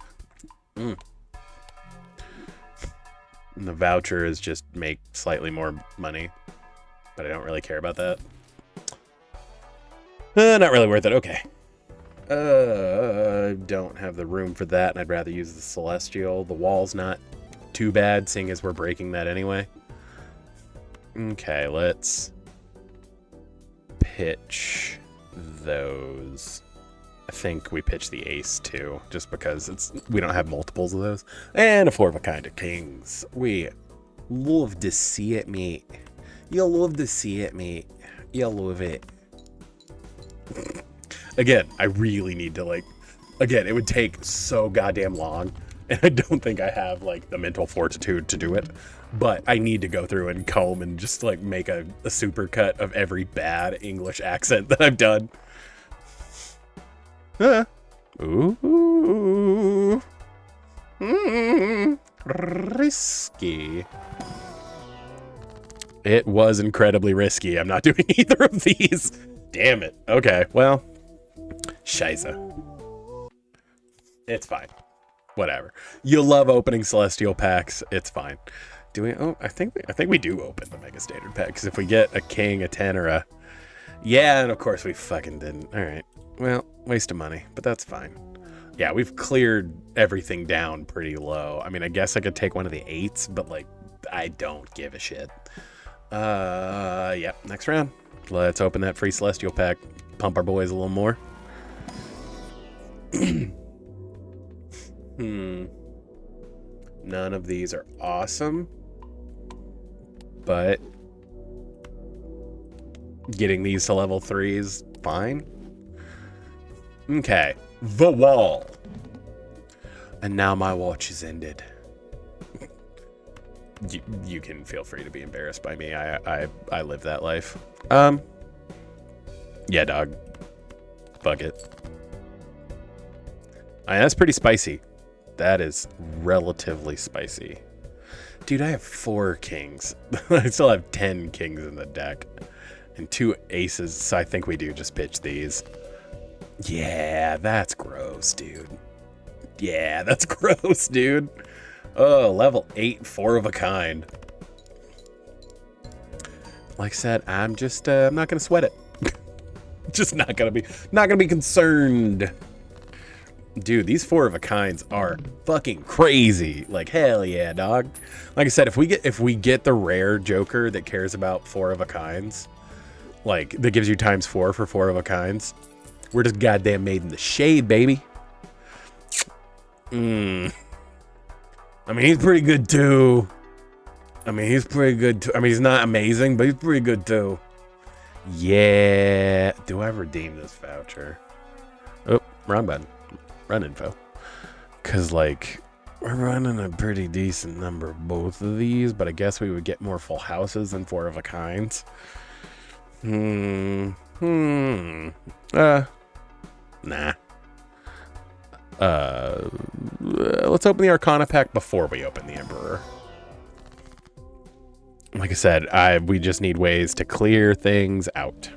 And the voucher is just make slightly more money, but I don't really care about that. Not really worth it. Okay. Don't have the room for that, and I'd rather use the Celestial. The wall's not too bad, seeing as we're breaking that anyway. Okay, let's pitch those. I think we pitch the ace too, just because we don't have multiples of those. And a 4 of a kind of kings. We love to see it, mate. You love to see it, mate. You love it. Again, I really need to again, it would take so goddamn long, and I don't think I have the mental fortitude to do it, but I need to go through and comb and just make a super cut of every bad English accent that I've done. Ooh. Risky. It was incredibly risky. I'm not doing either of these. Damn it. Okay, well, Scheisse. It's fine. Whatever. You love opening Celestial packs. It's fine. Do we? Oh, I think we do open the Mega Standard pack, because if we get a king, a 10, or a... Yeah, and of course we fucking didn't. All right. Well, waste of money, but that's fine. Yeah, we've cleared everything down pretty low. I mean, I guess I could take one of the 8s, but I don't give a shit. Yep, next round. Let's open that free Celestial pack. Pump our boys a little more. None of these are awesome, but getting these to level 3 is fine. Okay, the wall. And now my watch is ended. you can feel free to be embarrassed by me. I live that life. Yeah, dog. Fuck it. That's pretty spicy. That is relatively spicy. Dude, I have 4 kings. I still have 10 kings in the deck. And 2 aces, so I think we do just pitch these. Yeah, that's gross, dude. Yeah, that's gross, dude. Oh, level 8, 4 of a kind. Like I said, I'm just, I'm not gonna sweat it. Just not gonna be concerned. Dude, these 4 of a kinds are fucking crazy. Like, hell yeah, dog. Like I said, if we get the rare Joker that cares about 4 of a kinds, like that gives you ×4 for 4 of a kinds, we're just goddamn made in the shade, baby. I mean, he's pretty good too. I mean, he's not amazing, but he's pretty good too. Yeah. Do I redeem this voucher? Oh, wrong button. Run info. Because, like, we're running a pretty decent number of both of these, but I guess we would get more full houses than 4 of a kinds. Nah. Let's open the Arcana pack before we open the Emperor. Like I said, we just need ways to clear things out.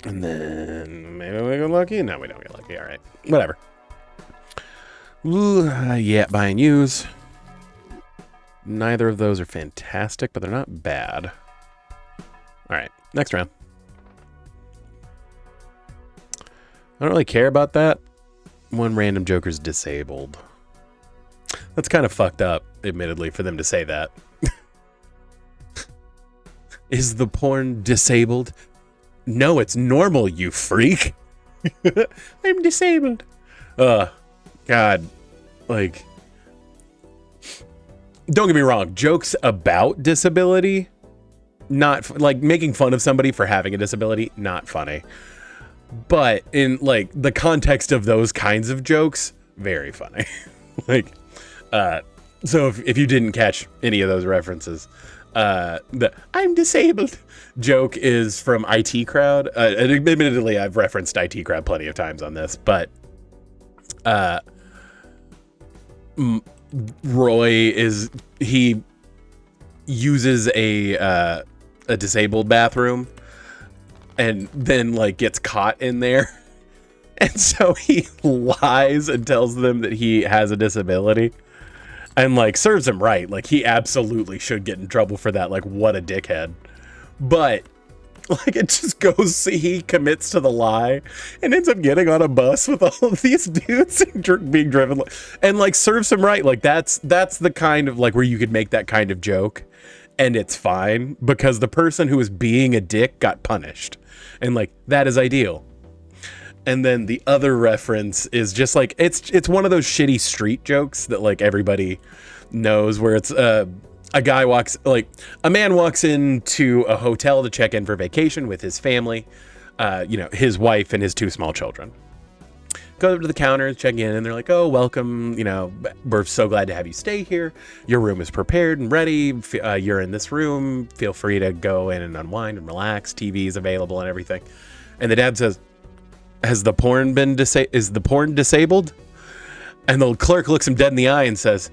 And then maybe we get lucky. No, we don't get lucky. All right, whatever. Yeah, buy and use. Neither of those are fantastic, but they're not bad. All right, next round. I don't really care about that. 1 random Joker's disabled. That's kind of fucked up, admittedly, for them to say that. Is the porn disabled? No, it's normal, you freak. I'm disabled. God. Like, don't get me wrong. Jokes about disability, not like making fun of somebody for having a disability, not funny. But in like the context of those kinds of jokes, very funny. Like, so if you didn't catch any of those references, the I'm disabled joke is from IT Crowd. And admittedly, I've referenced IT Crowd plenty of times on this, but Roy he uses a disabled bathroom and then like gets caught in there. And so he lies and tells them that he has a disability and like serves him right. Like he absolutely should get in trouble for that. Like what a dickhead. But like it just goes, he commits to the lie and ends up getting on a bus with all of these dudes being driven and like serves him right. Like that's the kind of like where you could make that kind of joke and it's fine because the person who was being a dick got punished. And like that is ideal. And then the other reference is just like it's one of those shitty street jokes that like everybody knows where it's a man walks into a hotel to check in for vacation with his family, his wife and his 2 small children. Go up to the counter, check in, and they're like, "Oh, welcome. We're so glad to have you stay here. Your room is prepared and ready. You're in this room. Feel free to go in and unwind and relax. TV is available and everything." And the dad says, "Is the porn disabled?" And the clerk looks him dead in the eye and says,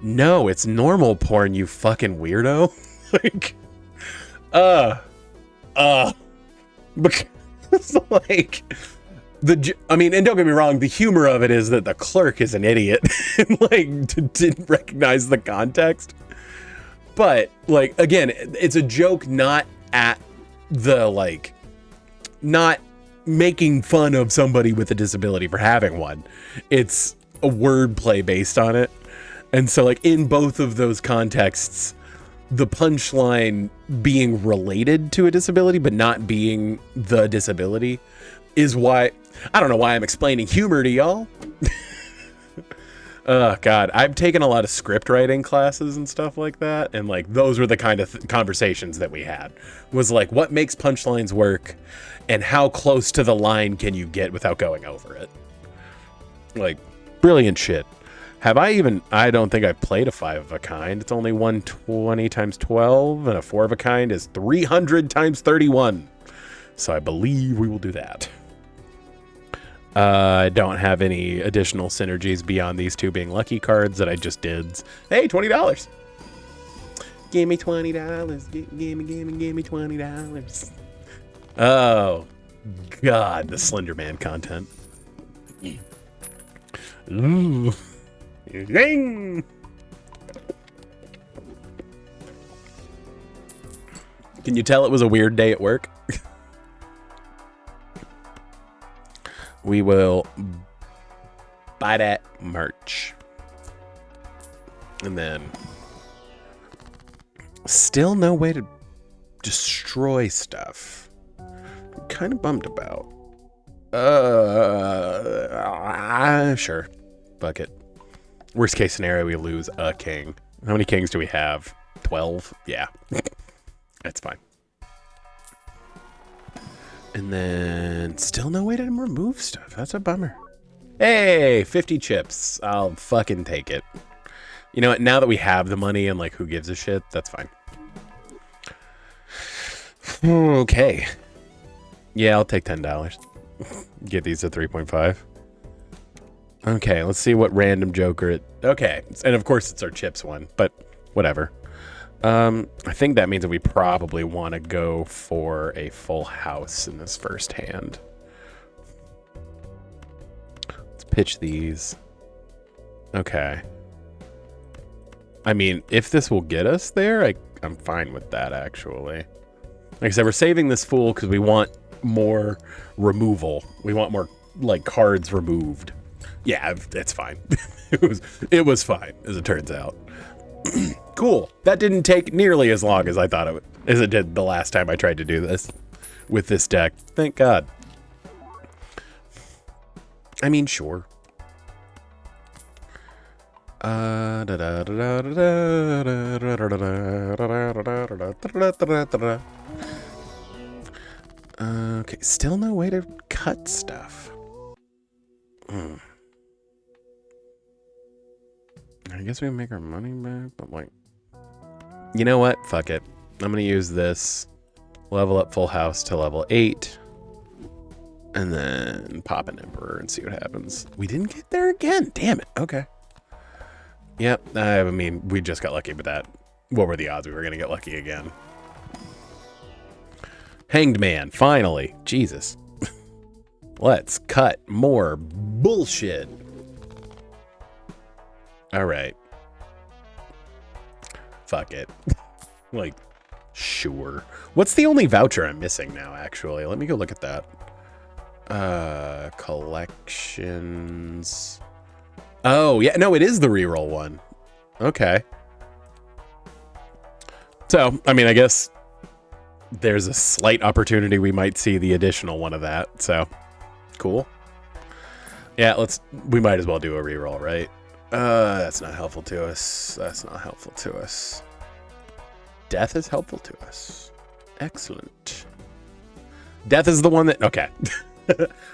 "No, it's normal porn, you fucking weirdo." Like, because like and don't get me wrong, the humor of it is that the clerk is an idiot and like didn't recognize the context. But like again, it's a joke not at the like not making fun of somebody with a disability for having one. It's a wordplay based on it. And so like in both of those contexts, the punchline being related to a disability but not being the disability is why I don't know why I'm explaining humor to y'all. Oh God, I've taken a lot of script writing classes and stuff like that, and like those were the kind of conversations that we had. Was like, what makes punchlines work, and how close to the line can you get without going over it? Like, brilliant shit. I don't think I've played a 5 of a kind. It's only 120 times 12, and a 4 of a kind is 300 times 31. So I believe we will do that. I don't have any additional synergies beyond these 2 being lucky cards that I just did. Hey, $20. Give me $20. Give me $20. Oh, God, the Slender Man content. Ooh. Ding! Can you tell it was a weird day at work? We will buy that merch. And then still no way to destroy stuff. I'm kind of bummed about. Sure. Fuck it. Worst case scenario, we lose a king. How many kings do we have? 12? Yeah. That's fine. And then still no way to remove stuff. That's a bummer. Hey, 50 chips. I'll fucking take it. You know what? Now that we have the money and like who gives a shit, that's fine. Okay. Yeah, I'll take $10. Get these to 3.5. Okay, let's see what random joker it... Okay, and of course it's our chips one, but whatever. I think that means that we probably want to go for a full house in this first hand. Let's pitch these. Okay. I mean, if this will get us there, I'm fine with that, actually. Like I said, we're saving this fool because we want more removal. We want more, like, cards removed. Yeah, it's fine. It was fine, as it turns out. Cool. That didn't take nearly as long as I thought it would, as it did the last time I tried to do this with this deck. Thank God. I mean, sure. Okay, still no way to cut stuff. I guess we can make our money back, but like, you know what? Fuck it. I'm gonna use this, level up full house to level 8, and then pop an emperor and see what happens. We didn't get there again. Damn it. Okay. Yep. I mean, we just got lucky with that. What were the odds we were gonna get lucky again? Hanged Man, finally. Jesus. Let's cut more bullshit. All right. Fuck it. Like, sure. What's the only voucher I'm missing now, actually? Let me go look at that. Collections. Oh, yeah. No, it is the reroll one. Okay. So, I mean, I guess there's a slight opportunity we might see the additional one of that. So, cool. Yeah, we might as well do a reroll, right? That's not helpful to us. That's not helpful to us. Death is helpful to us. Excellent. Death is the one that... Okay.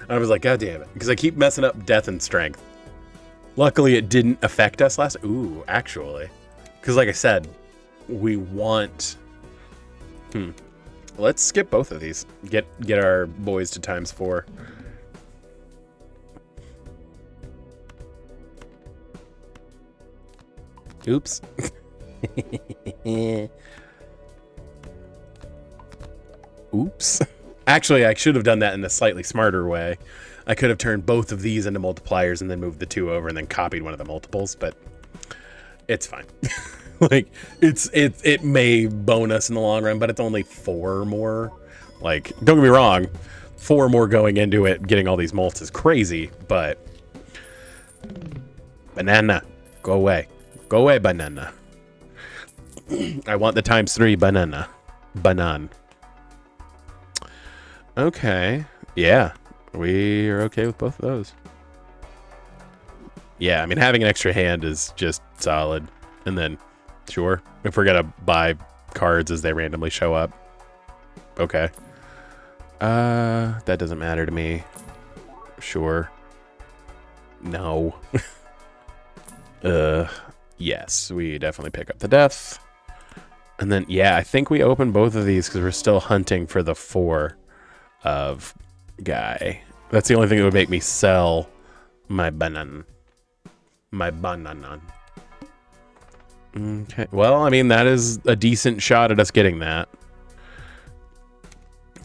I was like, God damn it. Because I keep messing up death and strength. Luckily, it didn't affect us last... Ooh, actually. Because like I said, we want... Let's skip both of these. Get our boys to ×4. Oops. Oops. Actually, I should have done that in a slightly smarter way. I could have turned both of these into multipliers and then moved the 2 over and then copied one of the multiples, but it's fine. Like, it may bone us in the long run, but it's only 4 more. Like, don't get me wrong, 4 more going into it, getting all these mults is crazy, but banana, go away. Go away, banana. I want the ×3 banana. Banan. Okay. Yeah. We are okay with both of those. Yeah, I mean, having an extra hand is just solid. And then, sure, if we're going to buy cards as they randomly show up. Okay. That doesn't matter to me. Sure. No. Yes, we definitely pick up the death. And then, yeah, I think we open both of these because we're still hunting for the 4 of guy. That's the only thing that would make me sell my banana. My banana. Okay. Well, I mean, that is a decent shot at us getting that.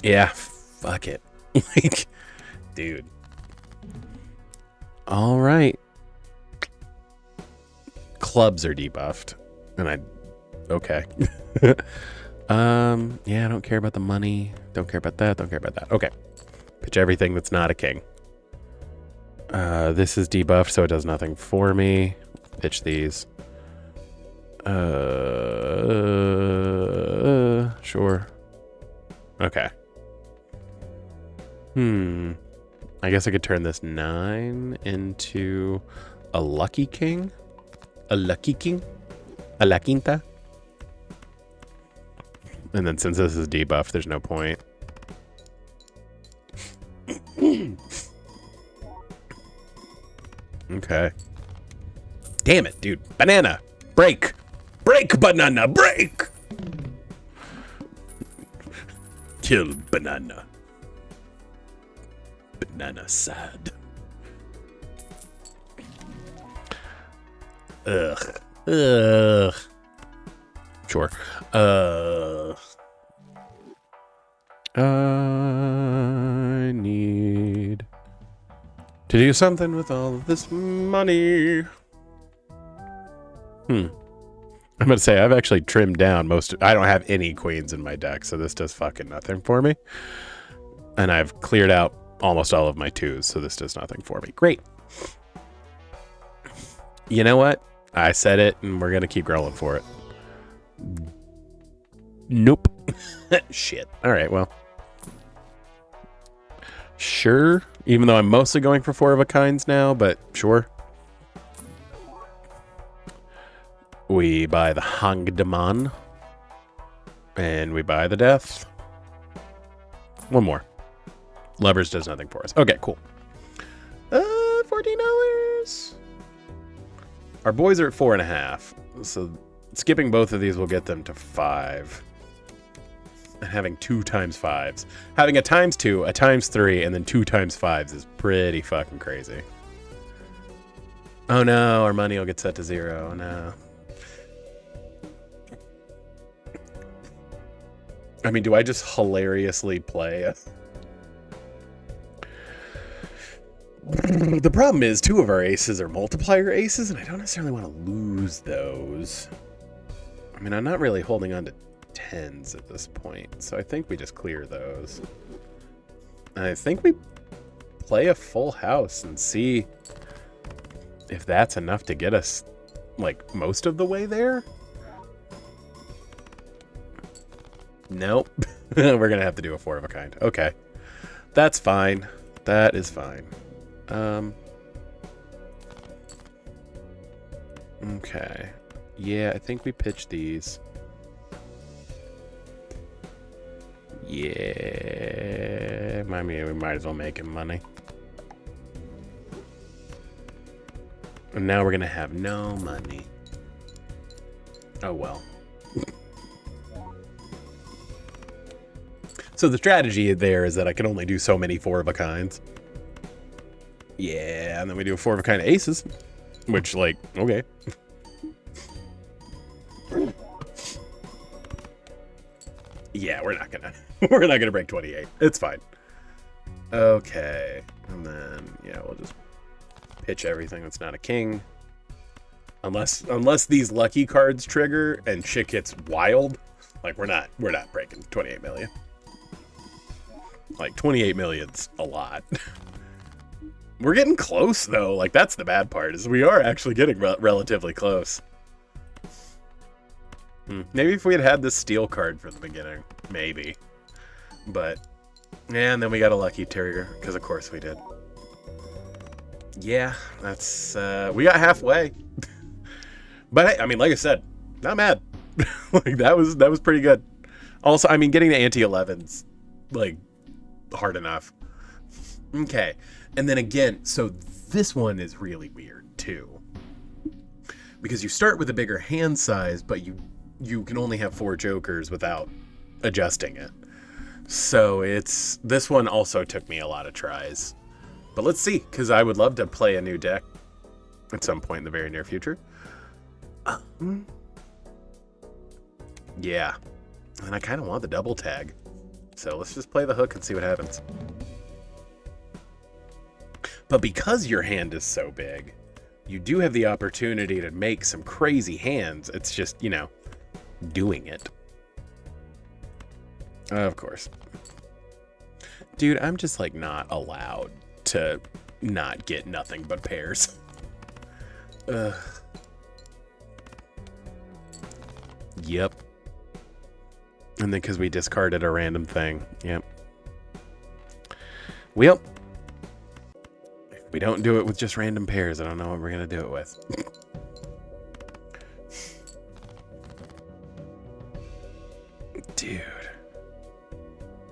Yeah, fuck it. Like, dude. All right. Clubs are debuffed. And okay. Yeah, I don't care about the money. Don't care about that. Don't care about that. Okay. Pitch everything that's not a king. This is debuffed, so it does nothing for me. Pitch these. Sure. Okay. I guess I could turn this 9 into a lucky king. A lucky king. A la quinta. And then since this is debuffed, there's no point. Okay. Damn it, dude. Banana. Break. Break, banana. Break. Kill banana. Banana sad. Ugh. Ugh. Sure. I need to do something with all of this money. I'm going to say I've actually trimmed down most. I don't have any queens in my deck, so this does fucking nothing for me. And I've cleared out almost all of my 2s, so this does nothing for me. Great. You know what? I said it, and we're going to keep growling for it. Nope. Shit. All right, well. Sure. Even though I'm mostly going for 4 of a kinds now, but sure. We buy the Hangdaman. And we buy the death. One more. Levers does nothing for us. Okay, cool. $14. Our boys are at 4.5. So skipping both of these will get them to 5. And having 2 times 5s. Having a times 2, a times 3, and then 2 times 5s is pretty fucking crazy. Oh no, our money will get set to 0. Oh no. I mean, do I just hilariously play? The problem is 2 of our aces are multiplier aces, and I don't necessarily want to lose those. I mean, I'm not really holding on to 10s at this point, so I think we just clear those. And I think we play a full house and see if that's enough to get us, like, most of the way there. Nope. We're gonna have to do a 4 of a kind. Okay. That's fine. That is fine. Okay. Yeah, I think we pitch these. Yeah. I mean, we might as well make him money. And now we're gonna have no money. Oh well. So the strategy there is that I can only do so many 4 of a kinds. Yeah, and then we do a 4 of a kind of aces, which, like, okay. Yeah, we're not gonna break 28. It's fine. Okay, and then yeah, we'll just pitch everything that's not a king. Unless these lucky cards trigger and shit gets wild, like we're not breaking 28 million. Like 28 million's a lot. We're getting close though. Like that's the bad part, is we are actually getting relatively close. Maybe if we had this steel card from the beginning, maybe. But yeah, and then we got a lucky trigger because of course we did. Yeah, that's we got halfway. But hey, I mean, like I said, not mad. Like that was pretty good. Also, I mean, getting to anti-11's like hard enough. Okay, and then again, so this one is really weird too. because you start with a bigger hand size, but you can only have 4 jokers without adjusting it. So this one also took me a lot of tries. But let's see, because I would love to play a new deck at some point in the very near future. Yeah. And I kind of want the double tag. So let's just play the hook and see what happens. But because your hand is so big, you do have the opportunity to make some crazy hands. It's just, you know, doing it. Of course. Dude, I'm just like not allowed to not get nothing but pairs. Ugh. Yep. And then because we discarded a random thing. Yep. Well, if we don't do it with just random pairs, I don't know what we're going to do it with. Dude.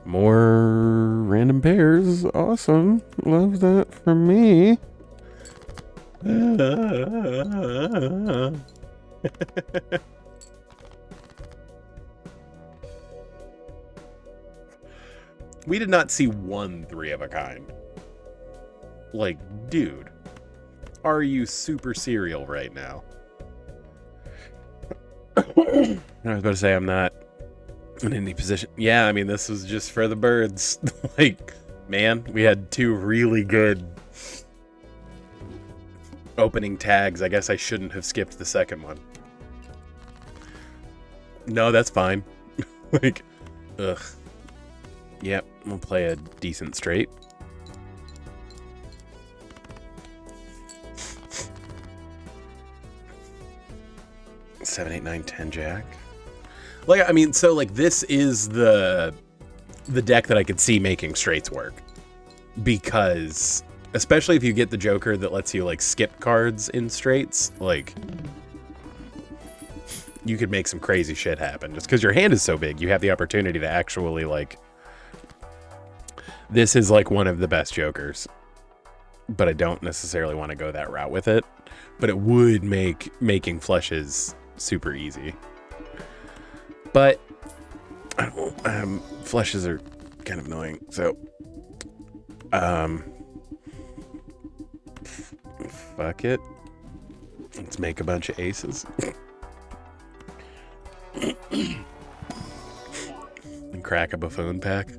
More random pairs. Awesome. Love that for me. We did not see one 3 of a kind. Like, dude, are you super serial right now? I was about to say I'm not in any position. Yeah, I mean, this was just for the birds. Like, man, we had 2 really good opening tags. I guess I shouldn't have skipped the second one. No, that's fine. Like, ugh. Yep, we'll play a decent straight. Seven, 8, 9, 10 jack. Like, I mean, so like this is the deck that I could see making straights work, because especially if you get the joker that lets you like skip cards in straights, like you could make some crazy shit happen just because your hand is so big. You have the opportunity to actually like, this is like one of the best jokers, but I don't necessarily want to go that route with it, but it would make making flushes super easy. But flushes are kind of annoying, so fuck it. Let's make a bunch of aces. And crack a buffoon pack.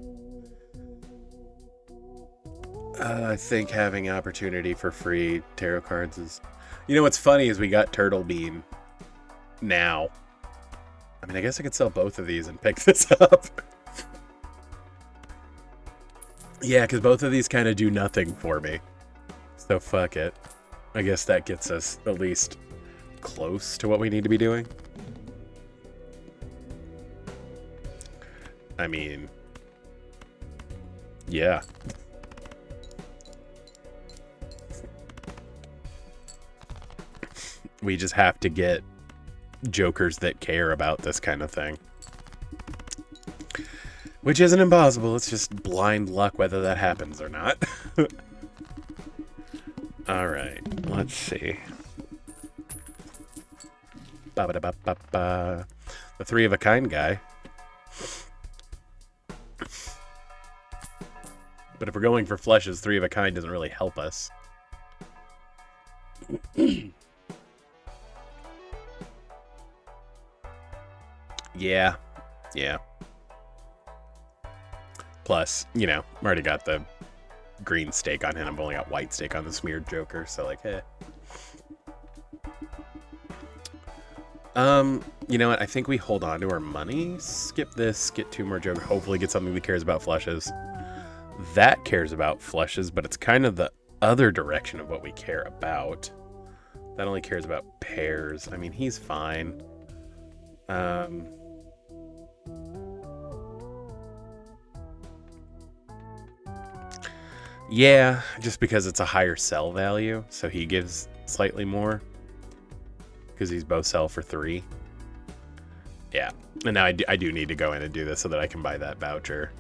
I think having opportunity for free tarot cards is... You know what's funny is we got Turtle Bean now. I mean, I guess I could sell both of these and pick this up. Yeah, because both of these kind of do nothing for me. So fuck it. I guess that gets us at least close to what we need to be doing. I mean... Yeah. We just have to get jokers that care about this kind of thing. Which isn't impossible, it's just blind luck whether that happens or not. Alright, let's see. Ba-ba-da-ba-ba-ba. The 3 of a kind guy. But if we're going for flushes, 3 of a kind doesn't really help us. Yeah. Plus, you know, I already got the green stake on him. I've only got white stake on the smeared joker, so like, eh. You know what? I think we hold on to our money. Skip this, get 2 more joker. Hopefully get something that cares about flushes. That cares about flushes, but it's kind of the other direction of what we care about. That only cares about pairs. I mean, he's fine. Yeah, just because it's a higher sell value, so he gives slightly more. Because these both sell for 3. Yeah, and now I do need to go in and do this so that I can buy that voucher.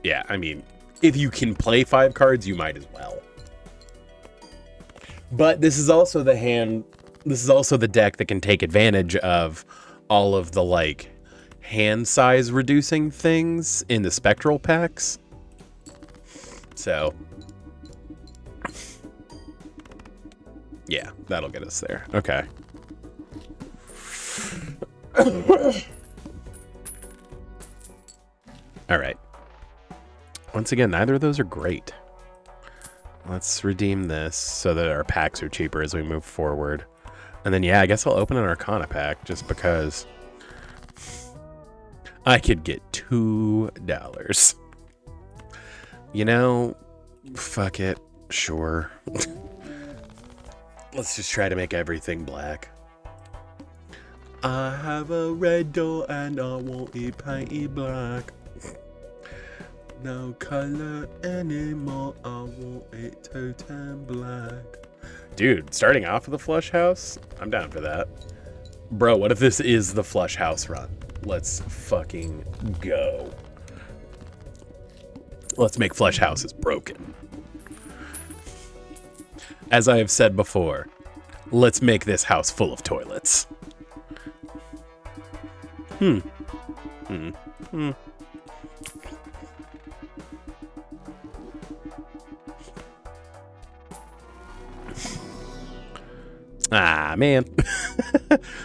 Yeah, I mean, if you can play 5 cards, you might as well. But this is also the hand. This is also the deck that can take advantage of all of the like hand size reducing things in the spectral packs. So yeah, that'll get us there. Okay. All right. Once again, neither of those are great. Let's redeem this so that our packs are cheaper as we move forward. And then, yeah, I guess I'll open an Arcana pack just because I could get $2. You know, fuck it. Sure. Let's just try to make everything black. I have a red door and I want it painted black. No color anymore, I want it to turn black. Dude, starting off with a flush house? I'm down for that. Bro, what if this is the flush house run? Let's fucking go. Let's make flush houses broken. As I have said before, let's make this house full of toilets. Ah, man.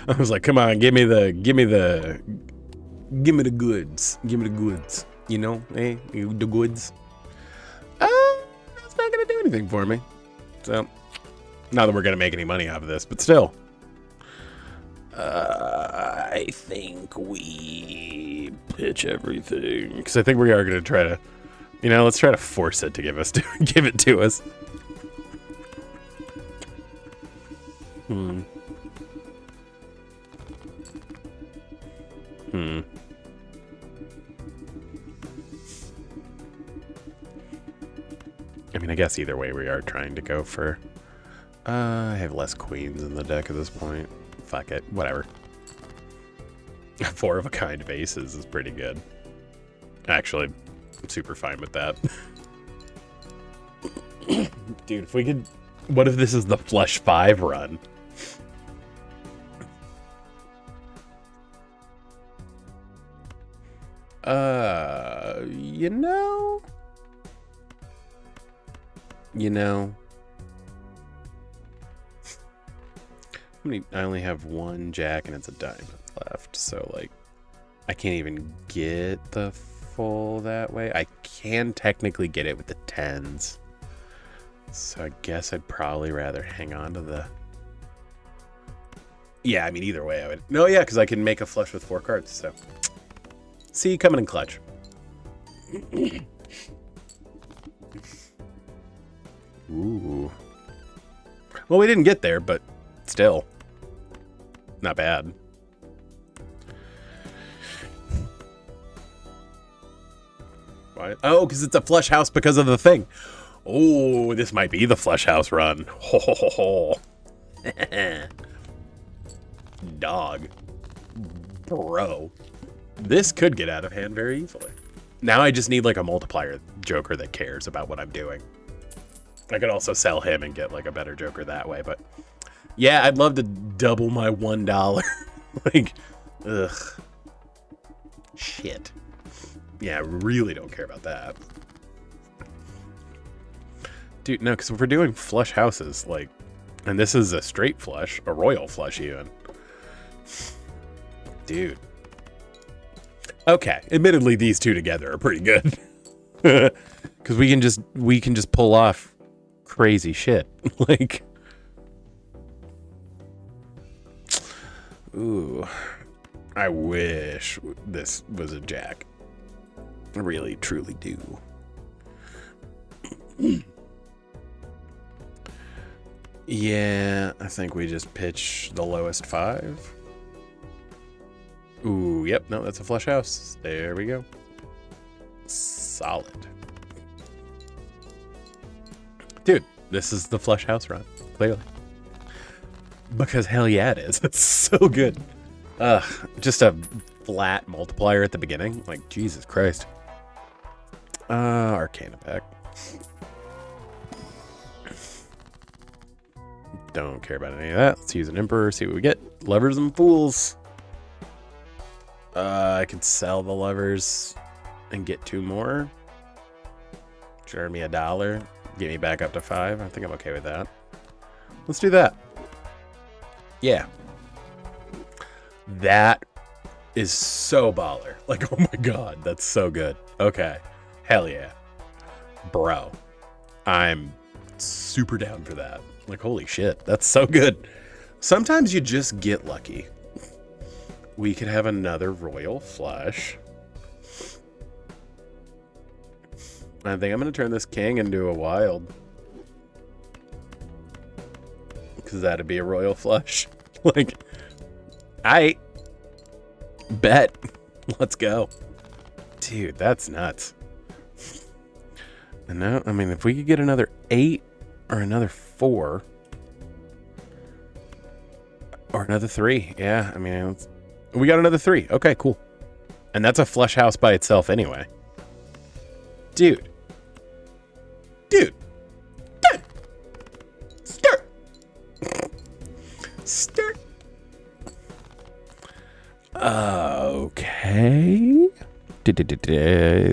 I was like, come on, give me the goods. Give me the goods. You know, hey, the goods. It's not gonna do anything for me. So, not that we're gonna make any money off of this, but still. I think we pitch everything because I think we are gonna try to, you know, let's try to force it to give it to us. I mean, I guess either way we are trying to go for... I have less queens in the deck at this point. Fuck it. Whatever. 4 of a kind of aces is pretty good. Actually, I'm super fine with that. Dude, if we could... What if this is the flush 5 run? You know, I only have 1 jack and it's a diamond left, so like I can't even get the full that way. I can technically get it with the 10s, so I guess I'd probably rather hang on to the... Yeah, I mean, either way I would... No, yeah, because I can make a flush with 4 cards, so... See you coming in clutch. Ooh. Well, we didn't get there, but still. Not bad. Why? Oh, because it's a flush house because of the thing. Oh, this might be the flush house run. Ho, ho, ho, ho. Dog. Bro. This could get out of hand very easily. Now I just need like a multiplier joker that cares about what I'm doing. I could also sell him and get like a better joker that way, but yeah, I'd love to double my $1. Like, ugh. Shit. Yeah, I really don't care about that. Dude, no, because if we're doing flush houses, like, and this is a straight flush, a royal flush even. Dude. Okay, admittedly, these two together are pretty good. Because we can just pull off crazy shit. Like, ooh, I wish this was a jack. I really, truly do. Yeah, I think we just pitch the lowest 5. Ooh, yep, no, that's a flush house. There we go. Solid. Dude, this is the flush house run, clearly. Because hell yeah it is. It's so good. Just a flat multiplier at the beginning. Like, Jesus Christ. Arcana pack. Don't care about any of that. Let's use an Emperor, see what we get. Levers and Fools. I could sell the levers and get 2 more. Earn me $1. Get me back up to 5. I think I'm okay with that. Let's do that. Yeah. That is so baller. Like, oh my god, that's so good. Okay. Hell yeah. Bro. I'm super down for that. Like, holy shit, that's so good. Sometimes you just get lucky. We could have another Royal Flush. I think I'm going to turn this king into a wild. Because that'd be a Royal Flush. Like, I bet. Let's go. Dude, that's nuts. And now, I mean, if we could get another 8 or another 4 or another 3. Yeah, I mean, we got another 3. Okay, cool. And that's a flush house by itself anyway. Dude. Dude. Dude. Start. Start. Okay.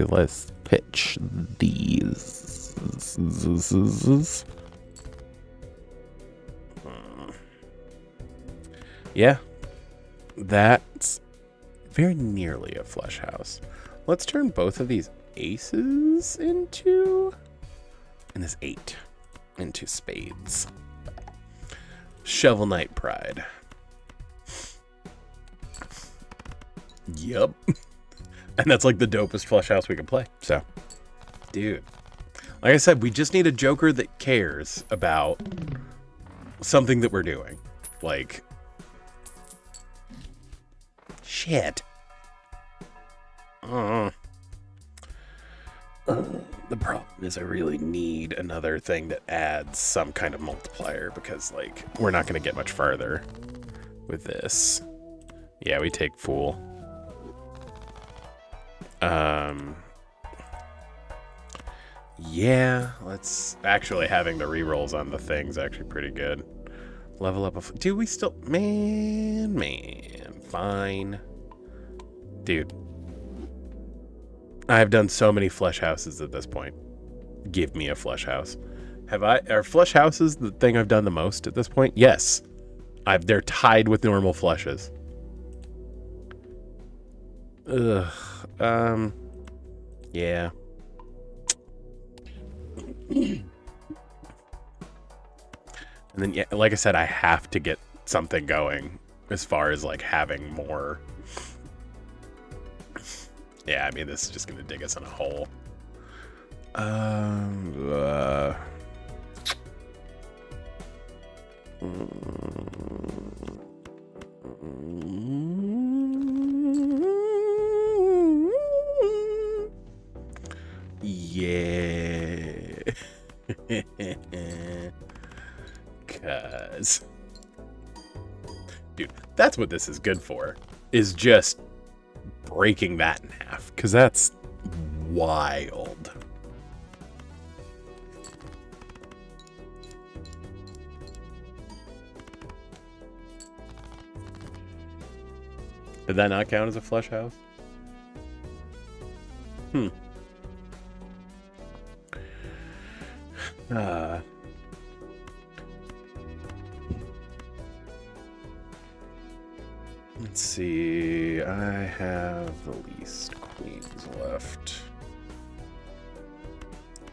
Let's pitch these. Yeah. That's very nearly a flush house. Let's turn both of these aces into... and this 8 into spades. Shovel Knight Pride. Yup. And that's like the dopest flush house we can play. So, dude. Like I said, we just need a Joker that cares about something that we're doing. Like... shit. The problem is I really need another thing that adds some kind of multiplier because, like, we're not going to get much farther with this. Yeah, we take Fool. Yeah, let's... actually, having the rerolls on the thing's actually pretty good. Level up a... dude, we still... Man, fine. Dude. I've done so many flush houses at this point. Give me a flush house. Are flush houses the thing I've done the most at this point? Yes. They're tied with normal flushes. Ugh. Yeah. And then, yeah, like I said, I have to get something going as far as, like, having more. Yeah, I mean, this is just going to dig us in a hole. Yeah. Cause, dude, that's what this is good for, is just breaking that in half, because that's wild. Did that not count as a flush house? Let's see. I have the least queens left.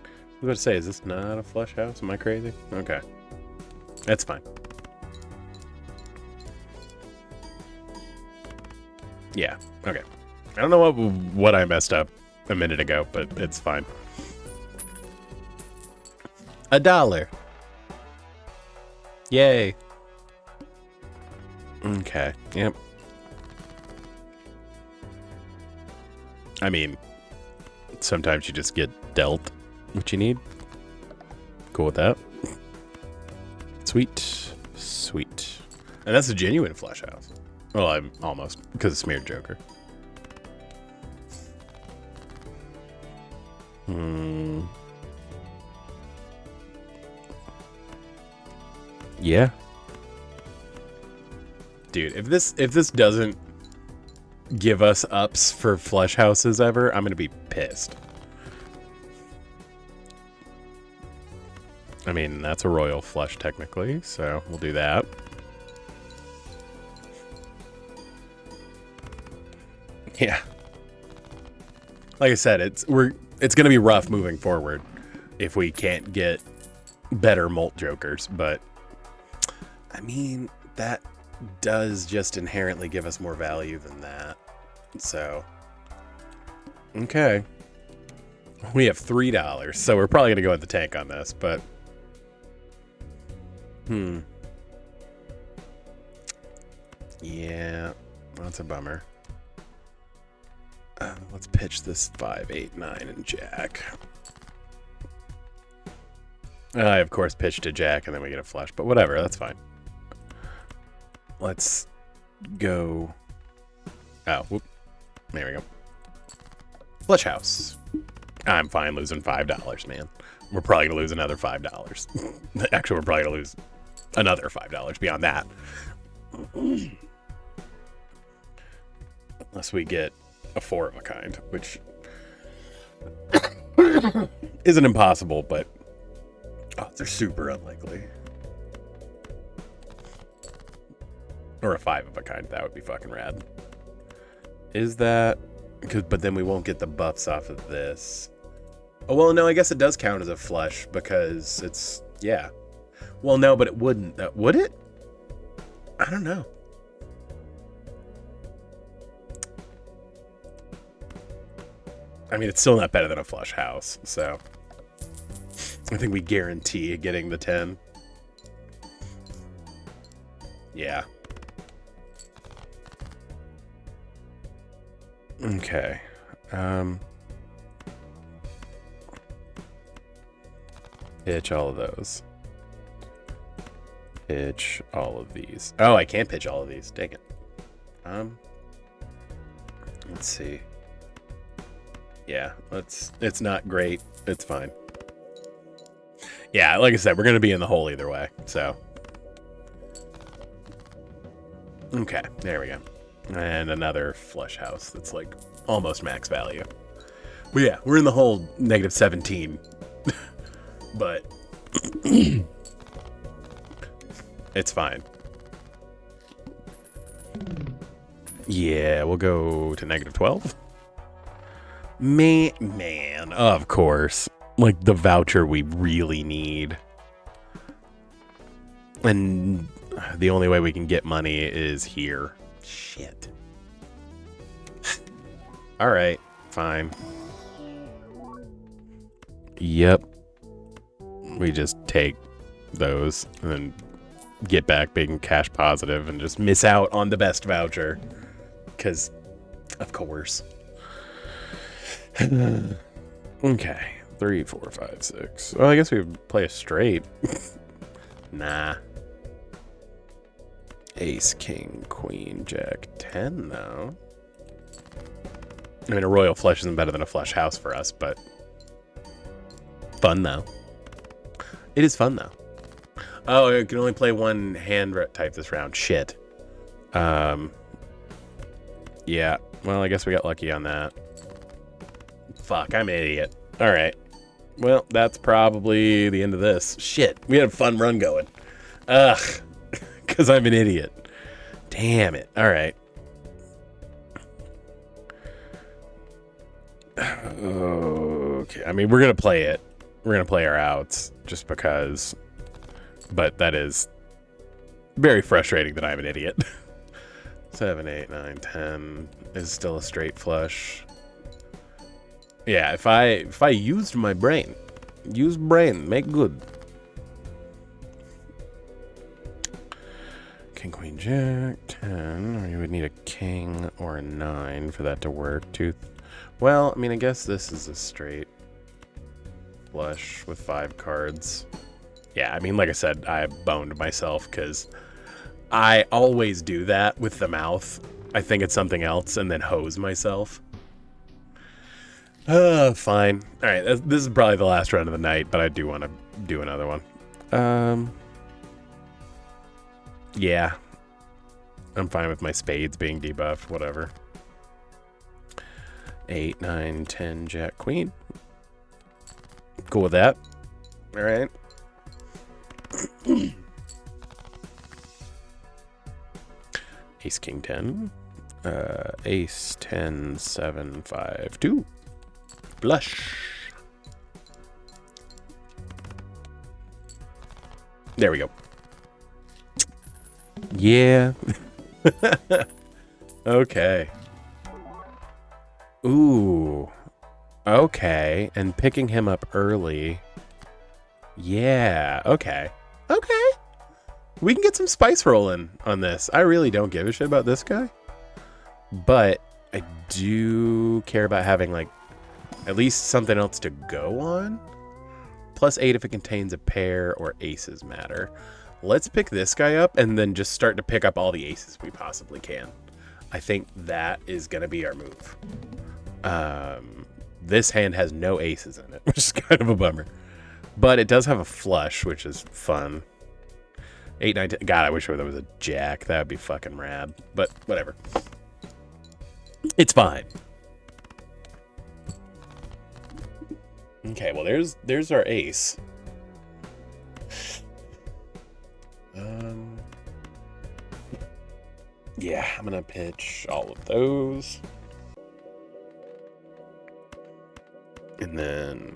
I was about to say, is this not a flush house? Am I crazy? Okay. That's fine. Yeah, okay. I don't know what I messed up a minute ago, but it's fine. $1. Yay. Okay, yep. I mean, sometimes you just get dealt what you need. Cool with that. Sweet. Sweet. And that's a genuine flush house. Well, I'm almost, because it's Smeared Joker. Yeah. Dude, if this doesn't give us ups for flush houses ever, I'm gonna be pissed. I mean, that's a royal flush technically, so we'll do that. Yeah. Like I said, it's gonna be rough moving forward if we can't get better mult jokers, but I mean, that does just inherently give us more value than that. So, okay. We have $3, so we're probably going to go in the tank on this, but... Yeah, that's a bummer. Let's pitch this 5, 8, 9, and jack. I, of course, pitched a jack, and then we get a flush, but whatever, that's fine. Let's go... Oh, whoop. There we go. Flush house. I'm fine losing $5, man. We're probably going to lose another $5. Actually, we're probably going to lose another $5 beyond that. Unless we get a 4 of a kind, which isn't impossible, but they're super unlikely. Or a 5 of a kind, that would be fucking rad. Is that... But then we won't get the buffs off of this. Oh, well, no, I guess it does count as a flush because it's... Yeah. Well, no, but it wouldn't. Would it? I don't know. I mean, it's still not better than a flush house, so... I think we guarantee getting the 10. Yeah. Okay. Pitch all of those. Pitch all of these. Oh, I can't pitch all of these. Dang it. Let's see. Yeah, it's not great. It's fine. Yeah, like I said, we're going to be in the hole either way, so. Okay, there we go. And another flush house that's like almost max value. But yeah, we're in the hole -17. But it's fine. Yeah, we'll go to -12. Man, of course. Like the voucher we really need. And the only way we can get money is here. Shit. Alright, fine. Yep. We just take those and then get back being cash positive and just miss out on the best voucher. Because, of course. Okay. 3, 4, 5, 6. Well, I guess we would play a straight. Nah. Ace, king, queen, jack, 10, though. I mean, a royal flush isn't better than a flush house for us, but fun, though. It is fun, though. Oh, I can only play one hand type this round. Shit. Yeah. Well, I guess we got lucky on that. Fuck, I'm an idiot. All right. Well, that's probably the end of this. Shit, we had a fun run going. Ugh. Because I'm an idiot. Damn it. All right. Okay. I mean, we're going to play it. We're going to play our outs just because. But that is very frustrating that I'm an idiot. 7, 8, 9, 10 is still a straight flush. Yeah, if I used my brain. Use brain. Make good. King, queen, jack, 10. Or you would need a king or a 9 for that to work. Well, I mean, I guess this is a straight flush with 5 cards. Yeah, I mean, like I said, I boned myself because I always do that with the mouth. I think it's something else and then hose myself. Fine. All right, this is probably the last run of the night, but I do want to do another one. Yeah. I'm fine with my spades being debuffed, whatever. 8, 9, 10, jack, queen. Cool with that. All right. Ace, king, 10. Ace, 10, 7, 5, 2. Blush. There we go. Yeah. Okay. Ooh. Okay. And picking him up early. Yeah. Okay. Okay. We can get some spice rolling on this. I really don't give a shit about this guy. But I do care about having, like, at least something else to go on. +8 if it contains a pair or aces matter. Let's pick this guy up and then just start to pick up all the aces we possibly can. I think that is going to be our move. This hand has no aces in it, which is kind of a bummer. But it does have a flush, which is fun. 8, 9, 10. God, I wish there was a jack. That would be fucking rad. But whatever. It's fine. Okay, well, there's our ace. Yeah, I'm gonna pitch all of those. And then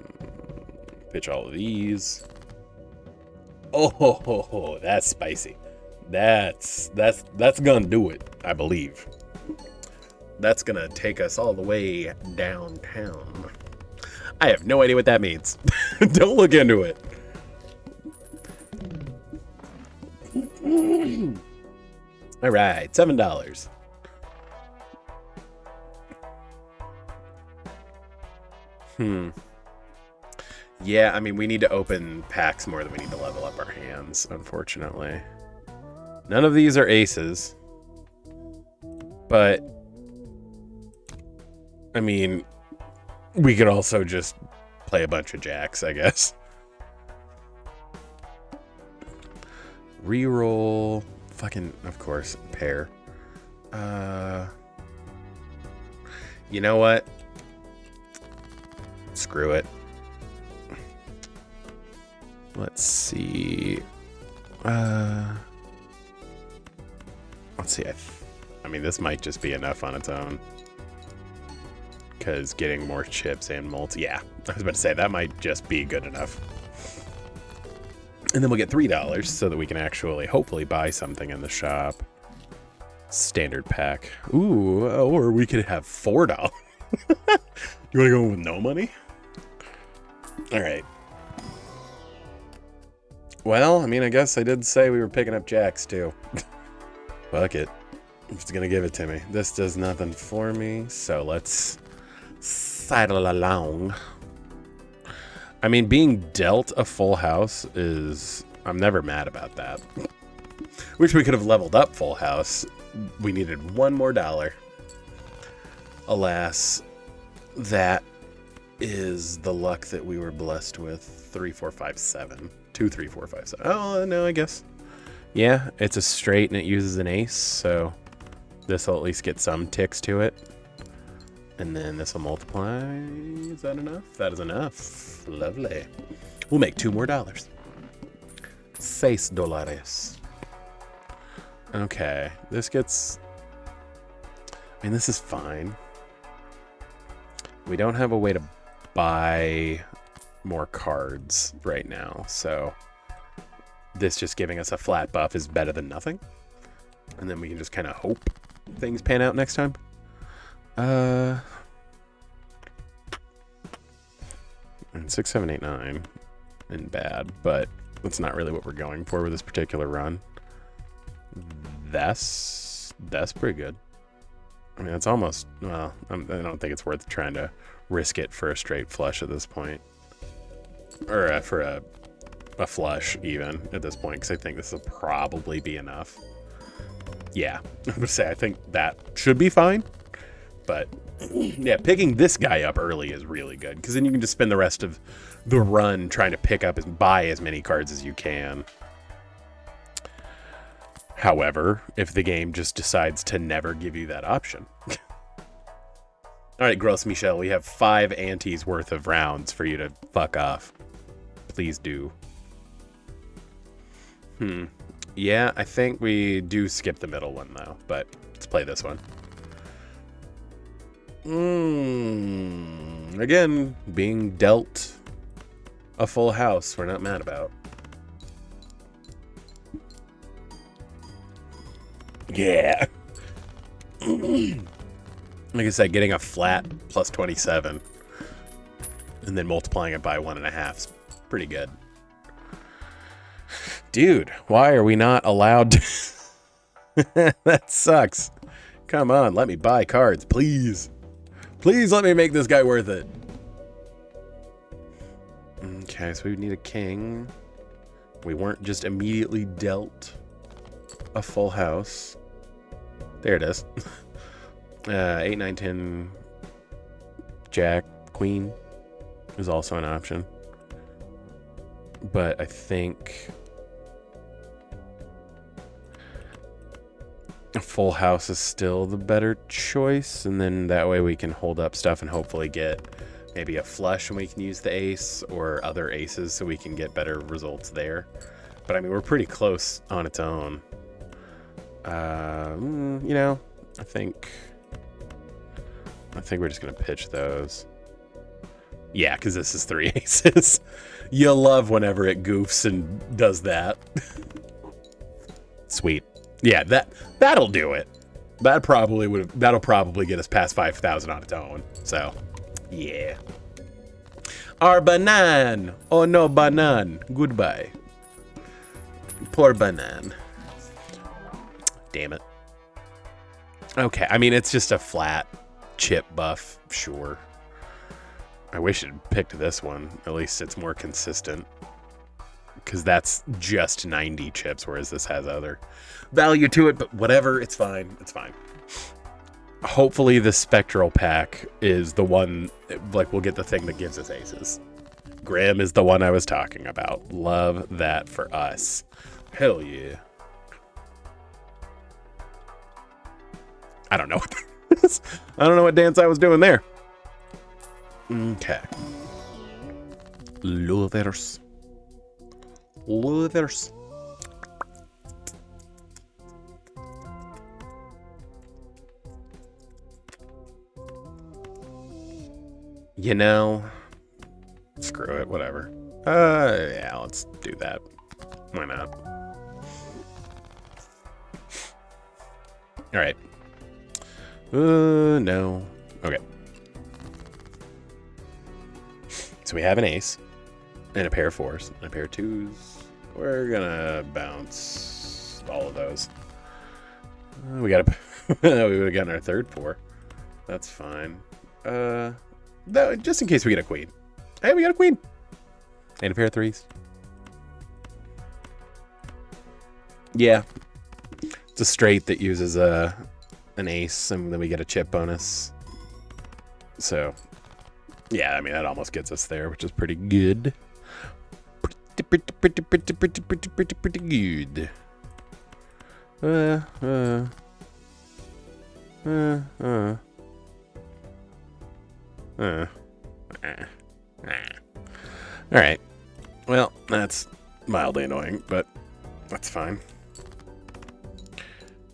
pitch all of these. Oh, that's spicy. That's gonna do it, I believe. That's gonna take us all the way downtown. I have no idea what that means. Don't look into it. All right, $7. Yeah, I mean, we need to open packs more than we need to level up our hands, unfortunately. None of these are aces. But, I mean, we could also just play a bunch of jacks, I guess. Reroll. Fucking, of course, pair. You know what? Screw it. Let's see. Let's see. I mean, this might just be enough on its own. Because getting more chips and multi. Yeah, I was about to say, that might just be good enough. And then we'll get $3 so that we can actually, hopefully, buy something in the shop. Standard pack. Ooh, or we could have $4. You want to go with no money? All right. Well, I mean, I guess I did say we were picking up jacks, too. Fuck it. It's going to give it to me. This does nothing for me, so let's sidle along. I mean, being dealt a full house is... I'm never mad about that. Wish we could have leveled up full house. We needed $1 more. Alas, that is the luck that we were blessed with. 3, 4, 5, 7. 2, 3, 4, 5, 7. Oh, no, I guess. Yeah, it's a straight and it uses an ace, so this will at least get some ticks to it. And then this will multiply. Is that enough? That is enough. Lovely. We'll make $2 more. $6. Okay, this gets... I mean, this is fine. We don't have a way to buy more cards right now, so this just giving us a flat buff is better than nothing. And then we can just kind of hope things pan out next time. And 6, 7, 8, 9 isn't bad, but that's not really what we're going for with this particular run. That's pretty good. I mean, it's almost, well, I don't think it's worth trying to risk it for a straight flush at this point. Or for a flush, even, at this point, because I think this will probably be enough. Yeah, I'm going to say I think that should be fine. But yeah, picking this guy up early is really good, because then you can just spend the rest of the run trying to pick up and buy as many cards as you can. However, if the game just decides to never give you that option. All right, Gross Michelle, we have 5 antes worth of rounds for you to fuck off. Please do. Yeah, I think we do skip the middle one, though. But let's play this one. Again, being dealt a full house we're not mad about. Yeah. Like I said, getting a flat plus 27 and then multiplying it by 1.5 is pretty good. Dude, why are we not allowed to... That sucks. Come on, let me buy cards, please. Please let me make this guy worth it. Okay, so we need a king. We weren't just immediately dealt a full house. There it is. 8, 9, 10, Jack, Queen is also an option. But I think a full house is still the better choice. And then that way we can hold up stuff and hopefully get maybe a flush, and we can use the ace or other aces so we can get better results there. But I mean, we're pretty close on its own. You know, I think we're just gonna pitch those. Yeah, because this is 3 aces. You love whenever it goofs and does that. Sweet. Yeah, that'll do it. That'll probably get us past 5,000 on its own. So, yeah. Our banan. Oh no, banan. Goodbye. Poor banan. Damn it. Okay, I mean, it's just a flat chip buff, sure. I wish it picked this one. At least it's more consistent. Because that's just 90 chips, whereas this has other value to it. But whatever, it's fine. It's fine. Hopefully the Spectral pack is the one, like, we'll get the thing that gives us aces. Grim is the one I was talking about. Love that for us. Hell yeah. I don't know what that is. I don't know what dance I was doing there. Okay. Lovers. Lovers. You know, screw it, whatever. Yeah, let's do that. Why not? All right. No. Okay. So we have an ace and a pair of 4s and a pair of 2s. We're gonna bounce all of those. We got we would have gotten our third 4. That's fine. Just in case we get a queen. Hey, we got a queen and a pair of 3s. Yeah, it's a straight that uses an ace, and then we get a chip bonus. So, yeah, I mean, that almost gets us there, which is pretty good. Pretty good. All right. Well, that's mildly annoying, but that's fine.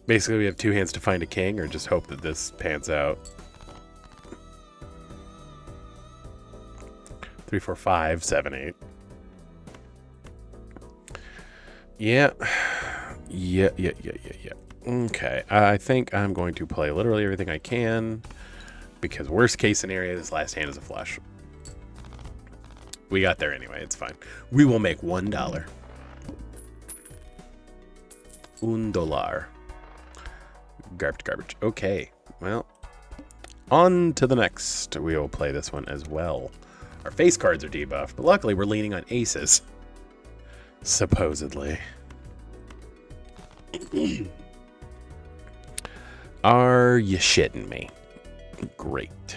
Basically, we have 2 hands to find a king, or just hope that this pans out. 3, 4, 5, 7, 8. Yeah. Yeah. Okay, I think I'm going to play literally everything I can, because worst case scenario, this last hand is a flush. We got there anyway, it's fine. We will make $1. $1. Garbage. Okay, well, on to the next. We will play this one as well. Our face cards are debuffed, but luckily we're leaning on aces. Supposedly. Are you shitting me? Great.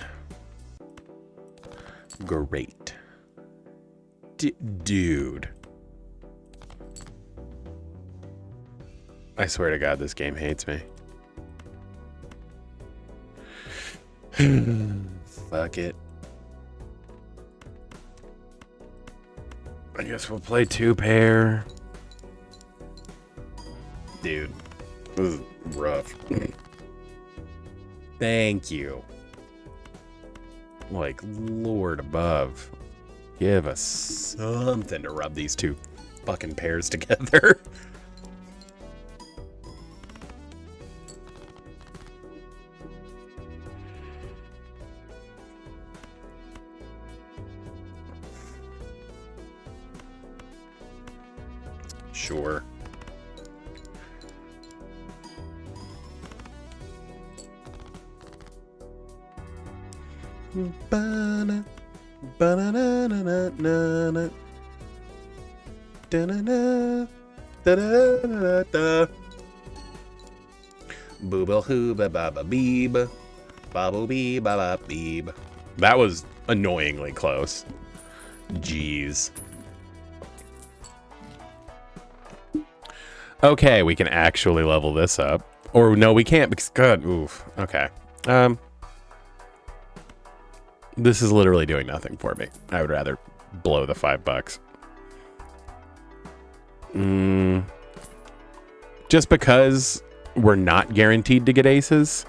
Great. Dude. I swear to God, this game hates me. Fuck it. I guess we'll play 2-pair. Dude, this is rough. Thank you. Like, Lord above. Give us something to rub these two fucking pairs together. Sure. Ba-na, ba-na-na-na-na-na. Da-na-na, da-da-da-da-da. Booba-hoo-ba-ba-ba-beeb. Ba-boo-bee-ba-ba-beeb. That was annoyingly close. Jeez. Okay, we can actually level this up. Or no, we can't because God, oof. Okay. This is literally doing nothing for me. I would rather blow the $5. Just because we're not guaranteed to get aces,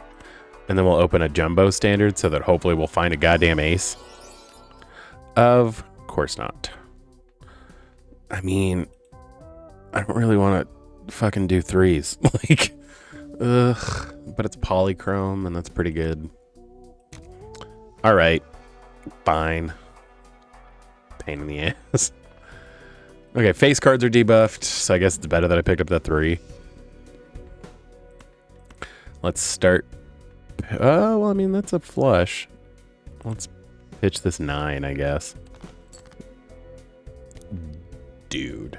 and then we'll open a jumbo standard so that hopefully we'll find a goddamn ace. Of course not. I mean, I don't really want to fucking do 3s. Like, ugh. But it's polychrome, and that's pretty good. All right. Fine. Pain in the ass. Okay, face cards are debuffed, so I guess it's better that I picked up that 3. Let's start. Oh, well, I mean, that's a flush. Let's pitch this 9, I guess. Dude.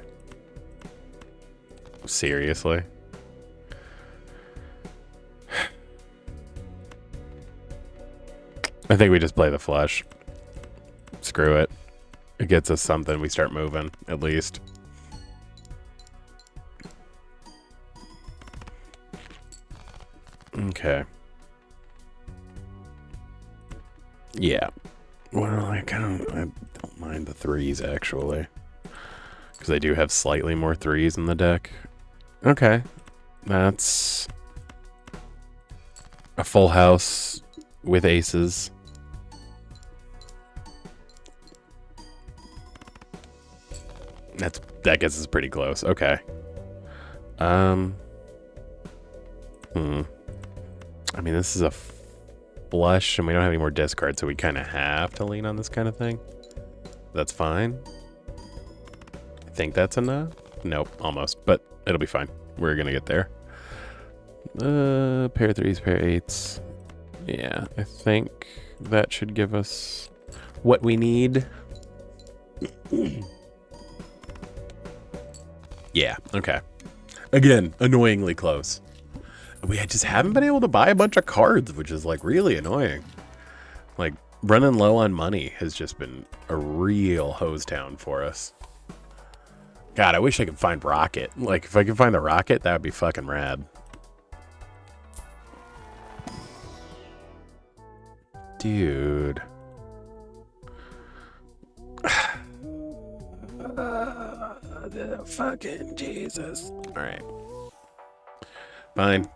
Seriously? I think we just play the flush. Screw it. It gets us something. We start moving, at least. Okay. Yeah. Well, I don't mind the 3s, actually. Because I do have slightly more 3s in the deck. Okay. That's a full house with aces. That gets us pretty close. Okay. I mean, this is a flush, and we don't have any more discards, so we kind of have to lean on this kind of thing. That's fine. I think that's enough. Nope, almost, but it'll be fine. We're gonna get there. Pair of 3s, pair of 8s. Yeah, I think that should give us what we need. Yeah, okay. Again, annoyingly close. We just haven't been able to buy a bunch of cards, which is like really annoying. Like running low on money has just been a real hose town for us. God, I wish I could find Rocket. Like if I could find the Rocket, that would be fucking rad. Dude. Fucking Jesus. All right. Fine.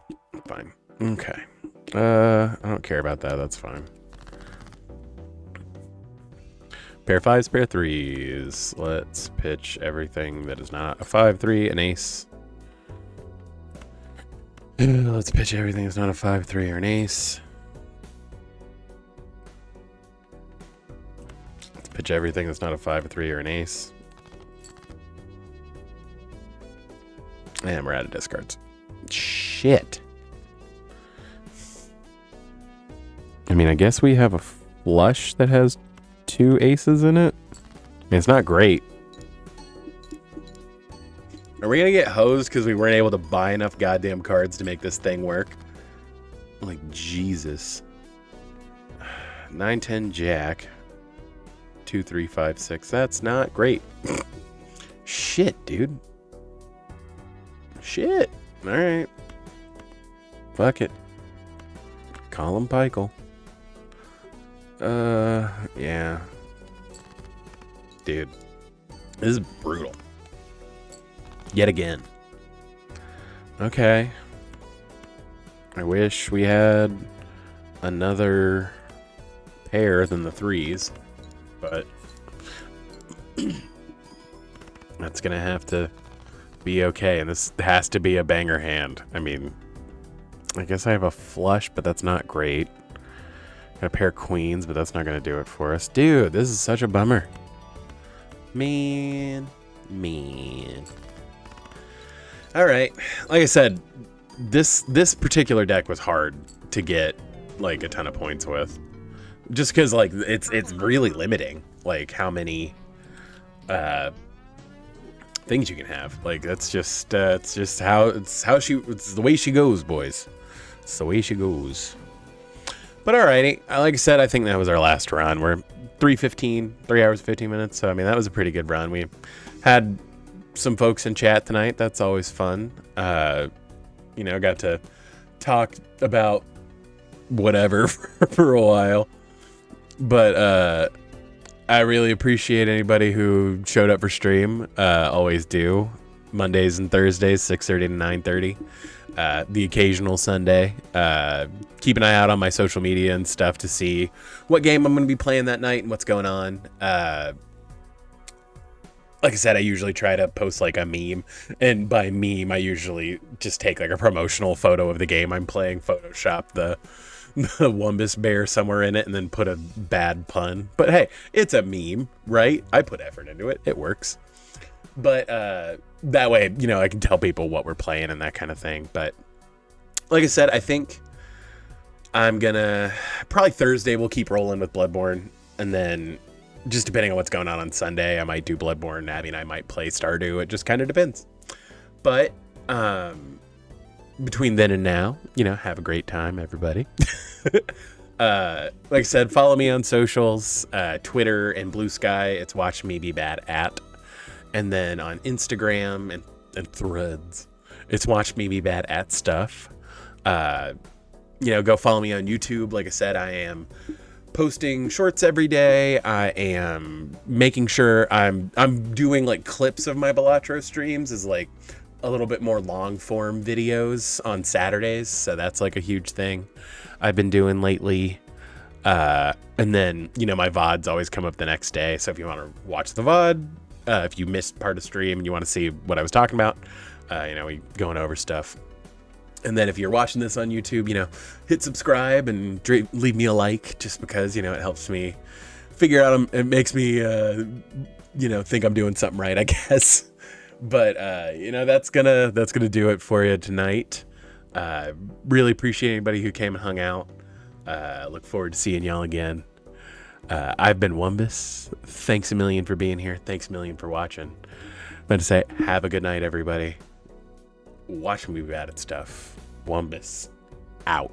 Fine. Okay. I don't care about that. That's fine. Pair of 5s, pair of 3s. Let's pitch everything that is not a 5-3, an ace. Let's pitch everything that's not a 5-3 or an ace. Let's pitch everything that's not a 5-3 or an ace. And we're out of discards. Shit. I mean, I guess we have a flush that has 2 aces in it. I mean, it's not great. Are we gonna get hosed because we weren't able to buy enough goddamn cards to make this thing work? Like, Jesus. 9, 10, jack. 2, 3, 5, 6. That's not great. Shit, dude. Shit. All right. Fuck it. Call him Pikel. Yeah. Dude. This is brutal. Yet again. Okay. I wish we had another pair than the 3s, but that's gonna have to be okay, and this has to be a banger hand. I mean, I guess I have a flush, but that's not great. Got a pair of queens, but that's not gonna do it for us. Dude, this is such a bummer. Man. All right, like I said, this particular deck was hard to get like a ton of points with, just because like it's really limiting like how many things you can have. Like that's just it's the way she goes, boys. It's the way she goes. But alrighty, like I said, I think that was our last run. We're 3 hours 15 minutes. So I mean that was a pretty good run. We had some folks in chat tonight. That's always fun. You know, got to talk about whatever for a while. But I really appreciate anybody who showed up for stream. Always do. Mondays and Thursdays, 6:30 to 9:30. The occasional Sunday. Keep an eye out on my social media and stuff to see what game I'm going to be playing that night and what's going on. Like I said, I usually try to post like a meme, and by meme, I usually just take like a promotional photo of the game I'm playing, Photoshop the Wumbus bear somewhere in it, and then put a bad pun. But hey, it's a meme, right? I put effort into it. It works. But that way, you know, I can tell people what we're playing and that kind of thing. But like I said, I think I'm gonna probably Thursday we'll keep rolling with Bloodborne, and then just depending on what's going on Sunday, I might do Bloodborne. I mean, I might play Stardew. It just kind of depends. But between then and now, you know, have a great time, everybody. Like I said, follow me on socials, Twitter and Bluesky. It's watchmebebadat. And then on Instagram and Threads, it's watchmebebadat stuff. You know, go follow me on YouTube. Like I said, I am posting shorts every day. I am making sure I'm doing like clips of my Balatro streams as like a little bit more long form videos on Saturdays. So that's like a huge thing I've been doing lately. And then, you know, my VODs always come up the next day. So if you want to watch the VOD, if you missed part of stream and you want to see what I was talking about, you know, we going over stuff. And then if you're watching this on YouTube, you know, hit subscribe and leave me a like, just because, you know, it helps me figure out, it makes me, you know, think I'm doing something right, I guess. But, you know, that's gonna do it for you tonight. Really appreciate anybody who came and hung out. Look forward to seeing y'all again. I've been Wumbus. Thanks a million for being here. Thanks a million for watching. I'm going to say, have a good night, everybody. Watch me be bad at stuff. Wumbus out.